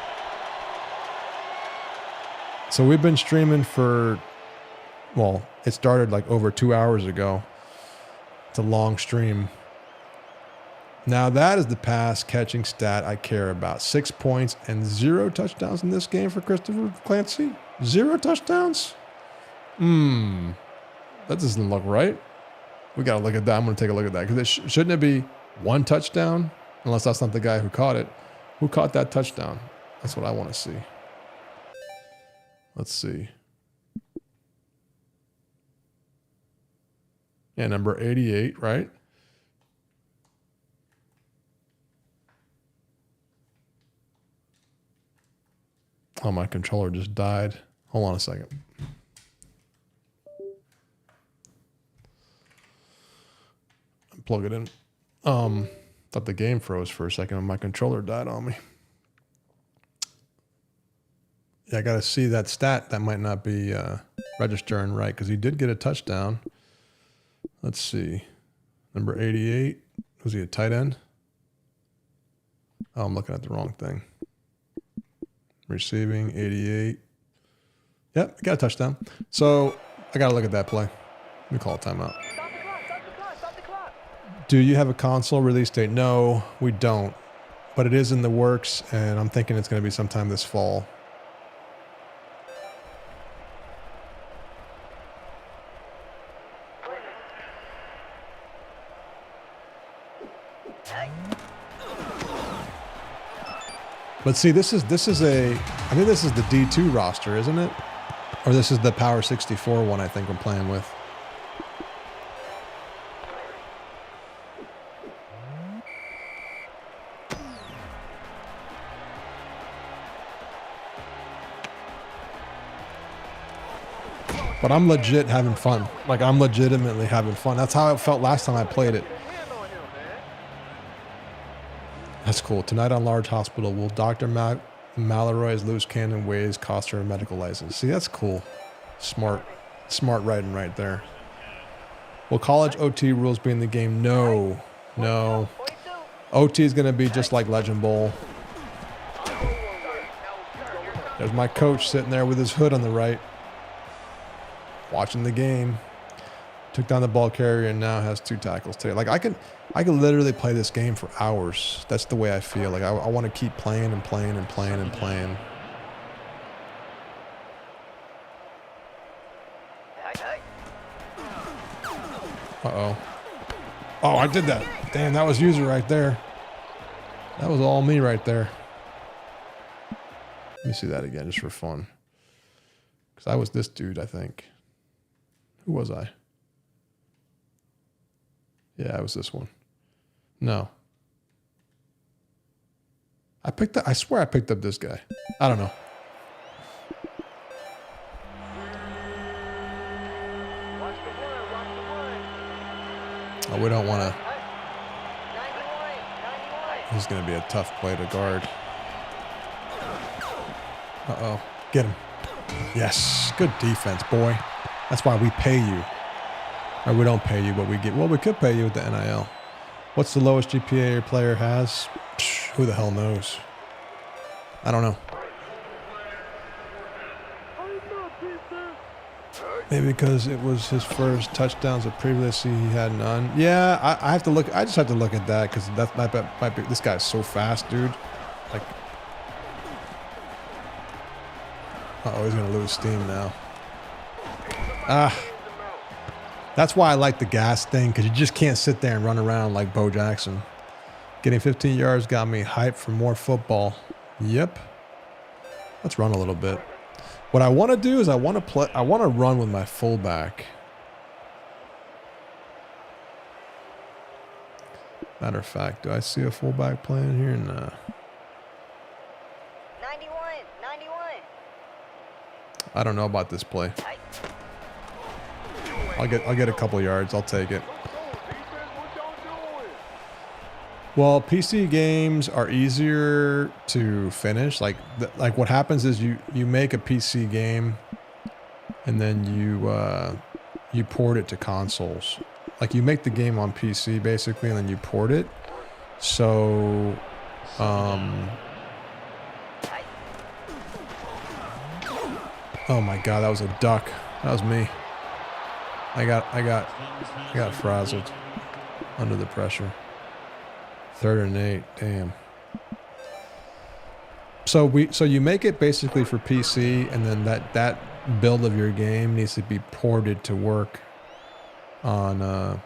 So we've been streaming for, well, it started like over 2 hours ago. It's a long stream. Now that is the pass catching stat I care about. 6 points and 0 touchdowns in this game for Christopher Clancy. 0 touchdowns? That doesn't look right. We got to look at that. I'm going to take a look at that. Because shouldn't it be 1 touchdown? Unless that's not the guy who caught it. Who caught that touchdown? That's what I want to see. Let's see. Yeah, number 88, right? Oh, my controller just died. Hold on a second. Plug it in. Thought the game froze for a second and my controller died on me. Yeah, I got to see that stat. That might not be registering right because he did get a touchdown. Let's see. Number 88. Was he a tight end? Oh, I'm looking at the wrong thing. Receiving 88. Yep, got a touchdown. So I got to look at that play. Let me call a timeout. Do you have a console release date? No, we don't. But it is in the works, and I'm thinking it's going to be sometime this fall. But see, this is a, I think this is the D2 roster, isn't it? Or this is the Power 64 one I think I'm playing with. But I'm legit having fun. Like, I'm legitimately having fun. That's how it felt last time I played it. That's cool. Tonight on Large Hospital, will Dr. Mallory's loose cannon ways cost her a medical license? See, that's cool. Smart writing right there. Will college OT rules be in the game? No. No. OT is going to be just like Legend Bowl. There's my coach sitting there with his hood on the right. Watching the game. Took down the ball carrier and now has 2 tackles today. Like, I could literally play this game for hours. That's the way I feel. Like, I want to keep playing and playing and playing and playing. Uh-oh. Oh, I did that. Damn, that was user right there. That was all me right there. Let me see that again just for fun. Because I was this dude, I think. Who was I? Yeah, I was this one. No. I swear I picked up this guy. I don't know. Oh, we don't want to. This is going to be a tough play to guard. Uh-oh. Get him. Yes. Good defense, boy. That's why we pay you. Or we don't pay you, but we get. Well, we could pay you with the NIL. What's the lowest GPA your player has? Psh, who the hell knows? I don't know. Maybe because it was his first touchdowns, but previously he had none. Yeah, I have to look. I just have to look at that because that might be. This guy's so fast, dude. Like, uh-oh, he's gonna lose steam now. That's why I like the gas thing, because you just can't sit there and run around like Bo Jackson. Getting 15 yards got me hyped for more football. Yep. Let's run a little bit. What I want to do is I want to run with my fullback. Matter of fact, do I see a fullback playing here? Nah. 91, 91. I don't know about this play. I'll get a couple yards. I'll take it. Well, PC games are easier to finish. Like what happens is you make a PC game, and then you port it to consoles. Like you make the game on PC basically, and then you port it. So, oh my God, that was a duck. That was me. I got frazzled under the pressure. 3rd and 8. Damn. So you make it basically for PC, and then that build of your game needs to be ported to work on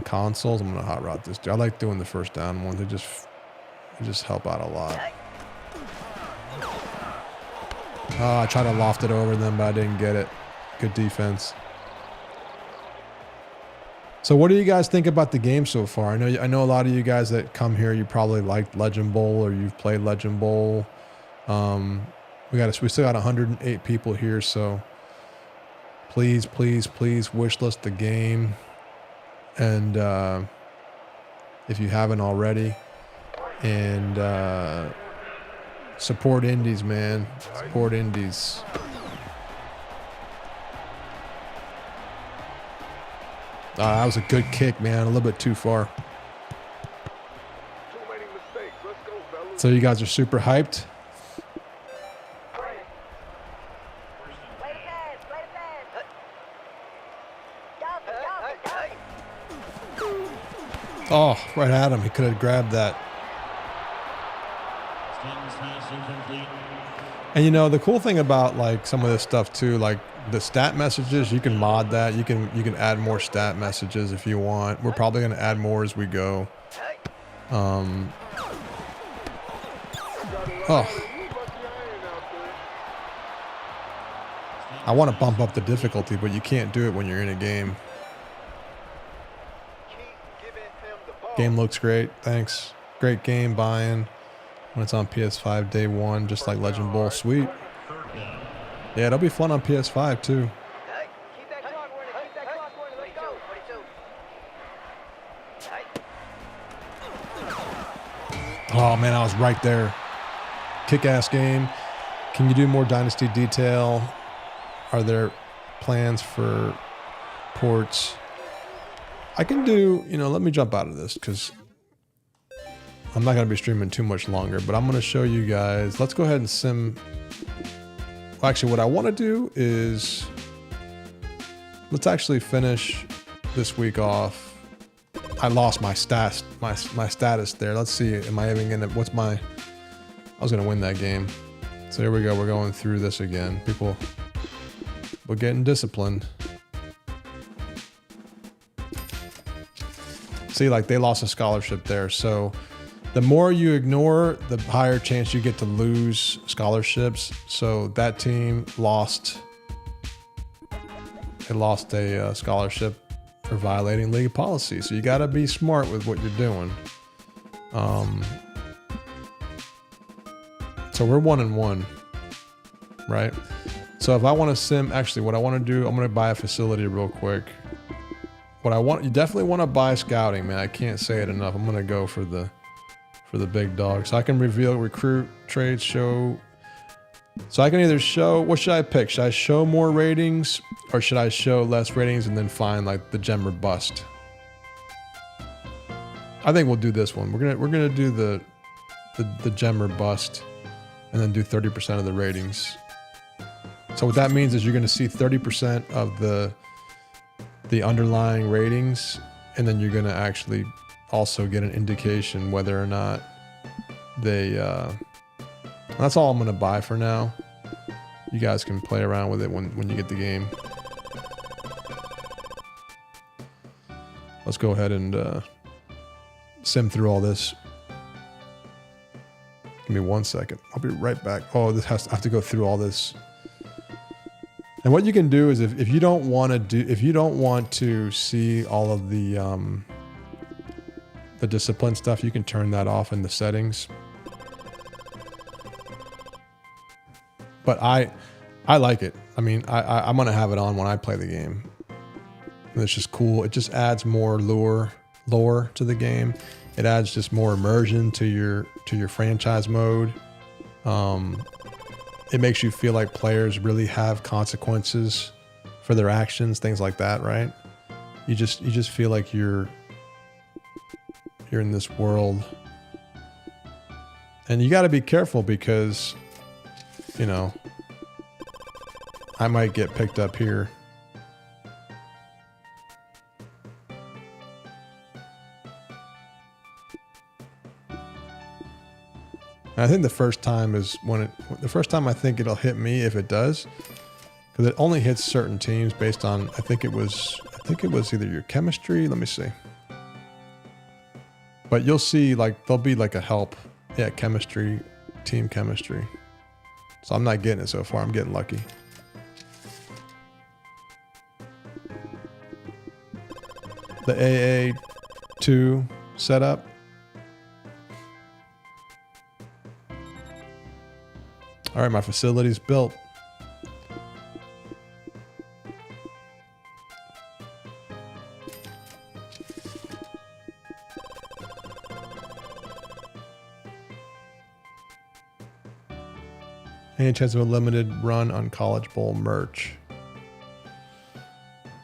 consoles. I'm gonna hot rod this dude. I like doing the first down ones. They just help out a lot. Oh, I tried to loft it over them, but I didn't get it. Good defense. So what do you guys think about the game so far? I know a lot of you guys that come here, you probably liked Legend Bowl or you've played Legend Bowl. We still got 108 people here, so please wishlist the game, and if you haven't already, and support indies, man. Support indies. That was a good kick, man. A little bit too far. So you guys are super hyped. Oh, right at him. He could have grabbed that. And you know, the cool thing about like some of this stuff too, like the stat messages, you can mod that. You can add more stat messages if you want. We're probably going to add more as we go. I want to bump up the difficulty, but you can't do it when you're in a game. Game looks great. Thanks. Great game buying when it's on PS5 day one, just like Legend Bowl. Sweet. Yeah, it'll be fun on PS5 too. Oh man, I was right there. Kick-ass game. Can you do more Dynasty detail? Are there plans for ports? I can do, let me jump out of this because I'm not going to be streaming too much longer, but I'm going to show you guys. Let's go ahead and sim. Well, actually, what I want to do is let's actually finish this week off. I lost my stats, my status there. Let's see. Am I even going to, I was going to win that game. So here we go. We're going through this again. People, we're getting disciplined. See, like they lost a scholarship there. So the more you ignore, the higher chance you get to lose scholarships. So that team lost. They lost a scholarship for violating league policy. So you got to be smart with what you're doing. So we're 1-1, right? So if I want to sim, actually, what I want to do, I'm going to buy a facility real quick. You definitely want to buy scouting, man. I can't say it enough. I'm going to go for the big dog. So I can reveal, recruit, trade, show. So I can either show, what should I pick? Should I show more ratings or should I show less ratings and then find like the gem or bust? I think we'll do this one. We're gonna do the gem or bust and then do 30% of the ratings. So what that means is you're gonna see 30% of the underlying ratings, and then you're gonna actually also get an indication whether or not they that's all I'm gonna buy for now. You guys can play around with it when you get the game. Let's go ahead and sim through all this. Give me 1 second. I'll be right back. Oh, I have to go through all this. And what you can do is if you don't want to see all of the the discipline stuff, you can turn that off in the settings. But I like it. I mean, I'm going to have it on when I play the game. And it's just cool. It just adds more lore to the game. It adds just more immersion to your franchise mode. It makes you feel like players really have consequences for their actions, things like that, right? You just feel like you're in this world. And you got to be careful because, you know, I might get picked up here. And I think the first time is the first time I think it'll hit me if it does, because it only hits certain teams based on, I think it was either your chemistry. Let me see. But you'll see, like, there'll be like a help. Yeah, chemistry, team chemistry. So I'm not getting it so far. I'm getting lucky. The AA2 setup. All right, my facility's built. Any chance of a limited run on College Bowl merch?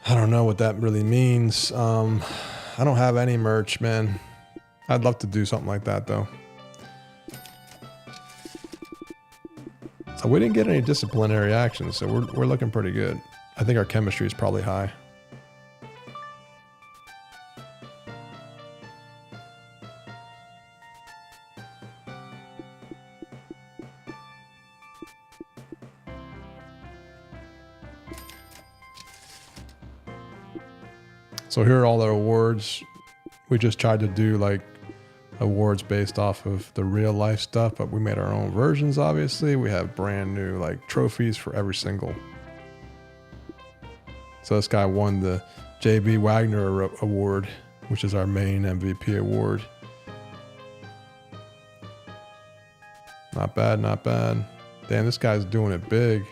I don't know what that really means. I don't have any merch, man. I'd love to do something like that, though. So we didn't get any disciplinary actions, so we're looking pretty good. I think our chemistry is probably high. So here are all the awards. We just tried to do like awards based off of the real life stuff, but we made our own versions, obviously. We have brand new like trophies for every single. So this guy won the JB Wagner Award, which is our main MVP award. Not bad, not bad. Damn, this guy's doing it big.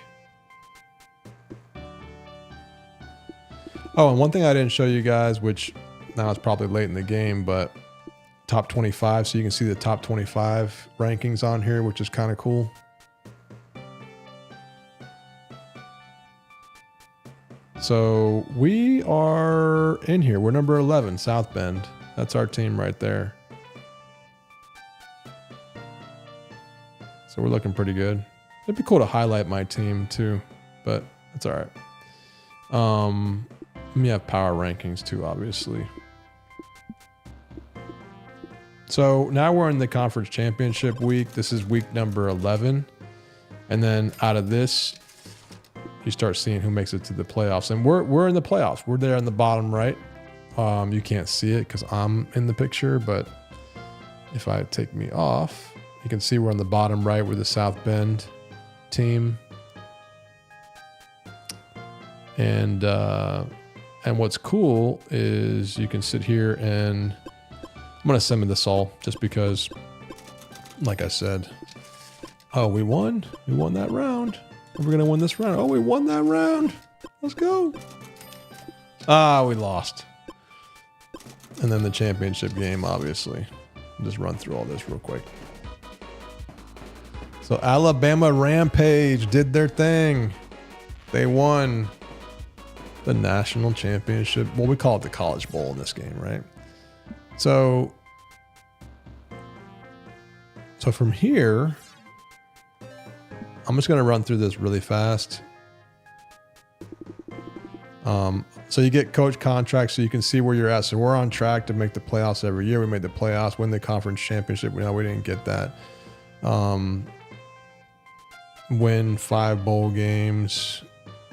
Oh, and one thing I didn't show you guys, which now it's probably late in the game, but top 25. So you can see the top 25 rankings on here, which is kind of cool. So we are in here. We're number 11, South Bend. That's our team right there. So we're looking pretty good. It'd be cool to highlight my team too, but that's all right. We have power rankings too, obviously. So now we're in the conference championship week. This is week number 11. And then out of this, you start seeing who makes it to the playoffs. And we're in the playoffs. We're there in the bottom right. You can't see it because I'm in the picture, but if I take me off, you can see we're on the bottom right. We're the South Bend team. And what's cool is you can sit here and I'm going to send me this all just because, like I said, oh, we won. We won that round. We're going to win this round. Oh, we won that round. Let's go. Ah, we lost. And then the championship game, obviously. I'll just run through all this real quick. So Alabama Rampage did their thing. They won the national championship. Well, we call it the College Bowl in this game, right? So from here, I'm just going to run through this really fast. So you get coach contracts so you can see where you're at. So we're on track to make the playoffs every year. We made the playoffs, win the conference championship. No, we didn't get that. Win 5 bowl games,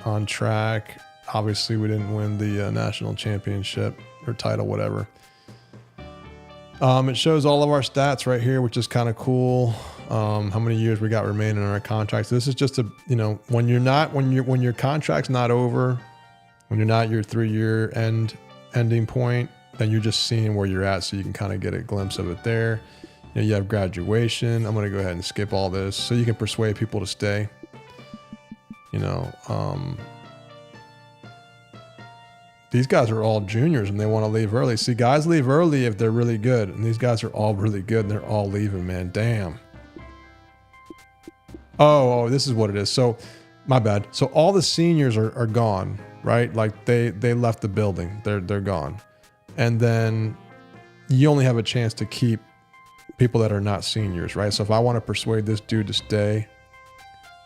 on track. Obviously, we didn't win the national championship or title, whatever. It shows all of our stats right here, which is kind of cool. How many years we got remaining on our contracts. This is just when your contract's not over, when you're not your 3-year ending point, then you're just seeing where you're at, so you can kind of get a glimpse of it there. You know, you have graduation. I'm going to go ahead and skip all this so you can persuade people to stay. You know, these guys are all juniors and they want to leave early. See, guys leave early if they're really good, and these guys are all really good and they're all leaving, man. Damn. Oh, this is what it is. So, my bad. So all the seniors are gone, right? Like they left the building. They're gone. And then you only have a chance to keep people that are not seniors, right? So if I want to persuade this dude to stay,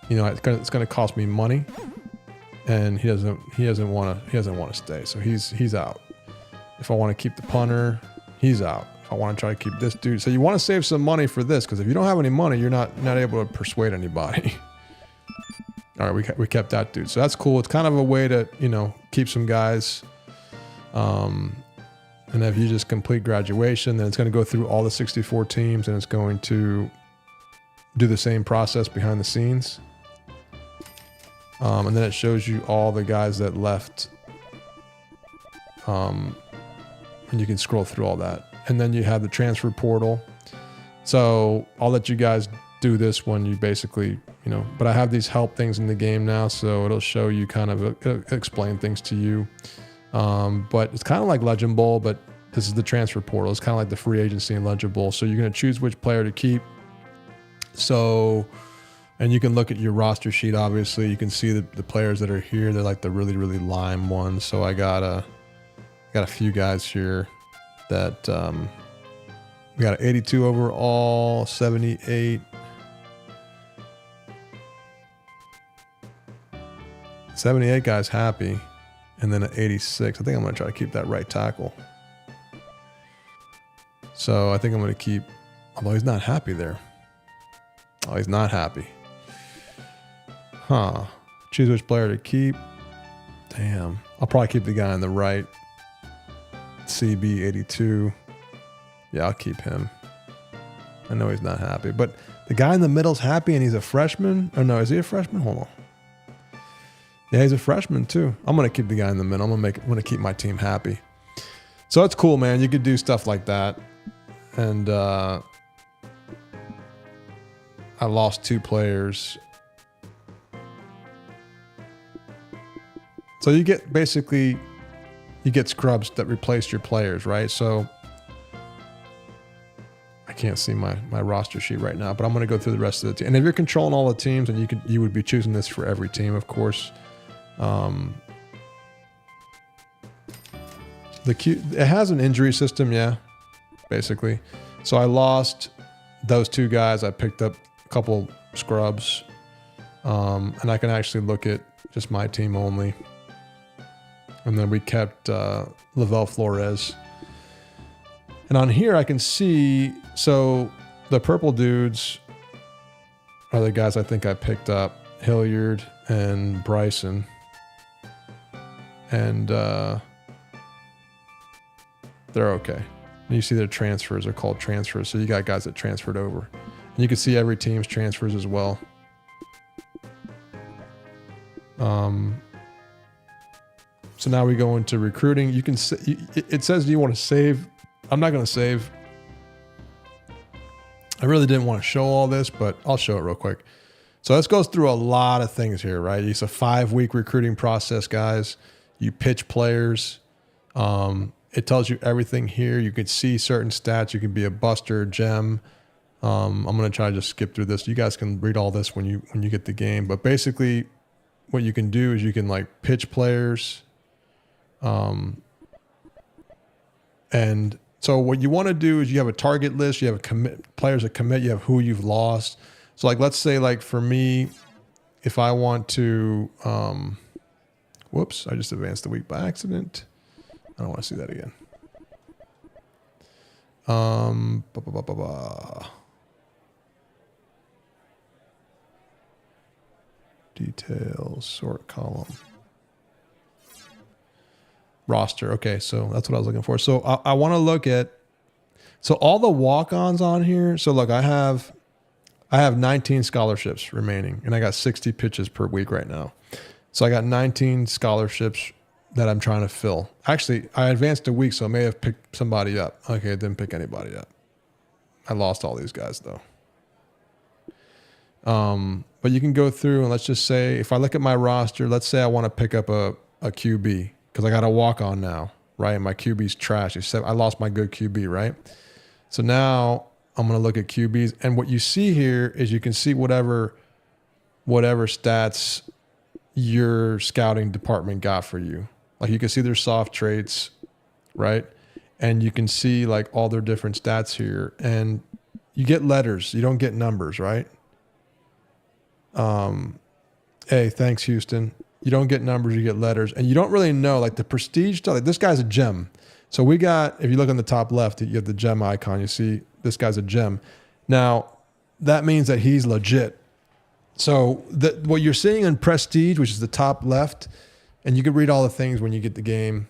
you know, it's going to cost me money, and he doesn't want to stay. So he's out. If I want to keep the punter, he's out. I want to try to keep this dude. So you want to save some money for this, because if you don't have any money, you're not able to persuade anybody. All right, we kept that dude. So that's cool. It's kind of a way to, you know, keep some guys. And if you just complete graduation, then it's going to go through all the 64 teams, and it's going to do the same process behind the scenes. And then it shows you all the guys that left. And you can scroll through all that. And then you have the transfer portal. So I'll let you guys do this one. You basically, you know, but I have these help things in the game now, so it'll show you kind of explain things to you. But it's kind of like Legend Bowl, but this is the transfer portal. It's kind of like the free agency in Legend Bowl. So you're going to choose which player to keep. So, and you can look at your roster sheet. Obviously, you can see the players that are here. They're like the really, really lime ones. So I got a few guys here that we got an 82 overall, 78. 78 guys happy, and then an 86. I think I'm going to try to keep that right tackle. So I think I'm going to keep, although he's not happy there. Oh, he's not happy. Huh. Choose which player to keep. Damn. I'll probably keep the guy on the right. CB 82. Yeah, I'll keep him. I know he's not happy, but the guy in the middle's happy, and he's a freshman. Oh no, is he a freshman? Hold on. Yeah, he's a freshman too. I'm gonna keep the guy in the middle. I'm gonna keep my team happy. So it's cool, man. You could do stuff like that. And I lost 2 players. So you get basically, you get scrubs that replace your players, right? So I can't see my roster sheet right now, but I'm going to go through the rest of the team. And if you're controlling all the teams, and you would be choosing this for every team, of course. It has an injury system, yeah, basically. So I lost those 2 guys. I picked up a couple scrubs, and I can actually look at just my team only. And then we kept Lavelle Flores. And on here I can see, so the purple dudes are the guys I think I picked up, Hilliard and Bryson. And they're okay. And you see their transfers are called transfers. So you got guys that transferred over. And you can see every team's transfers as well. So now we go into recruiting. You can, it says you want to save. I'm not going to save. I really didn't want to show all this, but I'll show it real quick. So this goes through a lot of things here, right? It's a 5-week recruiting process, guys. You pitch players. It tells you everything here. You can see certain stats. You can be a buster, gem. I'm going to try to just skip through this. You guys can read all this when you get the game. But basically, what you can do is you can like pitch players. And so what you want to do is you have a target list, you have players that commit, you have who you've lost. So like, let's say like for me, if I want to, whoops, I just advanced the week by accident. I don't want to see that again. Details, sort column. Roster. Okay, so that's what I was looking for. So I want to look at, so all the walk-ons on here. So look, I have 19 scholarships remaining, and I got 60 pitches per week right now. So I got 19 scholarships that I'm trying to fill. Actually, I advanced a week, so I may have picked somebody up. Okay, I didn't pick anybody up. I lost all these guys though. But you can go through and let's just say, if I look at my roster, let's say I want to pick up a QB because I got a walk on now, right? My QB's trash. I lost my good QB, right? So now I'm going to look at QBs, and what you see here is you can see whatever stats your scouting department got for you. Like you can see their soft traits, right? And you can see like all their different stats here, and you get letters. You don't get numbers, right? Hey, thanks, Houston. You don't get numbers, you get letters, and you don't really know like the prestige stuff. Like this guy's a gem. So we got, if you look on the top left, you have the gem icon. You see this guy's a gem. Now that means that he's legit. So what you're seeing in prestige, which is the top left, and you can read all the things when you get the game.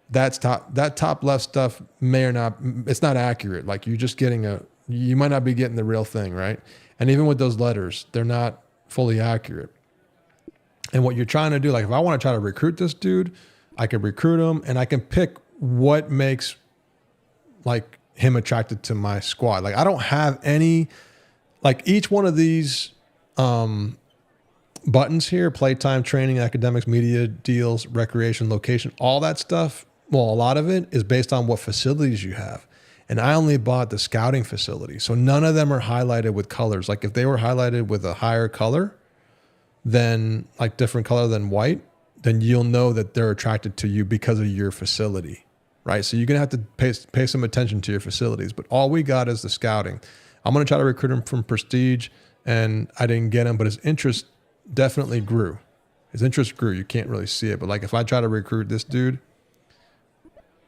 That top left stuff may or not, it's not accurate. Like you're just getting you might not be getting the real thing, right? And even with those letters, they're not fully accurate. And what you're trying to do, like if I want to try to recruit this dude, I can recruit him and I can pick what makes like him attracted to my squad. Like I don't have any, like each one of these buttons here, playtime, training, academics, media, deals, recreation, location, all that stuff. Well, a lot of it is based on what facilities you have. And I only bought the scouting facility. So none of them are highlighted with colors. Like if they were highlighted with a higher color, then like different color than white, then you'll know that they're attracted to you because of your facility, right? So you're going to have to pay some attention to your facilities. But all we got is the scouting. I'm going to try to recruit him from Prestige, and I didn't get him, but his interest definitely grew. His interest grew. You can't really see it. But like if I try to recruit this dude,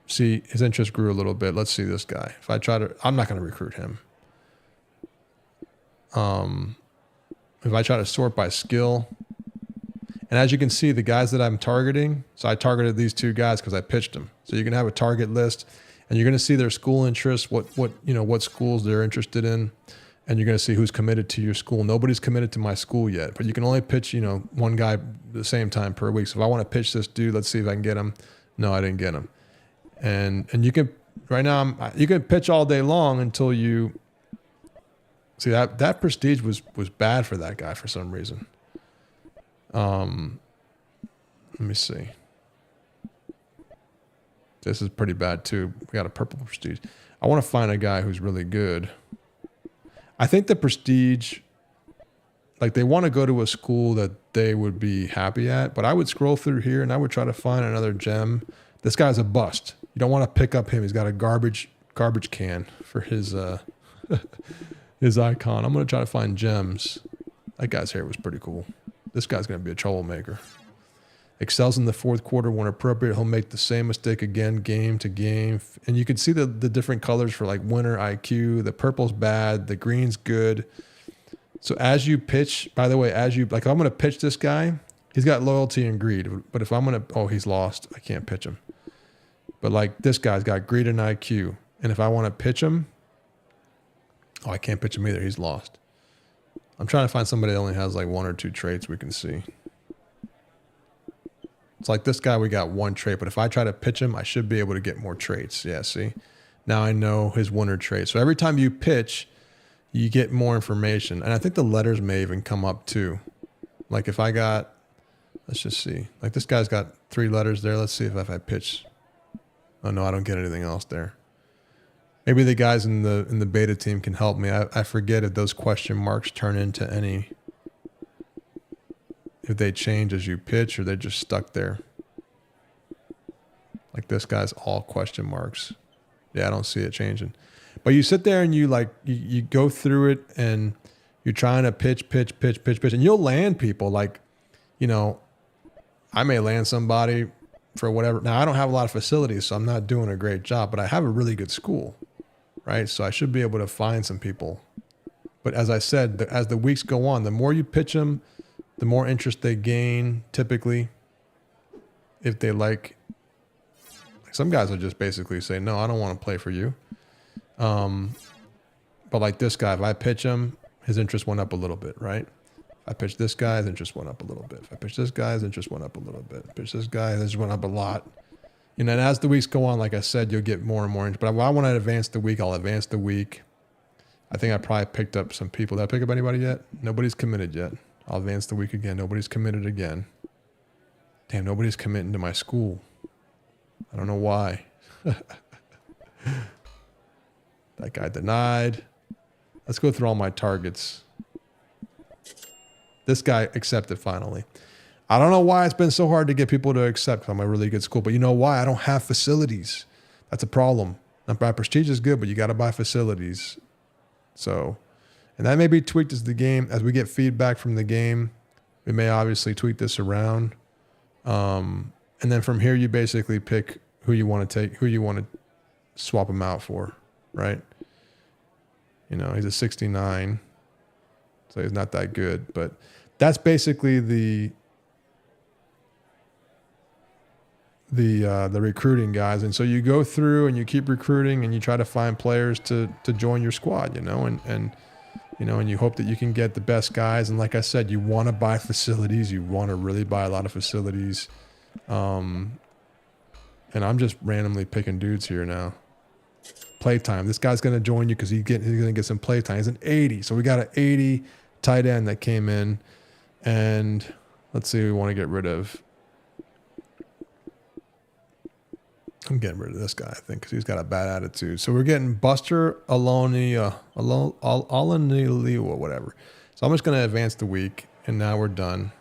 see, his interest grew a little bit. Let's see this guy. If I try to, I'm not going to recruit him. If I try to sort by skill, and as you can see, the guys that I'm targeting, so I targeted these two guys because I pitched them. So you can have a target list, and you're going to see their school interests, what schools they're interested in, and you're going to see who's committed to your school. Nobody's committed to my school yet, but you can only pitch, one guy at the same time per week. So if I want to pitch this dude, let's see if I can get him. No, I didn't get him. And you can right now you can pitch all day long until you see that prestige was bad for that guy for some reason. Let me see. This is pretty bad too. We got a purple prestige. I want to find a guy who's really good. I think the prestige, like they want to go to a school that they would be happy at, but I would scroll through here and I would try to find another gem. This guy's a bust. You don't want to pick up him. He's got a garbage can for his his icon. I'm going to try to find gems. That guy's hair was pretty cool. This guy's going to be a troublemaker. Excels in the fourth quarter when appropriate. He'll make the same mistake again, game to game. And you can see the different colors for like winner IQ. The purple's bad. The green's good. So as you pitch, by the way, like I'm going to pitch this guy, he's got loyalty and greed. But if I'm going to, he's lost. I can't pitch him. But like this guy's got greed and IQ. And if I want to pitch him, I can't pitch him either. He's lost. I'm trying to find somebody that only has like one or two traits we can see. It's like this guy, we got one trait, but if I try to pitch him, I should be able to get more traits. Yeah, see? Now I know his winner trait. So every time you pitch, you get more information. And I think the letters may even come up too. Like if I got, let's just see. Like this guy's got 3 letters there. Let's see if I pitch. Oh no, I don't get anything else there. Maybe the guys in the beta team can help me. I forget if those question marks turn into any, if they change as you pitch or they're just stuck there. Like this guy's all question marks. Yeah, I don't see it changing. But you sit there and you go through it and you're trying to pitch, and you'll land people. Like, I may land somebody for whatever. Now, I don't have a lot of facilities, so I'm not doing a great job, but I have a really good school, right? So I should be able to find some people. But as I said, as the weeks go on, the more you pitch them, the more interest they gain, typically. If they like some guys will just basically say, no, I don't want to play for you. But like this guy, if I pitch him, his interest went up a little bit, right? If I pitched this guy, his interest went up a little bit. If I pitched this guy, his interest went up a little bit. Pitched this guy, his interest went up a lot. And then as the weeks go on, like I said, you'll get more and more. But if I want to advance the week, I'll advance the week. I think I probably picked up some people. Did I pick up anybody yet? Nobody's committed yet. I'll advance the week again. Nobody's committed again. Damn, nobody's committing to my school. I don't know why. That guy denied. Let's go through all my targets. This guy accepted finally. I don't know why it's been so hard to get people to accept. I'm a really good school, but you know why? I don't have facilities. That's a problem. My prestige is good, but you got to buy facilities. So, and that may be tweaked as we get feedback from the game. We may obviously tweak this around. And then from here, you basically pick who you want to take, who you want to swap them out for, right? You know, he's a 69, so he's not that good, but that's basically the recruiting guys. And so you go through and you keep recruiting and you try to find players to join your squad, you know, and you know, and you hope that you can get the best guys. And like I said, you want to buy facilities. You want to really buy a lot of facilities. And I'm just randomly picking dudes here now. Playtime. This guy's going to join you because he's going to get some playtime. He's an 80. So we got an 80 tight end that came in. And let's see who we want to get rid of. I'm getting rid of this guy, I think, because he's got a bad attitude. So we're getting Buster Aloni or whatever. So I'm just going to advance the week, and now we're done.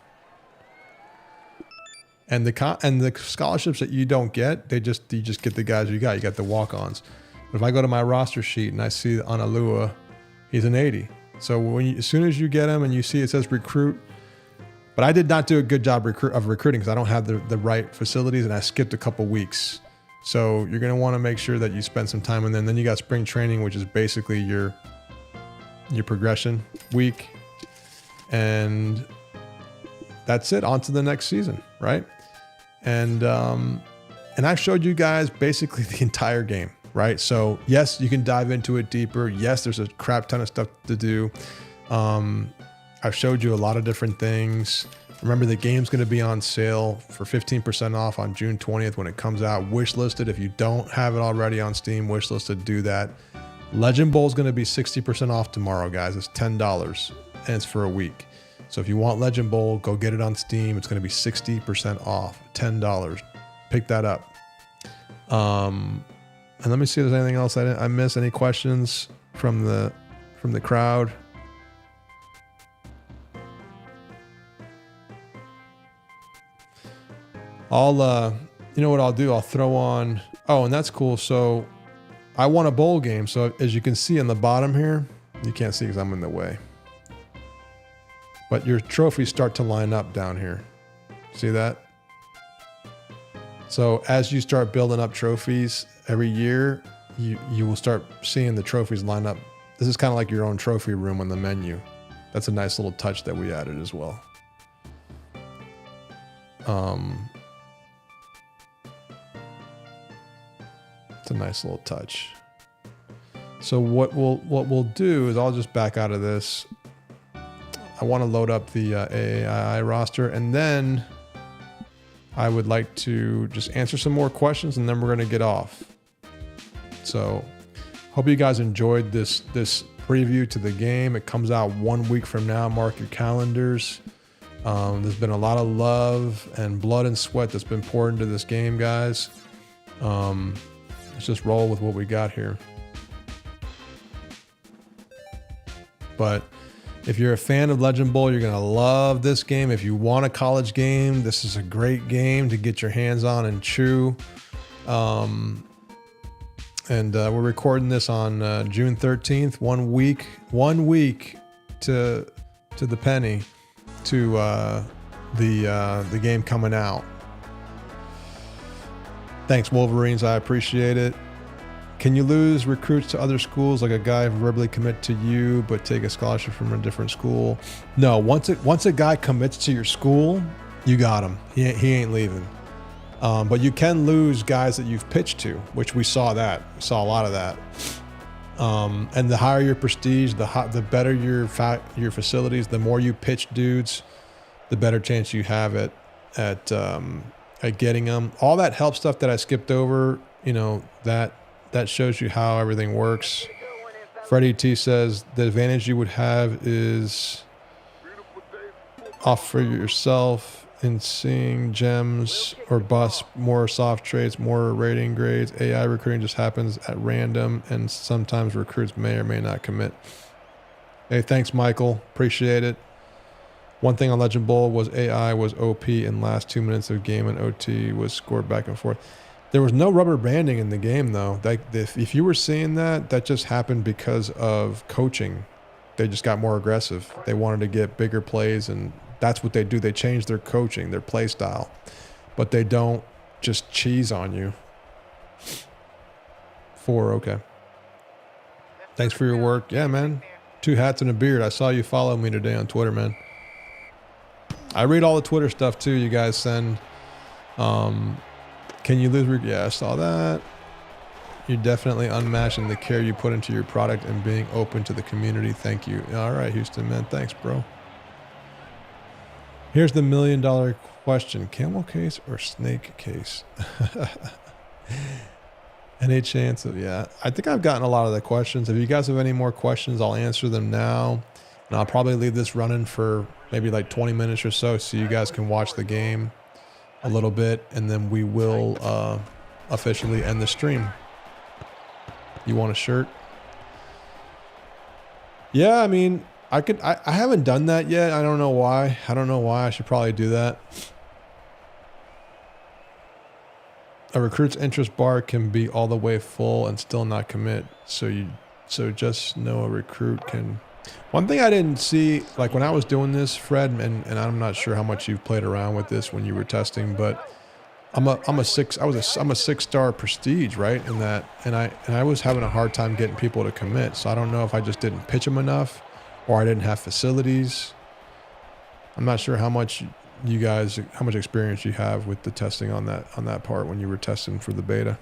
And the scholarships that you don't get, you just get the guys you got. You got the walk-ons. But if I go to my roster sheet and I see Analua, he's an 80. So as soon as you get him and you see it says recruit, but I did not do a good job of recruiting because I don't have the right facilities, and I skipped a couple weeks. So you're going to want to make sure that you spend some time, and then you got spring training, which is basically your progression week, and that's it. On to the next season, right? And I've showed you guys basically the entire game, right? So yes, you can dive into it deeper. Yes, there's a crap ton of stuff to do. I've showed you a lot of different things. Remember, the game's going to be on sale for 15% off on June 20th when it comes out. Wishlisted. If you don't have it already on Steam, wishlisted, do that. Legend Bowl is going to be 60% off tomorrow, guys. It's $10, and it's for a week. So if you want Legend Bowl, go get it on Steam. It's going to be 60% off, $10. Pick that up. And let me see if there's anything else I missed. Any questions from the crowd? You know what I'll do? I'll throw on, and that's cool. So I won a bowl game. So as you can see on the bottom here, you can't see because I'm in the way, but your trophies start to line up down here. See that? So as you start building up trophies every year, you will start seeing the trophies line up. This is kind of like your own trophy room on the menu. That's a nice little touch that we added as well. It's a nice little touch. So what we'll do is I'll just back out of this. I want to load up the AAII roster, and then I would like to just answer some more questions, and then we're going to get off. So hope you guys enjoyed this preview to the game. It comes out 1 week from now. Mark your calendars. There's been a lot of love and blood and sweat that's been poured into this game, guys. Let's just roll with what we got here. But if you're a fan of Legend Bowl, you're going to love this game. If you want a college game, this is a great game to get your hands on and chew. And we're recording this on June 13th, 1 week to the penny to the game coming out. Thanks, Wolverines. I appreciate it. Can you lose recruits to other schools, like a guy verbally commit to you but take a scholarship from a different school? No. Once a guy commits to your school, you got him. He ain't leaving. But you can lose guys that you've pitched to, which we saw that. We saw a lot of that. And the higher your prestige, the better your facilities, the more you pitch dudes, the better chance you have at getting them. All that help stuff that I skipped over, you know, that shows you how everything works. Freddie T says the advantage you would have is offer yourself in seeing gems or busts, more soft trades, more rating grades. AI recruiting just happens at random, and sometimes recruits may or may not commit. Hey, thanks, Michael. Appreciate it. One thing on Legend Bowl was AI was OP in last 2 minutes of game, and OT was scored back and forth. There was no rubber banding in the game, though. If you were seeing that, that just happened because of coaching. They just got more aggressive. They wanted to get bigger plays, and that's what they do. They change their coaching, their play style, but they don't just cheese on you. 4, okay. Thanks for your work. Yeah, man. 2 hats and a beard. I saw you follow me today on Twitter, man. I read all the Twitter stuff too you guys send. Can you lose? Yeah, I saw that. You're definitely unmatched in the care you put into your product and being open to the community. Thank you. All right, Houston, man. Thanks, bro. Here's the $1 million question. Camel case or snake case? Any chance of, yeah. I think I've gotten a lot of the questions. If you guys have any more questions, I'll answer them now. And I'll probably leave this running for maybe like 20 minutes or so you guys can watch the game a little bit. And then we will officially end the stream. You want a shirt? Yeah, I mean, I haven't done that yet. I don't know why. I should probably do that. A recruit's interest bar can be all the way full and still not commit. So just know a recruit can. One thing I didn't see, like when I was doing this, Fred, and I'm not sure how much you've played around with this when you were testing, but I'm a 6-star prestige, right? In that, and I was having a hard time getting people to commit. So I don't know if I just didn't pitch them enough, or I didn't have facilities. I'm not sure how much experience you have with the testing on that part when you were testing for the beta.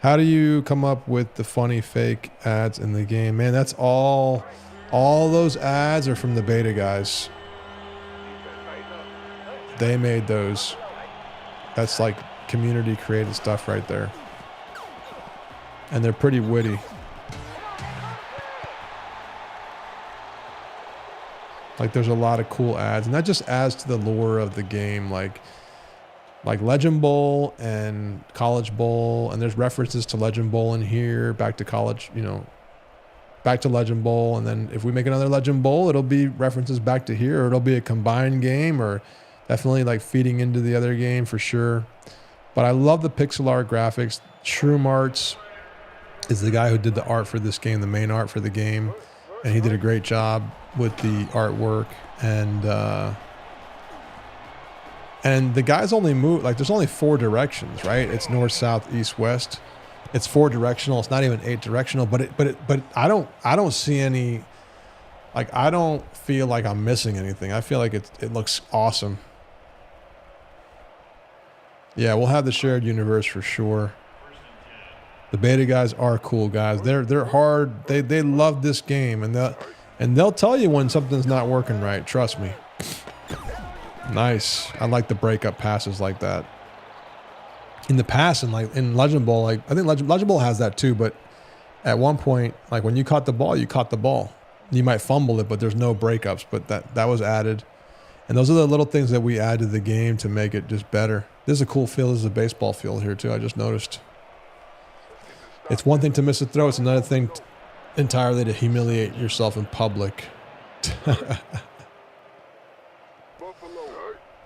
How do you come up with the funny fake ads in the game? Man, that's all those ads are from the beta guys. They made those. That's like community created stuff right there. And they're pretty witty. Like there's a lot of cool ads, and that just adds to the lure of the game. Like Legend Bowl and College Bowl, and there's references to Legend Bowl in here, back to college, back to Legend Bowl, and then if we make another Legend Bowl, it'll be references back to here, or it'll be a combined game, or definitely like feeding into the other game for sure. But I love the pixel art graphics. Shroom Arts is the guy who did the art for this game, the main art for the game, and he did a great job with the artwork. And the guys only move, like there's only 4 directions, right? It's north, south, east, west. It's 4 directional. It's not even 8 directional, but I don't see any, like, I don't feel like I'm missing anything. I feel like it looks awesome. Yeah, we'll have the shared universe for sure. The beta guys are cool guys. They're hard. They love this game, and they'll tell you when something's not working right. Trust me. Nice. I like the breakup passes like that. In the past, and like in Legend Bowl, like I think Legend Bowl has that too. But at one point, like when you caught the ball, you caught the ball. You might fumble it, but there's no breakups. But that was added, and those are the little things that we add to the game to make it just better. This is a cool field. This is a baseball field here too. I just noticed. It's one thing to miss a throw. It's another thing entirely to humiliate yourself in public.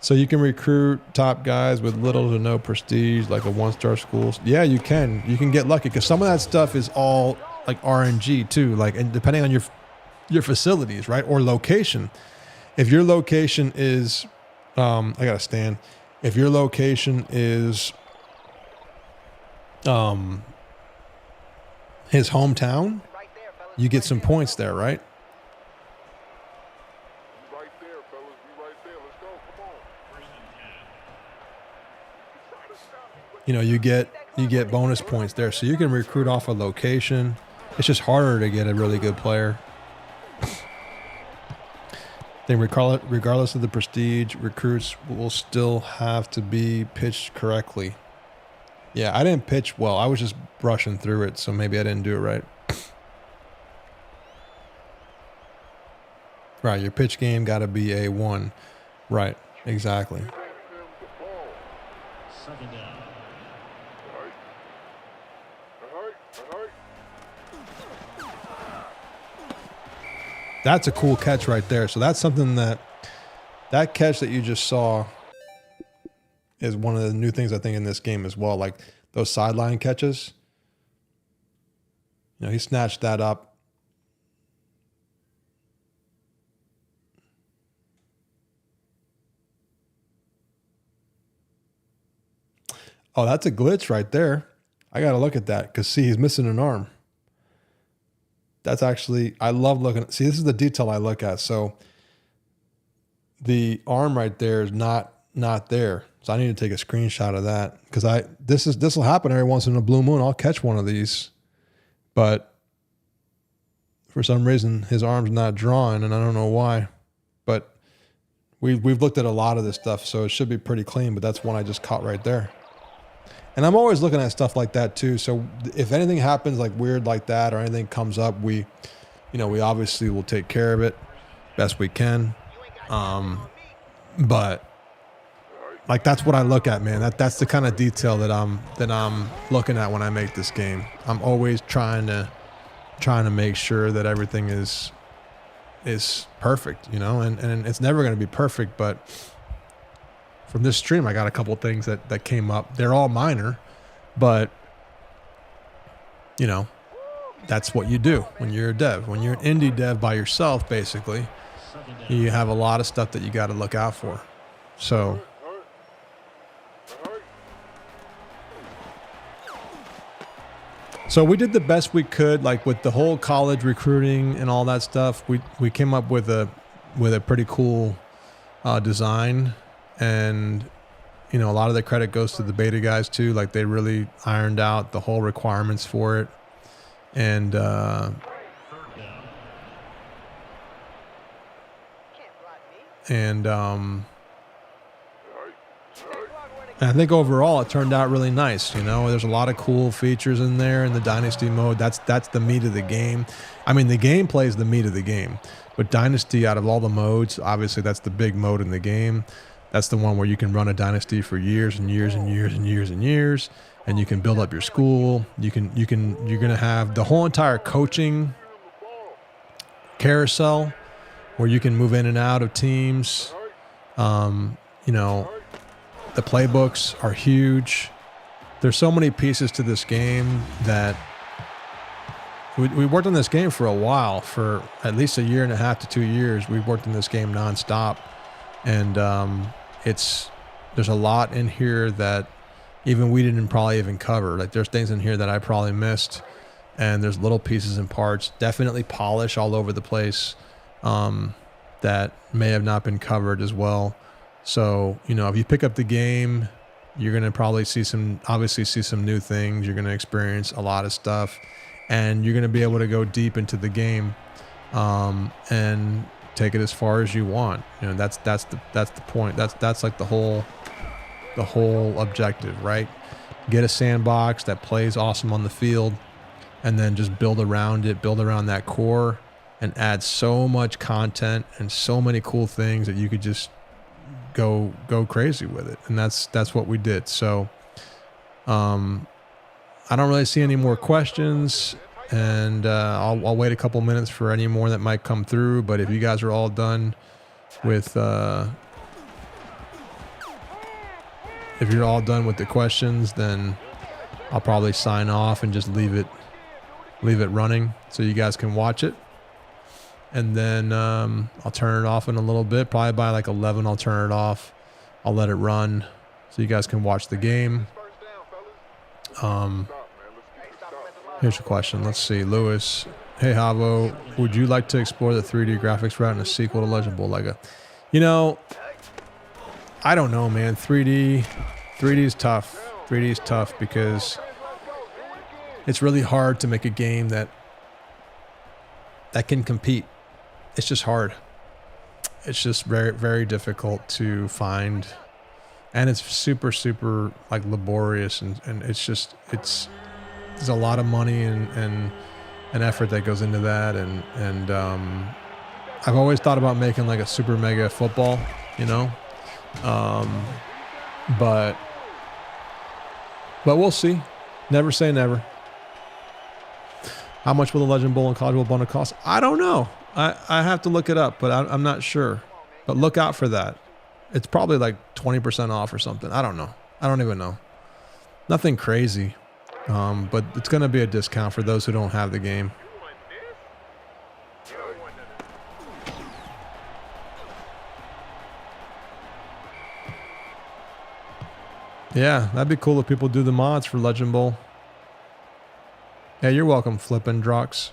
So you can recruit top guys with little to no prestige, like a 1-star school. Yeah, you can. You can get lucky because some of that stuff is all like RNG too. Like, and depending on your facilities, right, or location. If your location is, I gotta stand. If your location is, his hometown, you get some points there, right? You get bonus points there, so you can recruit off a location. It's just harder to get a really good player. Then regardless of the prestige, recruits will still have to be pitched correctly. Yeah, I didn't pitch well. I was just brushing through it, so maybe I didn't do it right. Right, your pitch game got to be A1. Right, exactly. Second down. That's a cool catch right there. So that's something that catch that you just saw is one of the new things I think in this game as well. Like those sideline catches. You know, he snatched that up. Oh, that's a glitch right there. I got to look at that because, see, he's missing an arm. That's actually, I love looking at, see, this is the detail I look at. So the arm right there is not there. So I need to take a screenshot of that because this will happen every once in a blue moon. I'll catch one of these, but for some reason his arm's not drawn and I don't know why, but we've looked at a lot of this stuff. So it should be pretty clean, but that's one I just caught right there. And I'm always looking at stuff like that too. So if anything happens like weird like that or anything comes up, we obviously will take care of it best we can. But like that's what I look at, man. That's the kind of detail that I'm looking at when I make this game. I'm always trying to make sure that everything is perfect, you know, and it's never going to be perfect, but from this stream, I got a couple things that came up. They're all minor, but, you know, that's what you do when you're a dev. When you're an indie dev by yourself, basically, you have a lot of stuff that you got to look out for. So we did the best we could, like with the whole college recruiting and all that stuff. We came up with a pretty cool design. And, you know, a lot of the credit goes to the beta guys too. Like they really ironed out the whole requirements for it. And, I think overall it turned out really nice. You know, there's a lot of cool features in there in the Dynasty mode. That's the meat of the game. I mean, the gameplay is the meat of the game. But Dynasty, out of all the modes, obviously that's the big mode in the game. That's the one where you can run a dynasty for years and years and years and years and years, and you can build up your school. You're gonna have the whole entire coaching carousel where you can move in and out of teams. You know, the playbooks are huge. There's so many pieces to this game that we worked on this game for a while, for at least 1.5 years to 2 years. We worked on this game nonstop, and there's a lot in here that even we didn't probably even cover. Like there's things in here that I probably missed, and there's little pieces and parts, definitely polish all over the place, that may have not been covered as well. So, you know, if you pick up the game, you're going to probably see some new things. You're going to experience a lot of stuff, and you're going to be able to go deep into the game, and take it as far as you want. You know, that's the point. That's like the whole objective, right? Get a sandbox that plays awesome on the field, and then just build around it, build around that core, and add so much content and so many cool things that you could just go crazy with it. And that's what we did. So I don't really see any more questions. And I'll wait a couple minutes for any more that might come through. But if you guys are all done with, if you're all done with the questions, then I'll probably sign off and just leave it running so you guys can watch it. And then I'll turn it off in a little bit. Probably by like 11, I'll turn it off. I'll let it run so you guys can watch the game. Here's a question. Let's see. Lewis. Hey, Havo. Would you like to explore the 3D graphics route in a sequel to Legend of Lega? You know, I don't know, man. 3D is tough. 3D is tough because it's really hard to make a game that that can compete. It's just hard. It's just very, very difficult to find. And it's super, super like laborious. And there's a lot of money and effort that goes into that. And I've always thought about making like a super mega football, you know? But we'll see. Never say never. How much will the Legend Bowl and College Bowl bundle cost? I don't know. I have to look it up, but I'm not sure. But look out for that. It's probably like 20% off or something. I don't know. I don't even know. Nothing crazy. But it's going to be a discount for those who don't have the game. Yeah, that'd be cool if people do the mods for Legend Bowl. Yeah, you're welcome, Flippin' Drox.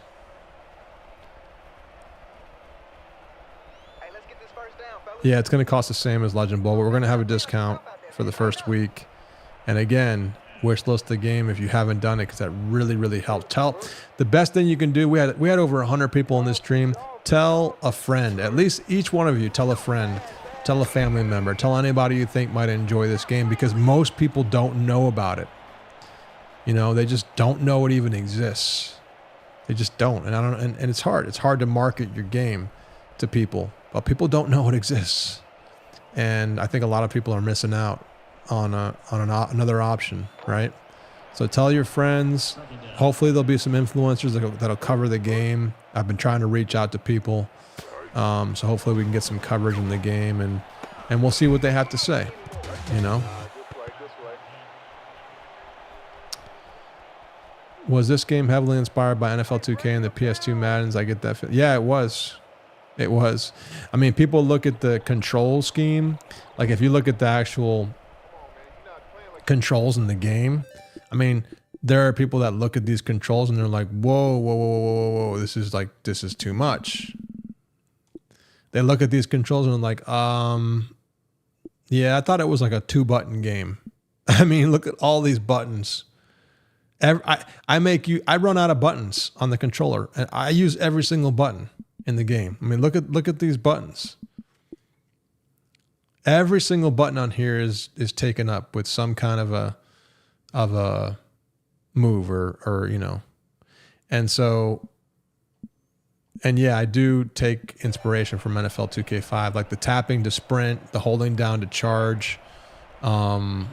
Hey, let's get this first down, fellas. Yeah, it's going to cost the same as Legend Bowl, but we're going to have a discount for the first week. And again, wishlist the game if you haven't done it, because that really, really helps. The best thing you can do, we had over 100 people in this stream. Tell a friend, at least each one of you, tell a friend. Tell a family member. Tell anybody you think might enjoy this game, because most people don't know about it. You know, they just don't know it even exists. They just don't. And and it's hard. It's hard to market your game to people, but people don't know it exists. And I think a lot of people are missing out on another option, right? So tell your friends. Hopefully there'll be some influencers that'll cover the game. I've been trying to reach out to people. So hopefully we can get some coverage in the game, and we'll see what they have to say, you know. Was this game heavily inspired by NFL 2K and the PS2 Maddens? I get that. Yeah, it was. It was. I mean, people look at the control scheme. Like if you look at the actual controls in the game, I mean, there are people that look at these controls and they're like, whoa, whoa, whoa, whoa, whoa, whoa, this is too much. They look at these controls and they're like, yeah, I thought it was like a 2-button game. I mean, look at all these buttons. I run out of buttons on the controller, and I use every single button in the game. I mean, look at these buttons. Every single button on here is taken up with some kind of a move or you know. And so, and yeah, I do take inspiration from NFL 2K5, like the tapping to sprint, the holding down to charge, the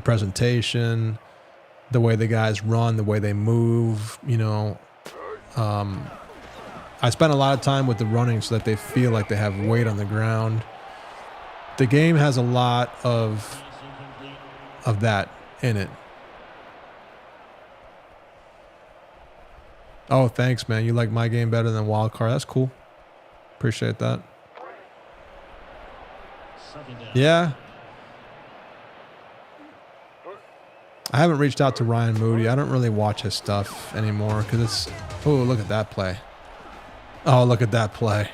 presentation, the way the guys run, the way they move, you know. I spent a lot of time with the running so that they feel like they have weight on the ground. The game has a lot of that in it. Oh, thanks, man. You like my game better than Wildcard. That's cool. Appreciate that. Yeah. I haven't reached out to Ryan Moody. I don't really watch his stuff anymore because it's... Oh, look at that play. Oh, look at that play.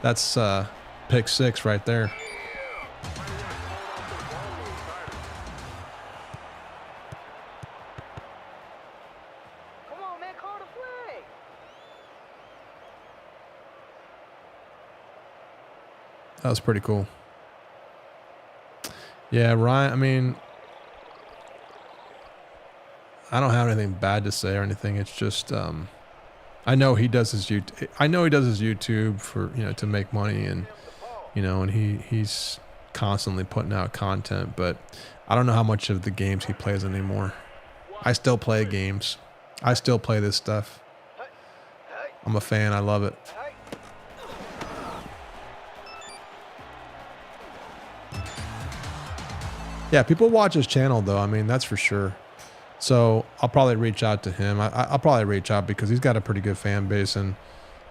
That's pick 6 right there. Come on, man, call the play. That was pretty cool. Yeah, Ryan, I mean... I don't have anything bad to say or anything. It's just, I know he does his YouTube. I know he does his YouTube for, you know, to make money, and, you know, and he's constantly putting out content. But I don't know how much of the games he plays anymore. I still play games. I still play this stuff. I'm a fan. I love it. Yeah, people watch his channel though. I mean, that's for sure. So I'll probably reach out to him. I'll probably reach out because he's got a pretty good fan base, and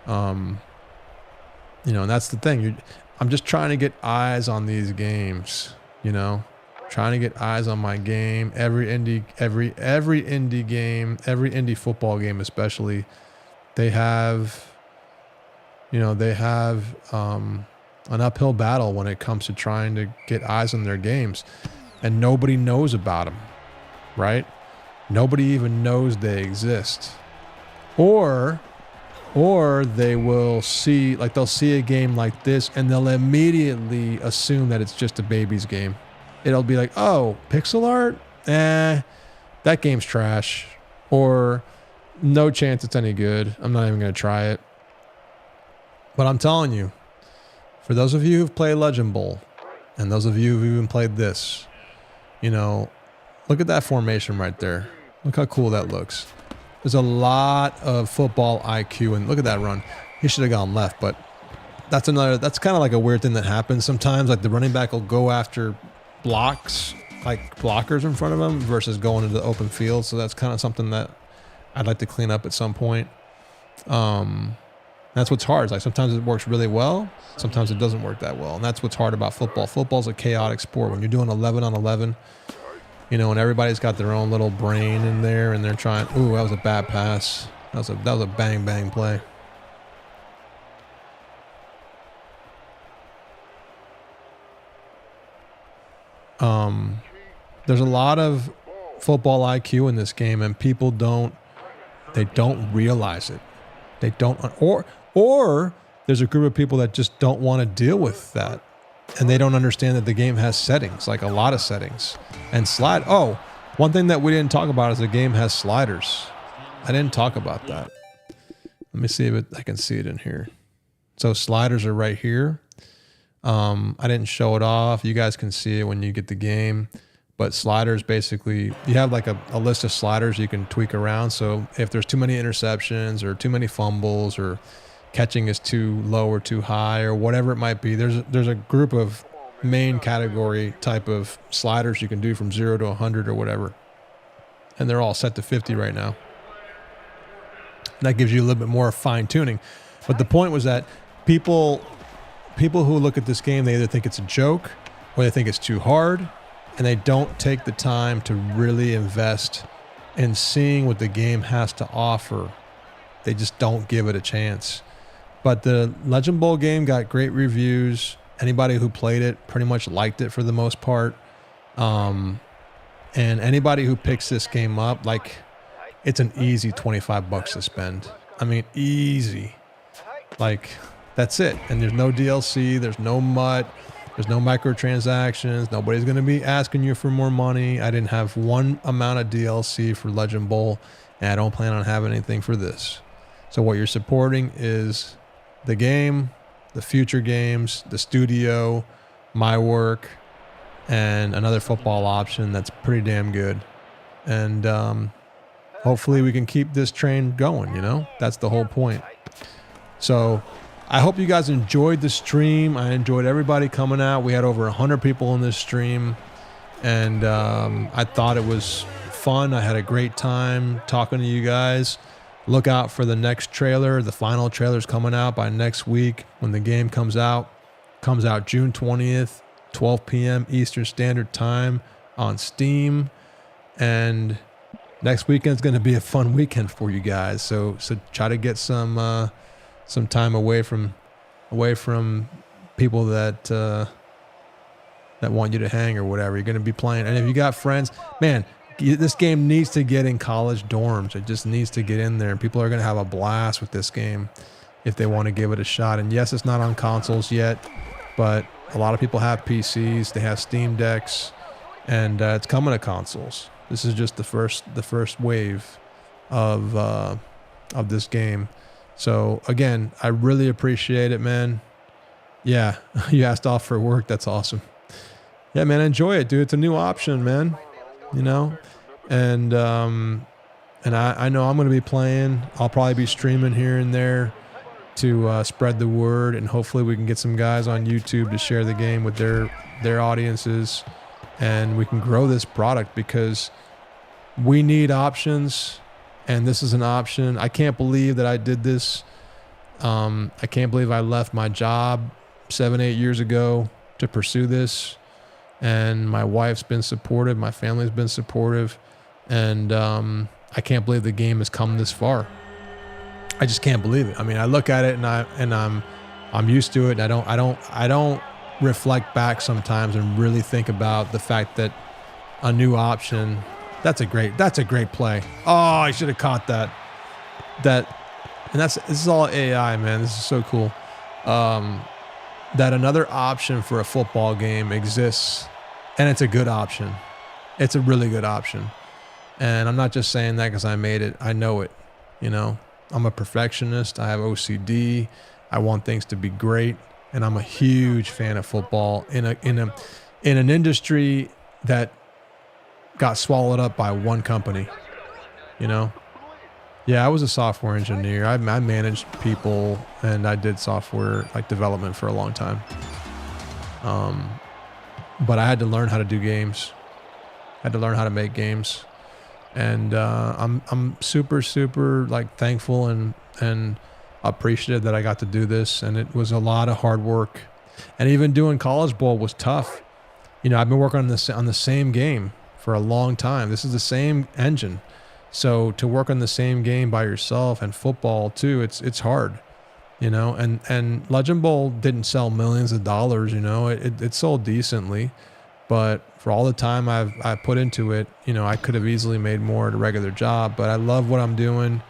you know, and that's the thing. I'm just trying to get eyes on these games. You know, trying to get eyes on my game. Every indie game, every indie football game, especially, they have, you know, an uphill battle when it comes to trying to get eyes on their games, and nobody knows about them, right? Nobody even knows they exist. Or Or they will see, like they'll see a game like this and they'll immediately assume that it's just a baby's game. It'll be like, oh, pixel art? That game's trash. Or no chance it's any good. I'm not even going to try it. But I'm telling you, for those of you who've played Legend Bowl, and those of you who've even played this, you know, look at that formation right there. Look how cool that looks. There's a lot of football IQ, and look at that run. He should have gone left, but that's kind of like a weird thing that happens sometimes. Like the running back will go after blocks, like blockers in front of him versus going into the open field. So that's kind of something that I'd like to clean up at some point. That's what's hard. It's like sometimes it works really well. Sometimes it doesn't work that well. And that's what's hard about football. Football's a chaotic sport. When you're doing 11 on 11, you know, and everybody's got their own little brain in there and they're trying, ooh, that was a bad pass. That was a bang, bang play. There's a lot of football IQ in this game and people don't realize it. They don't, or there's a group of people that just don't want to deal with that. And they don't understand that the game has settings, like a lot of settings. And one thing that we didn't talk about is the game has sliders. I didn't talk about that. Let me see if I can see it in here. So sliders are right here. I didn't show it off. You guys can see it when you get the game. But sliders, basically, you have like a list of sliders you can tweak around. So if there's too many interceptions or too many fumbles or catching is too low or too high or whatever it might be, there's a group of main category type of sliders you can do from 0 to 100 or whatever. And they're all set to 50 right now. And that gives you a little bit more fine tuning. But the point was that people who look at this game, they either think it's a joke or they think it's too hard. And they don't take the time to really invest in seeing what the game has to offer. They just don't give it a chance. But the Legend Bowl game got great reviews. Anybody who played it pretty much liked it for the most part. And anybody who picks this game up, like, it's an easy $25 to spend. I mean, easy. Like, that's it. And there's no DLC. There's no MUT. There's no microtransactions. Nobody's going to be asking you for more money. I didn't have one amount of DLC for Legend Bowl, and I don't plan on having anything for this. So what you're supporting is the game, the future games, the studio, my work, and another football option that's pretty damn good. And hopefully we can keep this train going, you know? That's the whole point. So I hope you guys enjoyed the stream. I enjoyed everybody coming out. We had over 100 people in this stream, and I thought it was fun. I had a great time talking to you guys. Look out for the next trailer. The final trailer's coming out by next week when the game comes out. Comes out June 20th, 12 p.m. Eastern Standard Time on Steam. And next weekend's going to be a fun weekend for you guys. So try to get some time away from people that want you to hang or whatever. You're going to be playing. And if you got friends, man, this game needs to get in college dorms. It just needs to get in there. And people are going to have a blast with this game if they want to give it a shot. And yes, it's not on consoles yet, but a lot of people have PCs. They have Steam Decks, and it's coming to consoles. This is just the first wave of this game. So again, I really appreciate it, man. Yeah, you asked off for work. That's awesome. Yeah, man, enjoy it, dude. It's a new option, man. You know, and I know I'm going to be playing. I'll probably be streaming here and there to spread the word, and hopefully we can get some guys on YouTube to share the game with their audiences, and we can grow this product because we need options. And this is an option. I can't believe that I did this. I can't believe I left my job 7-8 years ago to pursue this. And my wife's been supportive. My family's been supportive. And I can't believe the game has come this far. I just can't believe it. I mean, I look at it and I'm used to it. And I don't reflect back sometimes and really think about the fact that a new option. That's a great play. Oh, I should have caught that. and this is all AI, man. This is so cool. That another option for a football game exists, and it's a good option. It's a really good option. And I'm not just saying that because I made it. I know it. You know, I'm a perfectionist. I have OCD. I want things to be great, and I'm a huge fan of football in an industry that got swallowed up by one company. You know. Yeah, I was a software engineer. I managed people, and I did software like development for a long time. But I had to learn how to do games. I had to learn how to make games, and I'm super like thankful and appreciative that I got to do this. And it was a lot of hard work, and even doing College Bowl was tough. You know, I've been working on the same game for a long time. This is the same engine. So to work on the same game by yourself, and football too, it's hard, you know. And Legend Bowl didn't sell millions of dollars, you know. It sold decently, but for all the time I put into it, you know, I could have easily made more at a regular job. But I love what I'm doing.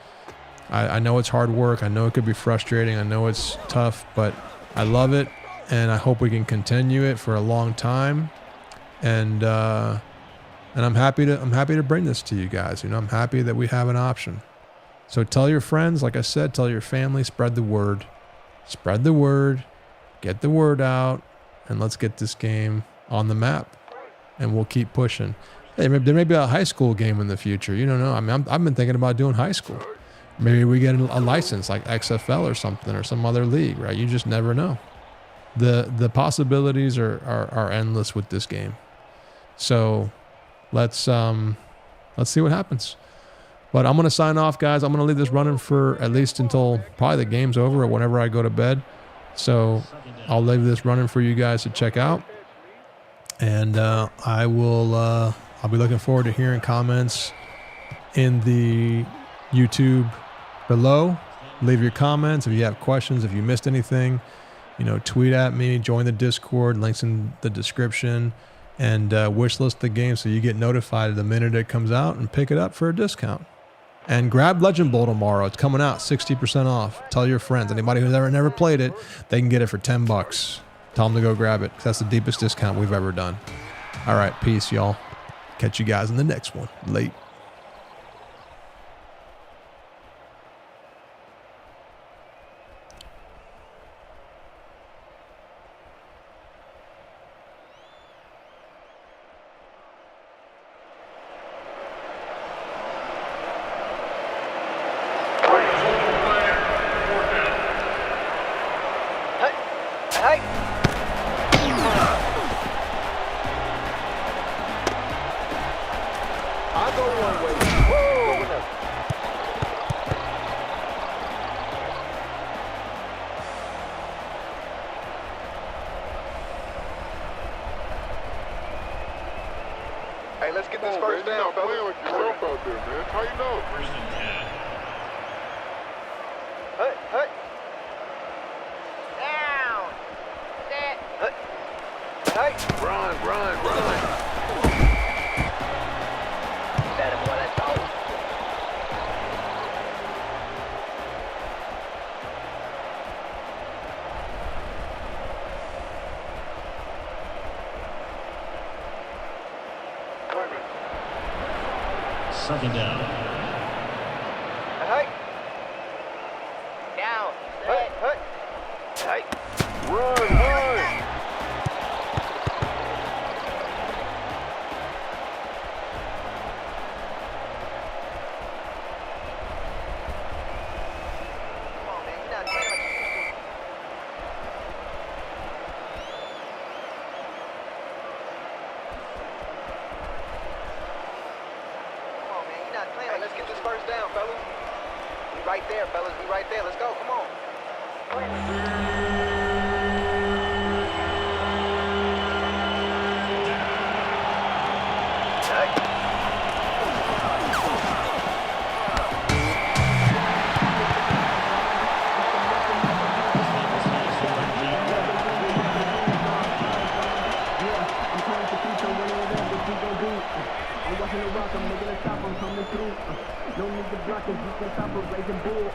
I know it's hard work. I know it could be frustrating. I know it's tough, but I love it, and I hope we can continue it for a long time. And I'm happy to bring this to you guys. You know, I'm happy that we have an option. So tell your friends, like I said, tell your family, spread the word. Spread the word, get the word out, and let's get this game on the map. And we'll keep pushing. Hey, there may be a high school game in the future. You don't know. I mean, I've been thinking about doing high school. Maybe we get a license like XFL or something, or some other league, right? You just never know. The possibilities are endless with this game. So let's see what happens. But I'm going to sign off, guys. I'm going to leave this running for at least until probably the game's over or whenever I go to bed. So I'll leave this running for you guys to check out. And I'll be looking forward to hearing comments in the YouTube below. Leave your comments if you have questions, if you missed anything. You know, tweet at me, join the Discord, links in the description. And wishlist the game so you get notified the minute it comes out, and pick it up for a discount. And grab Legend Bowl tomorrow. It's coming out 60% off. Tell your friends. Anybody who's never played it, they can get it for $10. Tell them to go grab it. That's the deepest discount we've ever done. All right, peace, y'all. Catch you guys in the next one. Late. Hey! I go one way. Woo! Hey, let's get this first down, fellas. Playing like yourself out there, man. How you know? Hey, hey. Down. Set. Hey. Run. That is what I thought. Second down. Hey. Down. Hey, hey. Hey. Run. Come on, man. You're not playing like you used to. Come on, man. You're not playing like let's get this first down, fellas. We right there, fellas. We right there. Let's go. Come on. I'm making a stop, I'm coming through. No need to block it, you can stop a raging bull.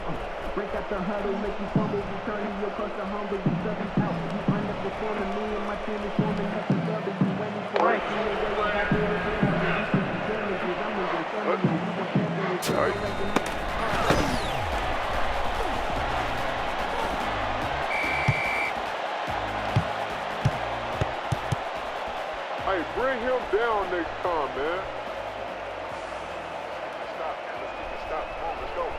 Break that the huddle, make you fumble, you turn you your crush the humble, you study out, you underperforming me and my team is forming up the W, waiting for us, you know they will have to work it out, you should be damages, I'm moving family, you gon' handle it, you gon' recognize. Hey, bring him down next time, man. Stop, man. Let's get this stop. Come on, let's go.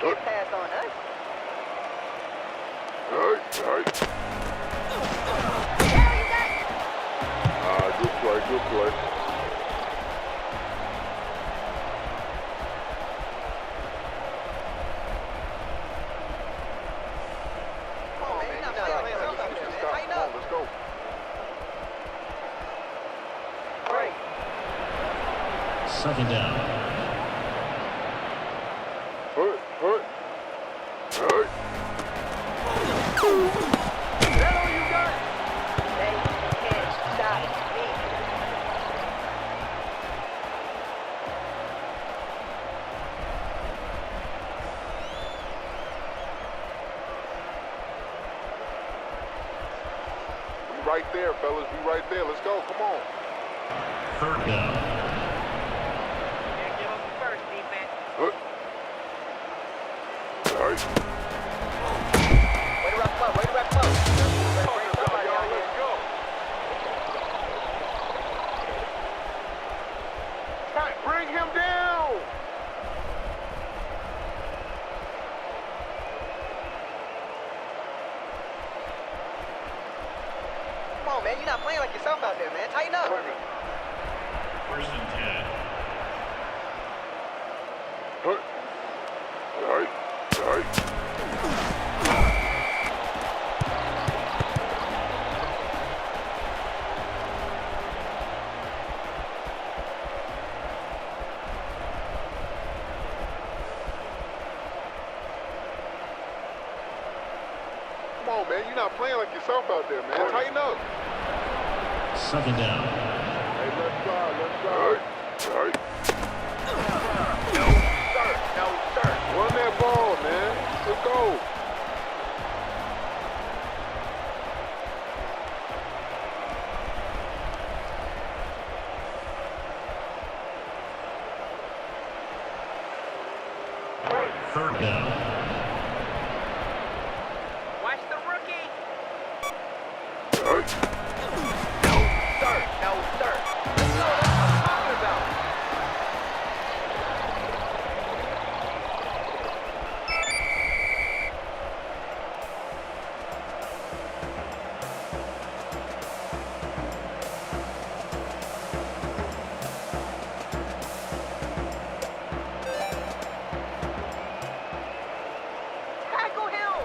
Get pass on us. Hey. Good play. Come on, man. You're not playing like yourself out there, man. Tighten up. Let's go. Break. Second down. Hurt. That all you got? They can't stop me. We right there, fellas. We right there. Let's go. Come on. Third down. Can't give up the first, defense. Hurt. Hey. Way to wrap him up. Way to wrap him up. Bring somebody out here. Let's go. Hey, bring him down. Come on, man. You're not playing like yourself out there, man. Tighten up. First and 10. Hurt. Hey. Come on, man. You're not playing like yourself out there, man. Tighten up. Second down. Hey, let's try. Hey. No, sir. Run that ball, man. Let's go. Third down. Watch the rookie. Hey. No, sir. Let's go. That's what I'm talking about. Tackle him.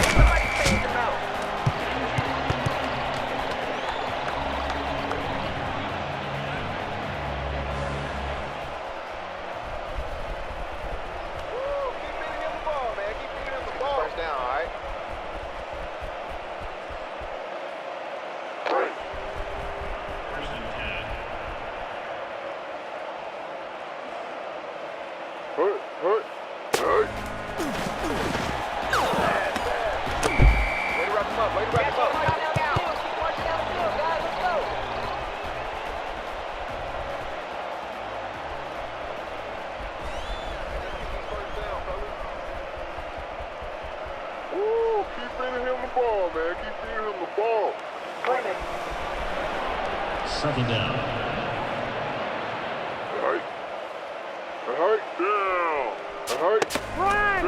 Somebody change him out. Woo, keep feeding him the ball, man. Keep feeding him the ball. First down, all right? First and 10. Hurt. Hey. Way to wrap him up. Way to wrap him up. Keep marching down the field, guys. Let's go. First down, fellas. Woo, keep feeding him the ball, man. Keep feeding him the ball. Second down. Hey. Down. Hey. Run!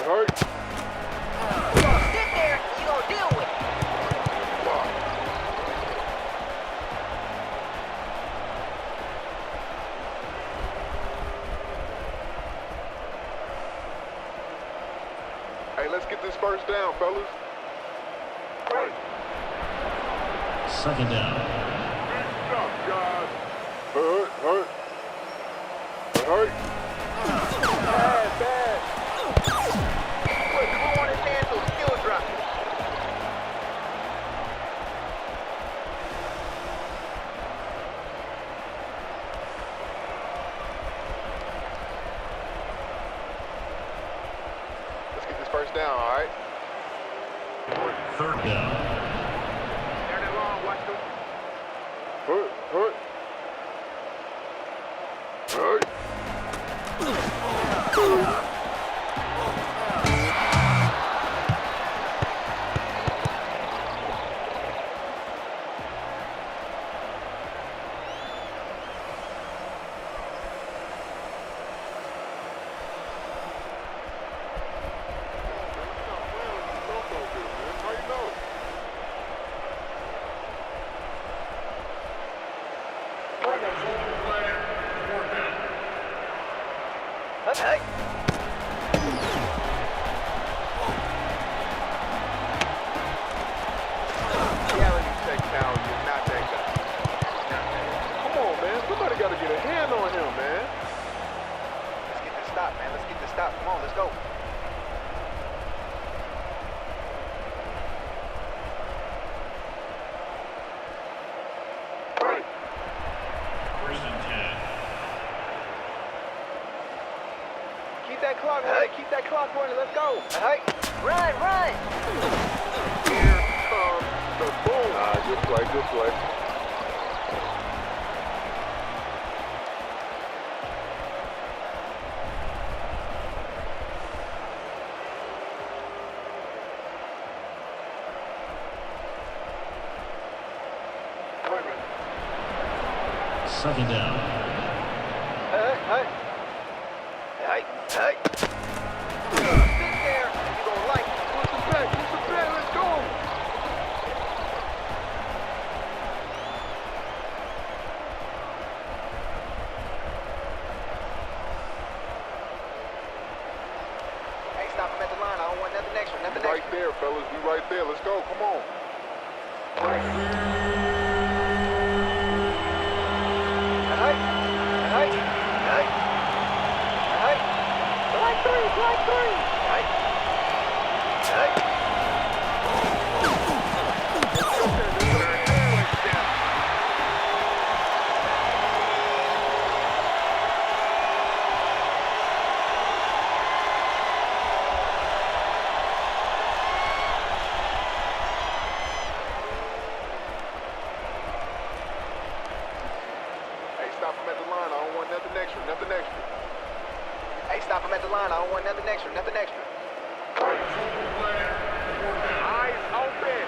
hurt. You gonna sit there and you gonna deal with it. Hey, let's get this first down, fellas. Second down. Stop, guys. Hurt. Bad. Wait, come on and stand so still drop. Let's get this first down, all right? Third down. Turn it long, watch them. Hurt. How you know? Okay. Reality check now, you're not that guy. Come on, man. Somebody got to get a hand on him, man. Let's get this stop, man. Let's get this stop. Come on, let's go. First and 10. Keep that clock running. Keep that clock running. Let's go. Hey, run. Here comes the boom. Good play. Second down. Hey. Sit there and you gonna like it. Push it back. Let's go. Hey, stop him at the line. I don't want nothing extra. Right there, fellas. We right there. Let's go. Come on. Flag three. Hey, stop him at the line. I don't want nothing extra. Hey, stop him at the line. I don't want nothing extra. Eyes open.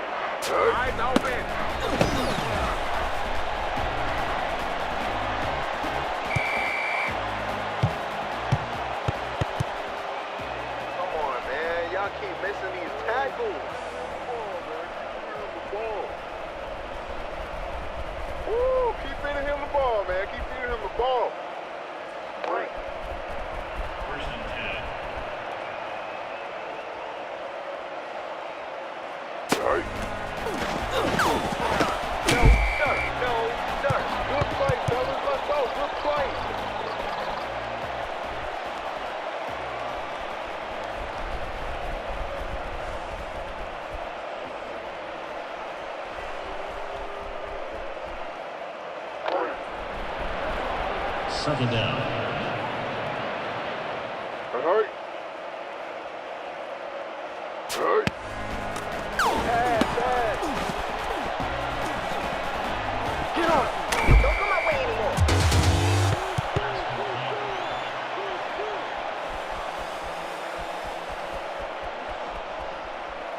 Come on, man. Y'all keep missing these tackles. Woo, keep feeding him the ball, man. Keep feeding him the ball. First and 10. Hey. No, sir. Good play, fellas. Let's go. Good play. Second down. Hey. Get on. Don't come my way anymore.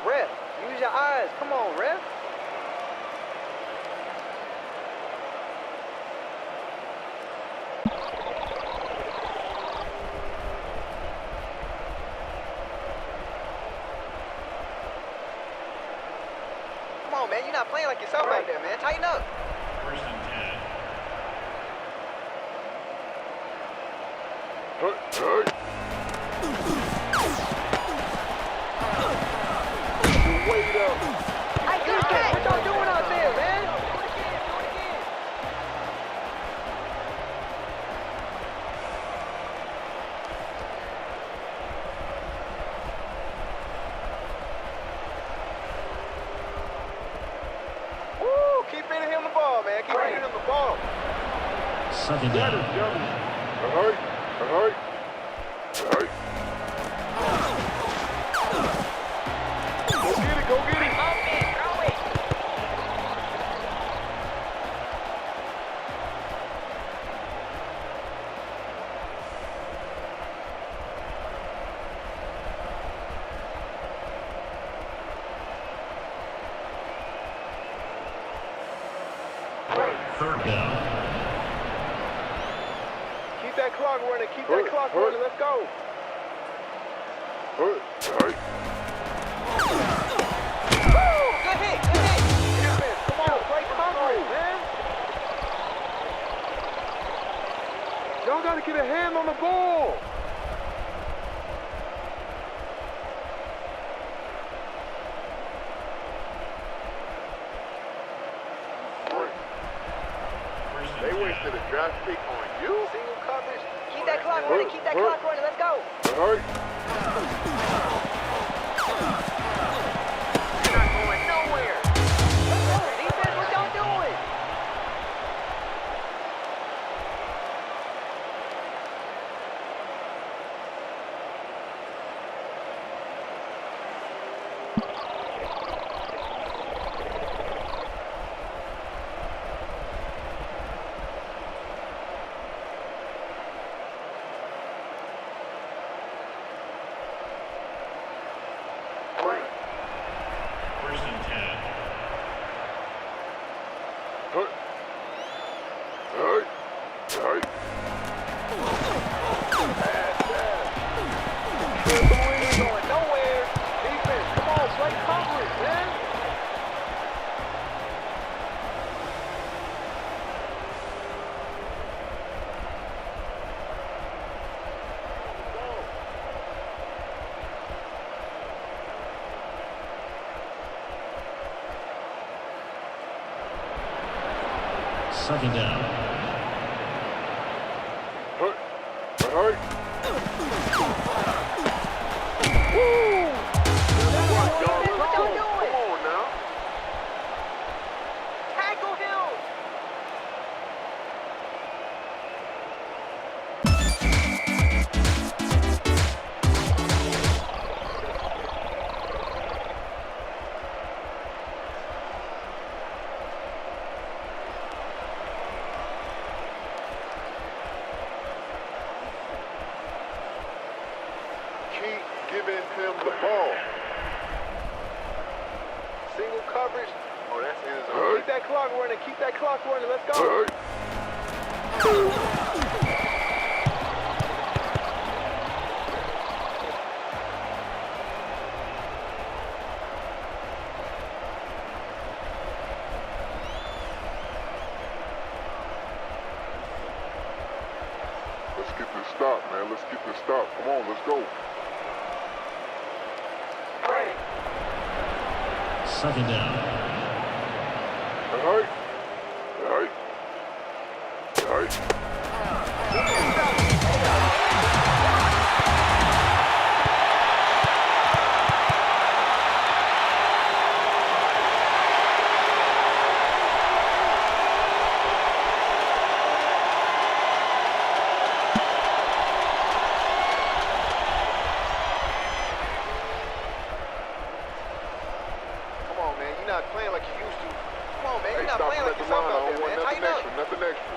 Ref, use your eyes. Come on, ref. on, man. You're not playing like yourself out there, man. Tighten up. First and 10. Wait up. Hey, good catch. What y'all doing out there, man? Woo! Keep feeding him the ball, man. Keep feeding him the ball. Second That is down. yummy. All right. Go get it. Third down. Keep that clock running. Keep that clock running. Let's go. Woo! Good hit. Good hit. Defense, come on. Play coverage, man. Y'all got to get a hand on the ball. First and They 10. wasted a draft pick on you. Single coverage. Keep that clock running. Keep that clock running. Let's go. All right. You're not going nowhere. Defense, what y'all doing? First and 10. You ain't going nowhere. Defense, come on. Play coverage, man. Second down. What y'all doing? Come on now. Tackle him. Keep giving him the ball. Single coverage. Oh, that's his zone. Keep that clock running. Keep that clock running. Let's go. Let's get this stop, man. Let's get this stop. Come on, let's go. Second down. All right. Come on, man. You're not playing like you used to. Come on, man. Hey, You're not stop playing him like at the yourself line. I out don't there, want man. nothing Tighten up. extra. Nothing extra.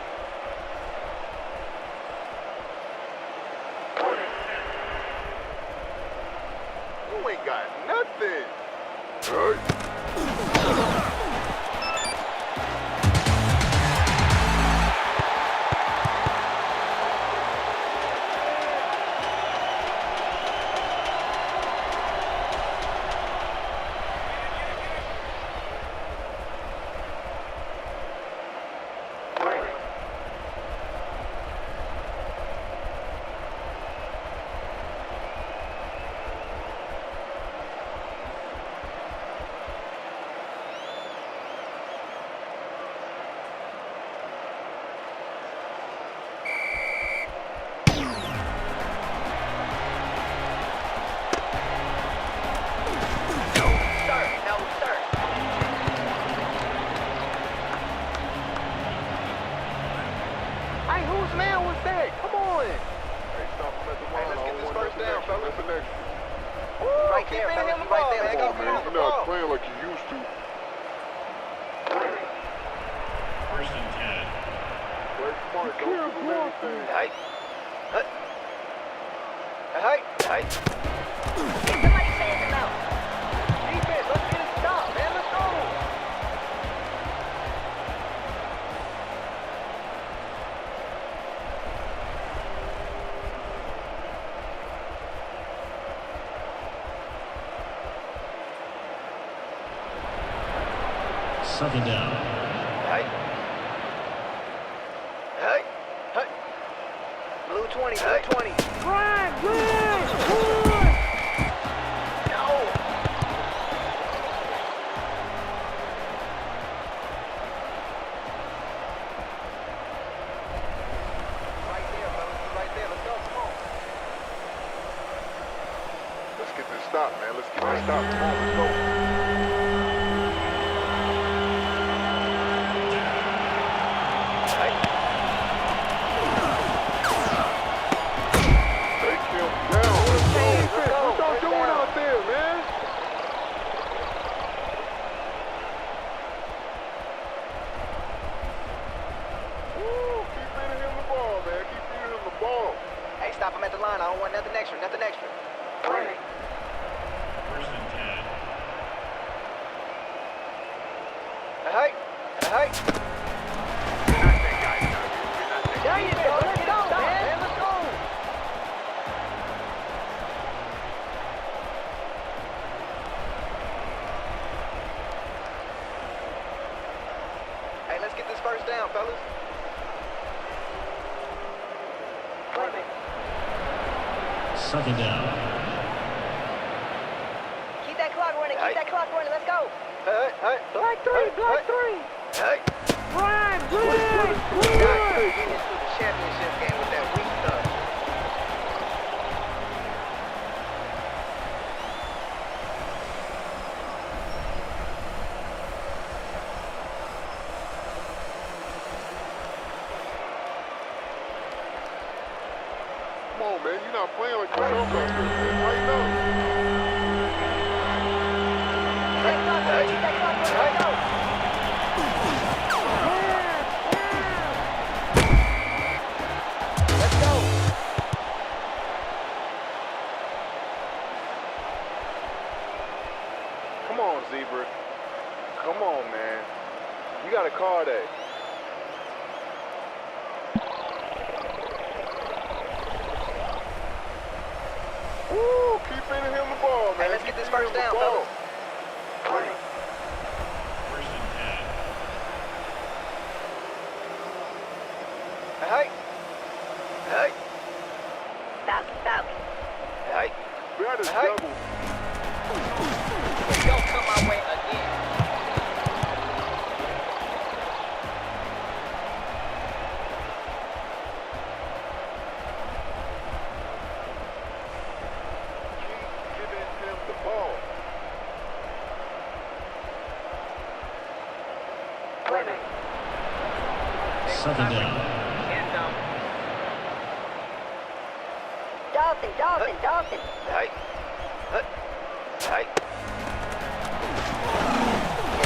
Hey, whose man was that? Come on. Hey, stop him at the line. let's I get don't this want first nothing down, extra. fellas. Nothing extra. Right keep there, hitting fellas. him the Right ball. there. Let's Come go. on, man. You're not playing like you used to. First and 10. Play smart. Don't give him anything. Hey. Hey. Hey. Somebody save him out. Defense, let's get it stopped, man. Let's go. Second down. Hey. Hey. Hey. Blue 20, blue 20. Run! No. Right there, fellas. Right there. Let's go. Come on. Let's get this stop, man. Let's get this stop. Come on, let's go. Hey. Take him down. Let's go. What y'all doing out there, man? Woo, keep feeding him the ball, man. Keep feeding him the ball. Hey, stop him at the line. I don't want nothing extra. Nothing extra. First and 10. Hey. Hey. There you go. Let's go, man. Let's go. Hey, let's get this first down, fellas. Second down. Keep that clock running. Keep that clock running. Let's go. Hey. Black three, black three. Hey. Run! God, you get to the championship game with that weak stuff. Come on, man. You're not playing like yourself out there, man. Lighten up. Keep that clock running. Keep that clock running. Let's go. Let's go. Come on, Zebra. Come on, man. You got a call that. Woo, keep feeding him the ball, man. Hey, let's Keep get this feeding first him the down, ball. fellas. First and 10. Hey. Hey. Stop, stop. Hey. That is Hey. double. Don't come my way again. Keep giving him the ball. Second down. Dolphin. Hey. Hey.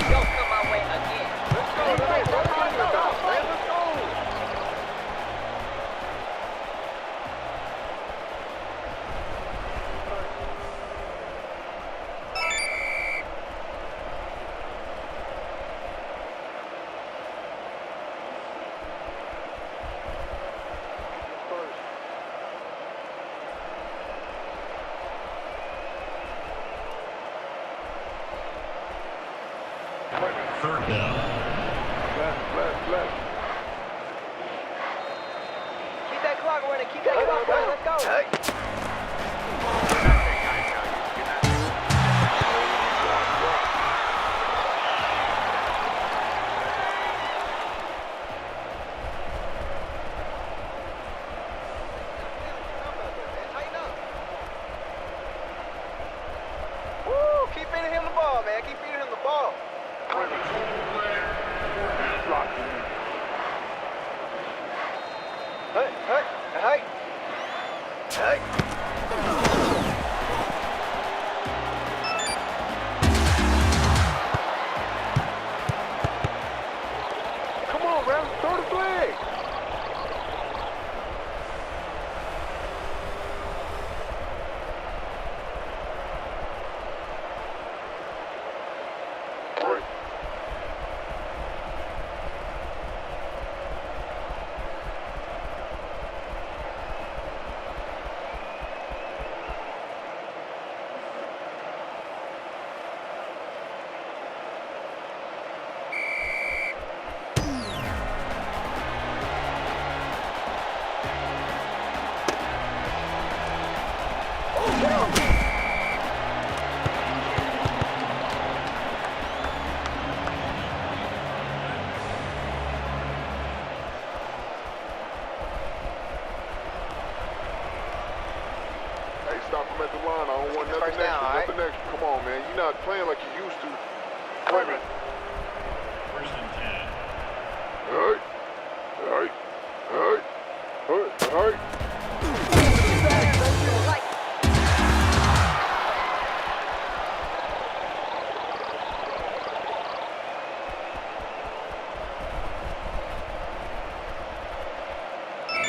Don't come my way again. Let's go. Let's go. Let's go. Third down. Left. Keep that clock running. Keep that clock running. Let's go. Hey. Woo, keep feeding him the ball, man. Keep feeding him the ball. Hey, hey, hey. Hey. Come on, man. Throw the flag. Hey, stop him at the line. I don't want nothing First down, extra. all right? Nothing extra. Come on, man. You're not playing like you used to. Wait a minute. First and 10. Hey. Hey. Hey. Hey. Hey.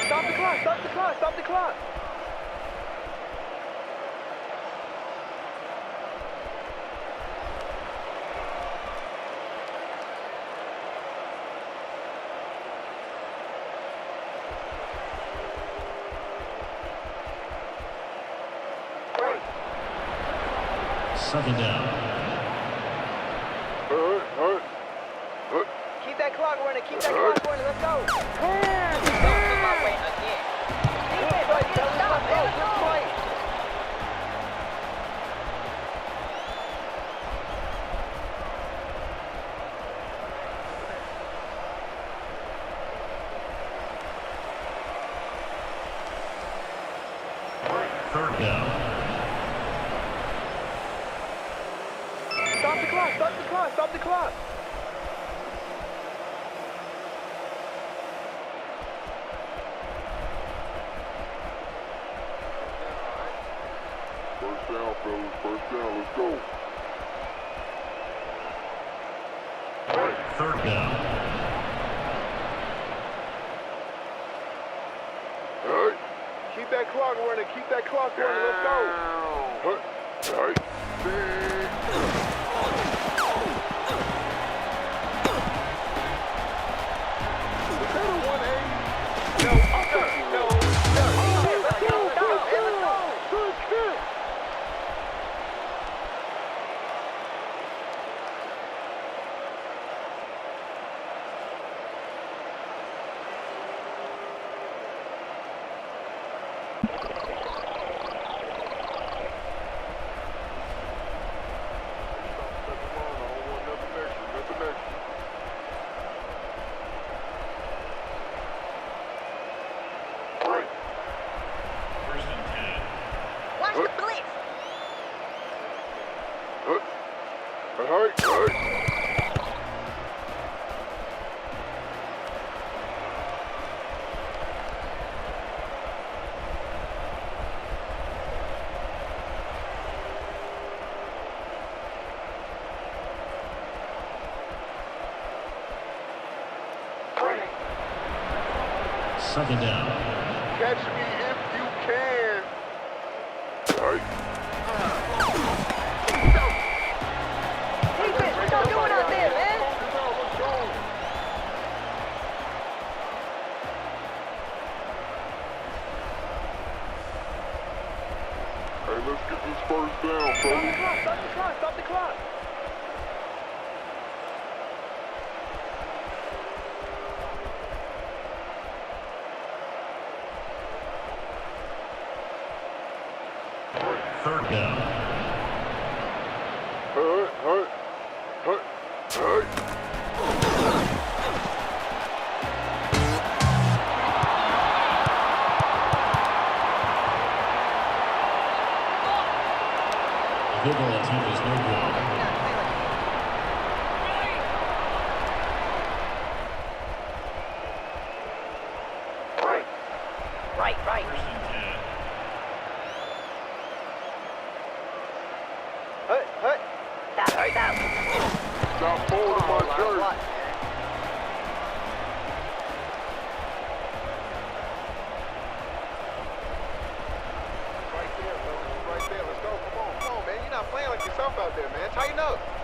Stop the clock, stop the clock, stop the clock. Second down. Hey. Hey. Hey. Keep that clock running, keep that clock running, let's go. Don't my way again. Defense, let's get a stop, man, let's go. Third down. Stop the clock, stop the clock, stop the clock. First down, fellas. First down. Let's go. Third down. Hey. Keep that clock running, keep that clock running, let's go. Hey. Hey. Is that a 180? No, no, let's go, let's go. Good kick. First and 10. Watch the blitz. Second down. Catch me if you can. Defense, what y'all doing out there, man? Hey, let's get this first down, Stop the fellas. clock, stop the clock, stop the clock. Third down. Hey. Field goal attempt is no good. yourself out there, man. Tighten up.